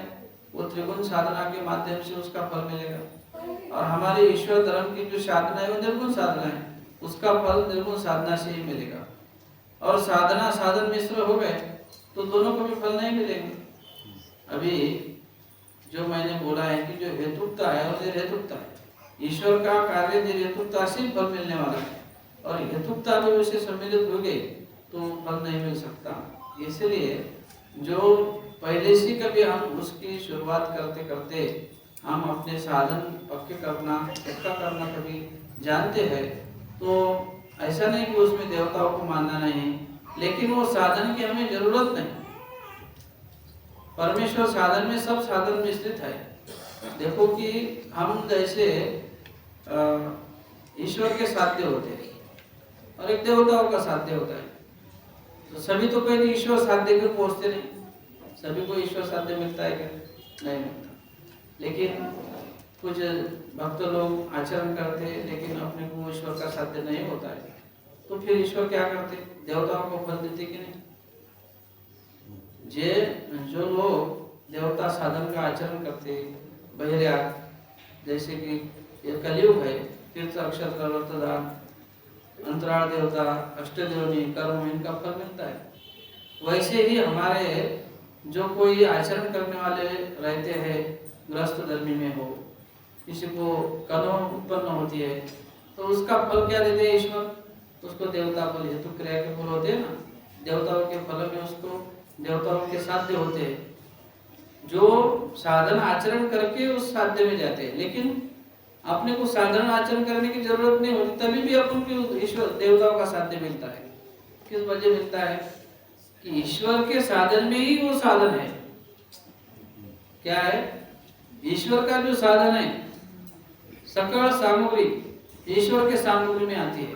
वो त्रिगुण साधना के माध्यम से उसका फल मिलेगा, और हमारे ईश्वर धर्म की जो साधना है वो निर्गुण साधना है, उसका फल निर्गुण साधना से ही मिलेगा। और साधना साधन मिश्र हो गए तो दोनों को भी फल नहीं मिलेंगे। अभी जो मैंने बोला है कि जो हेतुकता है और निर्हेतुकता है, ईश्वर का कार्य निर्हेतुकता से फल मिलने वाला है, और हेतुकता भी उसे सम्मिलित हो गई तो फल नहीं मिल सकता। इसलिए जो पहले से कभी हम उसकी शुरुआत करते करते हम अपने साधन पक्का करना कभी जानते हैं, तो ऐसा नहीं कि उसमें देवताओं को मानना नहीं, लेकिन वो साधन की हमें जरूरत नहीं। परमेश्वर साधन में सब साधन में स्थित है। देखो कि हम जैसे ईश्वर के साध्य होते हैं और एक देवताओं का साध्य होता है। तो सभी तो पहले ईश्वर साध्य को पहुंचते नहीं, सभी को ईश्वर साध्य मिलता है क्या? नहीं मिलता। लेकिन कुछ भक्त लोग आचरण करते हैं लेकिन अपने को ईश्वर का साध्य नहीं होता है, तो फिर ईश्वर क्या करते? देवताओं को फल देते कि नहीं? जो लोग देवता साधन का आचरण करते, बहिर्या जैसे कि ये कलयुग है, तीर्थ अक्षर दान, अंतराल देवता, अष्टदेवनी, कर्म, इनका फल मिलता है। वैसे ही हमारे जो कोई आचरण करने वाले रहते हैं, गृहस्थ धर्मी में हो, किसी को कलह उत्पन्न होती है, तो उसका फल क्या देते हैं ईश्वर? उसको देवता फल, हेतु क्रिया के फल होते हैं ना, देवताओं के फल में उसको देवताओं के साध्य होते हैं, जो साधन आचरण करके उस साध्य में जाते हैं। लेकिन अपने को साधारण आचरण करने की जरूरत नहीं होती, तभी भी अपन को ईश्वर देवताओं का साध्य मिलता है। किस वजह मिलता है? कि ईश्वर के साधन में ही वो साधन है। क्या है? ईश्वर का जो साधन है, सकल सामग्री ईश्वर के सामग्री में आती है,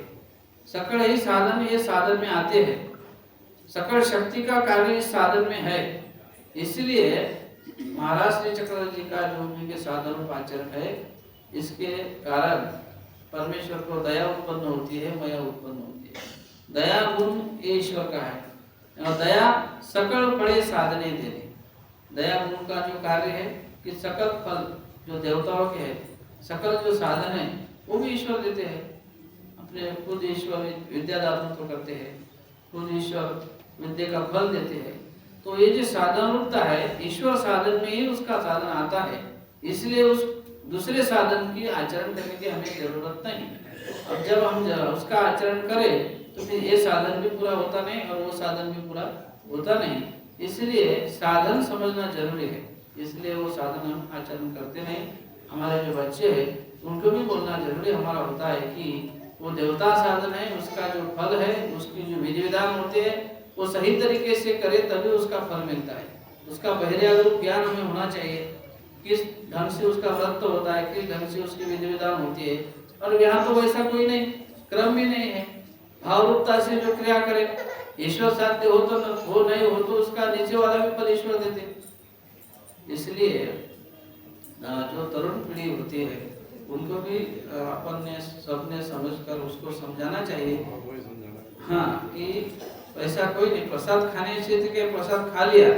सकल ही साधन ये साधन में आते हैं, सकल शक्ति का कार्य इस साधन में है। इसलिए महाराज श्री चक्रधर जी का जो उनके साधन रूप आचरण है, इसके कारण परमेश्वर को दया उत्पन्न होती है, माया उत्पन्न होती है। दया गुण ईश्वर का है और दया सकल बड़े साधने देने। दया गुण का जो कार्य है कि सकल फल जो देवताओं के है, सकल जो साधन है वो भी ईश्वर देते हैं। अपने खुद ईश्वर विद्यादान तो करते हैं, खुद ईश्वर विद्या का फल देते हैं। तो ये जो साधन रूपता है, ईश्वर साधन में ही उसका साधन आता है, इसलिए उस दूसरे साधन की आचरण करने की हमें जरूरत नहीं। अब जब हम उसका आचरण करें तो फिर ये साधन भी पूरा होता नहीं और वो साधन भी पूरा होता नहीं। इसलिए साधन समझना जरूरी है, इसलिए वो साधन हम आचरण करते नहीं। हमारे जो बच्चे हैं उनको भी बोलना जरूरी हमारा होता है कि वो देवता साधन है, उसका जो फल है, उसकी जो विधि विधान होते हैं वो सही तरीके से करे तभी उसका फल मिलता है। उसका बहिर्या रूप ज्ञान हमें होना चाहिए, किस ढंग से उसका व्रत होता है, किस ढंग से उसकी विधि विधान होती है। और यहाँ तो वैसा कोई नहीं, क्रम भी नहीं है। भाव रूपता से जो क्रिया करे, ईश्वर साध्य हो तो हो, नहीं हो तो उसका नीचे वाला भी फल ईश्वर देते। इसलिए जो तरुण पीढ़ी होती है उनको भी अपन ने सबने समझकर उसको समझाना चाहिए। हाँ, कि ऐसा कोई नहीं, प्रसाद खाने से के प्रसाद खा लिया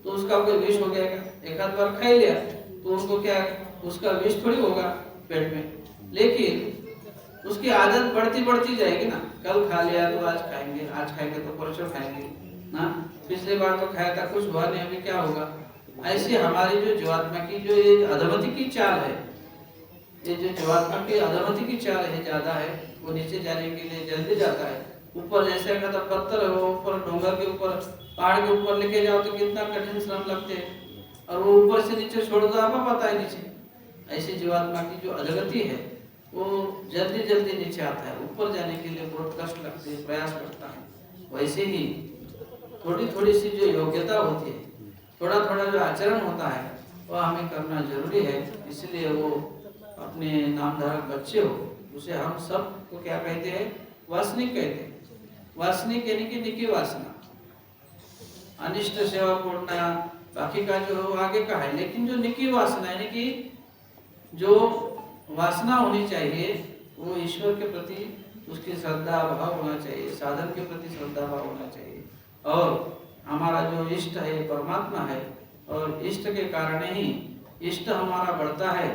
तो उसका कोई विष हो गया क्या? एक आध बार खा लिया तो उसको क्या, उसका विष थोड़ी होगा पेट में। लेकिन उसकी आदत बढ़ती बढ़ती जाएगी ना, कल खा लिया तो आज खाएंगे, आज खाएंगे तो परसों खाएंगे ना, पिछले बार तो खाया था कुछ हुआ नहीं, अभी क्या होगा। ऐसी हमारी जो जीवात्मा की जो ये अधोगति की चाल है, ये जो जीवात्मा की अधोगति की चाल है ज्यादा है, वो नीचे जाने के लिए जल्दी जाता है। ऊपर जैसे कहता पत्थर है, वो ऊपर डोंगर के ऊपर पहाड़ के ऊपर लेके जाओ तो कितना कठिन श्रम लगते हैं, और वो ऊपर से नीचे छोड़ दो आपको पता है नीचे। ऐसी जीवात्मा की जो अधोगति है वो जल्दी जल्दी नीचे आता है, ऊपर जाने के लिए बहुत कष्ट लगते हैं, प्रयास करता है। वैसे ही थोड़ी थोड़ी सी जो योग्यता होती है, थोड़ा थोड़ा जो आचरण होता है वह हमें करना जरूरी है। इसलिए वो अपने नामधारक बच्चे हो, उसे हम सब को क्या कहते हैं? वासनिक कहते हैं। वासनिक यानी कि निकी वासना, अनिष्ट सेवा पूर्णा, बाकी का जो आगे का है। लेकिन जो निकी वासना यानी कि जो वासना होनी चाहिए वो ईश्वर के प्रति उसकी श्रद्धा भाव होना चाहिए, साधन के प्रति श्रद्धा भाव होना चाहिए। और हमारा जो इष्ट है परमात्मा है, और इष्ट के कारण ही इष्ट हमारा बढ़ता है,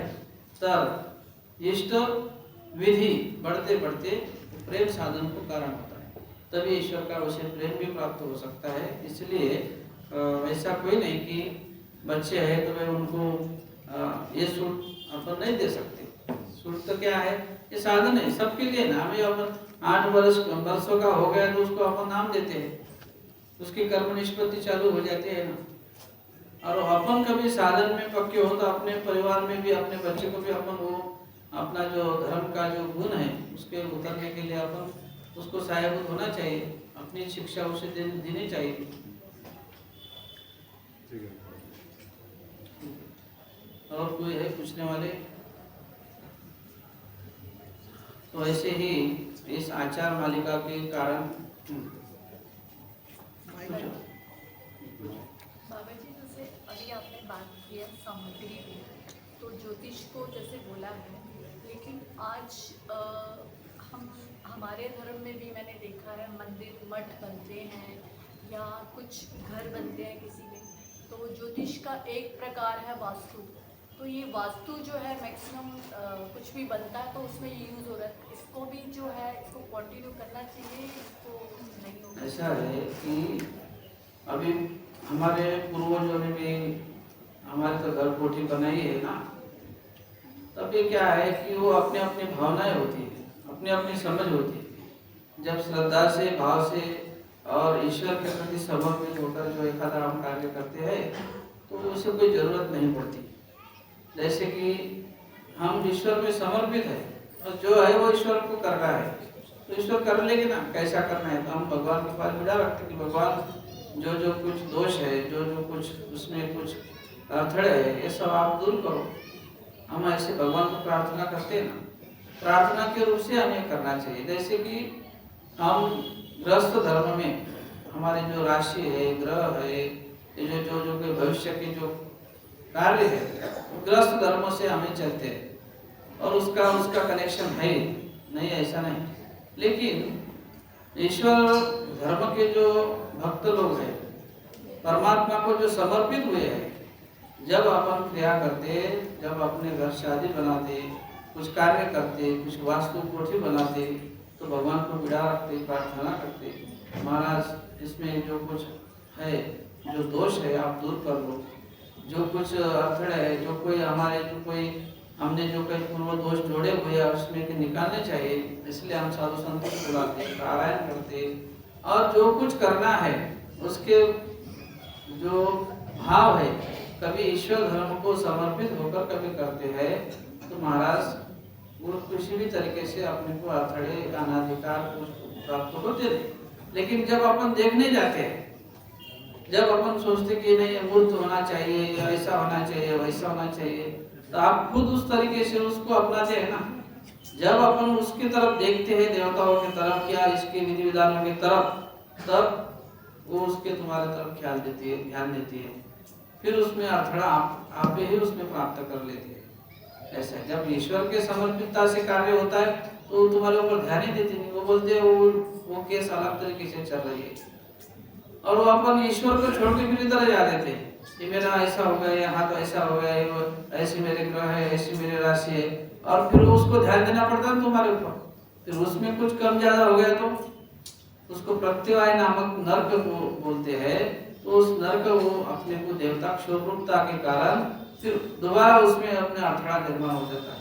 तब इष्ट विधि बढ़ते बढ़ते प्रेम साधन को कारण होता है, तभी ईश्वर का उसे प्रेम भी प्राप्त हो सकता है। इसलिए ऐसा कोई नहीं कि बच्चे हैं तो मैं उनको ये सूट अपन नहीं दे सकते। सूट तो क्या है? ये साधन है सबके लिए ना। हमें अपन 8 वर्षों का हो गया तो उसको अपन नाम देते हैं, उसकी कर्म निष्पत्ति चालू हो जाती है ना। और अपन कभी साधन में पक्के हो तो अपने परिवार में भी अपने बच्चे को भी अपन वो अपना जो धर्म का जो गुण है उसके उतरने के लिए अपन उसको सहायभूत होना चाहिए, अपनी शिक्षा उसे देनी चाहिए। और कोई है पूछने वाले? तो ऐसे ही इस आचार मालिका के कारण बाबा जी, जैसे अभी आपने बात की है सामग्री की, तो ज्योतिष को जैसे बोला है, लेकिन आज हमारे धर्म में भी मैंने देखा है मंदिर मठ बनते हैं या कुछ घर बनते हैं किसी में, तो ज्योतिष का एक प्रकार है वास्तु। तो ये वास्तु जो है मैक्सिमम कुछ भी बनता है तो उसमें ये यूज़ हो रहा है, इसको भी जो है इसको कंटिन्यू करना चाहिए, इसको नहीं होगा? ऐसा है कि अभी हमारे पूर्वजों ने भी हमारे तो घर कोठी बनाई है ना, तब ये क्या है कि वो अपने अपनी भावनाएं होती है, अपनी अपनी समझ होती है। जब श्रद्धा से भाव से और ईश्वर के प्रति समर्पित होकर जो एक आधा हम कार्य करते हैं तो उसे कोई जरूरत नहीं पड़ती। जैसे कि हम ईश्वर में समर्पित है और जो है वो ईश्वर को कर रहा है तो ईश्वर कर लेंगे ना, कैसा करना है तो हम भगवान के पास बिड़ा रखते कि भगवान जो जो कुछ दोष है, जो जो कुछ उसमें कुछ अड़थड़े है, ये सब आप दूर करो। हम ऐसे भगवान को प्रार्थना करते हैं ना, प्रार्थना के रूप से हमें करना चाहिए। जैसे कि हम गृहस्थ धर्म में हमारे जो राशि है, ग्रह है, ये जो जो जो के भविष्य के जो कार्य है, गृहस्थ धर्म से हमें चलते हैं और उसका कनेक्शन है नहीं, ऐसा नहीं। लेकिन ईश्वर धर्म के जो भक्त लोग हैं, परमात्मा को जो समर्पित हुए हैं, जब अपन क्रिया करते, जब अपने घर शादी बनाते, कुछ कार्य करते, कुछ वास्तु कोठी बनाते, तो भगवान को बिड़ा रखते, प्रार्थना करते, महाराज इसमें जो कुछ है, जो दोष है आप दूर कर लो, जो कुछ अड़थड़े है, जो कोई हमारे जो कोई हमने जो कोई पूर्व दोष जोड़े हुए हैं उसमें के निकालने चाहिए। इसलिए हम साधु संतों को बुलाते, पारायण करते और जो कुछ करना है उसके जो भाव है, कभी ईश्वर धर्म को समर्पित होकर कभी करते हैं तो महाराज वो किसी भी तरीके से अपने को अड़थड़े अनाधिकार प्राप्त होते नहीं। लेकिन जब अपन देखने जाते हैं, जब अपन सोचते कि नहीं मूर्त होना चाहिए, ऐसा होना चाहिए, वैसा होना चाहिए, तो आप खुद उस तरीके से उसको अपनाते हैं ना। जब अपन उसकी तरफ देखते हैं, देवताओं की तरफ या इसके विधि विधानों की तरफ, तब वो उसके तुम्हारे तरफ ख्याल देती है, ध्यान देती है, फिर उसमें अड़थड़ा आप ही उसमें प्राप्त कर लेते हैं। ऐसा जब ईश्वर के समर्पितता से कार्य होता है तो तुम्हारे ऊपर ध्यान ही देते नहीं, वो बोलते हैं वो केस अलग तरीके से चल रही है और वो अपन ईश्वर को छोड़ के फिर इधर जा देते हैं कि मेरा ऐसा हो गया, यहाँ तो ऐसा हो गया, ऐसे मेरे ग्रह है, ऐसी मेरी राशि है, और फिर उसको ध्यान देना पड़ता है तुम्हारे ऊपर। फिर उसमें कुछ कम ज्यादा हो गया तो उसको प्रत्यवाय नामक नर्क बोलते हैं, तो उस नर्क वो अपने को देवता क्षोभरूपता के कारण फिर दोबारा उसमें अपने अड़थड़ा निर्माण हो जाता है।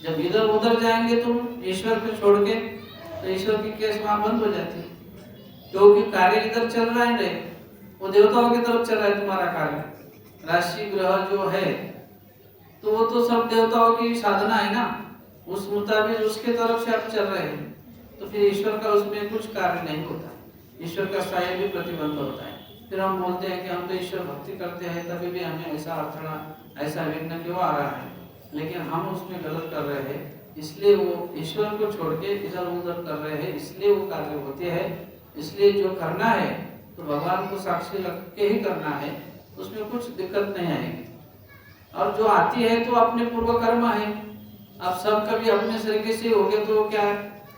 जब इधर उधर जाएंगे तुम ईश्वर को छोड़ के तो ईश्वर की केस वहां बंद हो जाती है, क्योंकि कार्य इधर चल रहा है नहीं, वो देवताओं की तरफ चल रहा है तुम्हारा कार्य। राशि ग्रह जो है तो वो तो सब देवताओं की साधना है ना, उस मुताबिक उसके तरफ से आप चल रहे हैं, तो फिर ईश्वर का उसमें कुछ कार्य नहीं होता, ईश्वर का साय भी प्रतिबंध होता है। फिर हम बोलते हैं कि हम तो ईश्वर भक्ति करते हैं, तभी भी हमें ऐसा अड़थड़ा, ऐसा विघ्न क्यों आ रहा है, लेकिन हम उसमें गलत कर रहे हैं, इसलिए वो ईश्वर को छोड़ के इधर उधर कर रहे हैं, इसलिए वो कार्य होते हैं। इसलिए जो करना है तो भगवान को साक्षी रख के ही करना है, उसमें कुछ दिक्कत नहीं आएगी। और जो आती है तो अपने पूर्व कर्म है, अब सब कभी अपने तरीके से हो गए तो क्या है,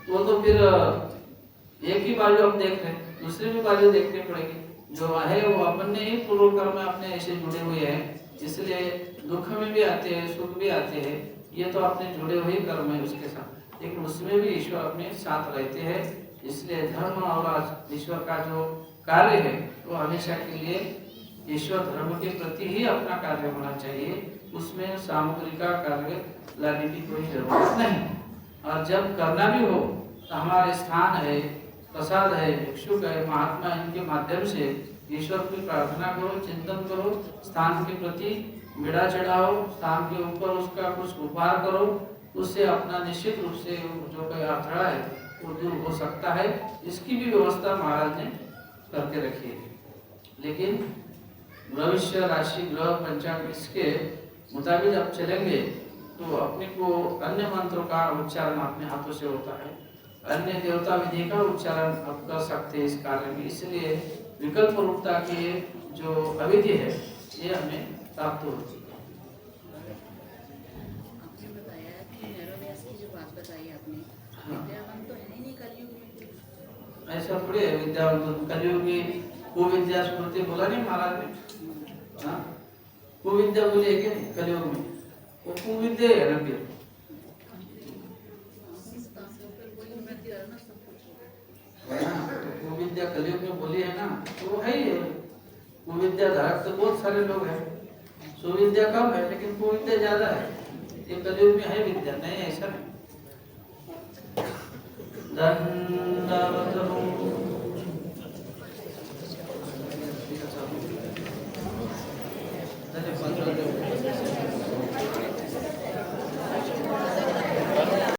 वो तो फिर एक ही बाजू हम देख रहे हैं, दूसरी भी बाजू देखनी पड़ेगी। जो है वो अपन ने ही पूर्व कर्म अपने ऐसे जुड़े हुए हैं, इसलिए दुख में भी आते हैं, सुख भी आते हैं, ये तो अपने जुड़े हुए कर्म है उसके साथ, लेकिन उसमें भी ईश्वर अपने साथ रहते हैं। इसलिए धर्म और ईश्वर का जो कार्य है वो हमेशा के लिए ईश्वर धर्म के प्रति ही अपना कार्य होना चाहिए, उसमें सामग्री का कार्य लाने की कोई जरूरत नहीं। और जब करना भी हो तो हमारे स्थान है, प्रसाद है, भिक्षुक है, महात्मा, इनके माध्यम से ईश्वर की प्रार्थना करो, चिंतन करो, स्थान के प्रति बिड़ा चढ़ाओ, स्थान के ऊपर उसका कुछ उपहार करो, उससे अपना निश्चित रूप से जो कोई अड़थड़ा है वो दूर हो सकता है। इसकी भी व्यवस्था महाराज ने करके रखी है। लेकिन भविष्य राशि ग्रह पंचांग इसके मुताबिक आप चलेंगे तो अपने को अन्य मंत्रों का उच्चारण अपने हाथों से होता है, अन्य देवता विधि का उच्चारण आप कर सकते हैं इस कार्य में। इसलिए विकल्प रूपता की जो अविधि है ये हमें प्राप्त होती है। आपने बताया कि नैरोव्यास की जो बात बताई आपने, विद्यावान तो है ही नहीं कलयुग में। ऐसा थोड़ी है विद्यावंत कलयुग में कुविद्या स्मृति बोला नहीं महाराज ने, हाँ कुविद्या बोली है क्या नहीं कलयुग में, वो कुविद्या है ना फिर। कुविद्या कलयुग में बोली है ना, तो वो है ही है। कुविद्या धारक तो बहुत सारे लोग हैं, सुविद्या कम है लेकिन कुविद्या ज्यादा है। ये कलयुग में है विद्या, नहीं ऐसा नहीं। धन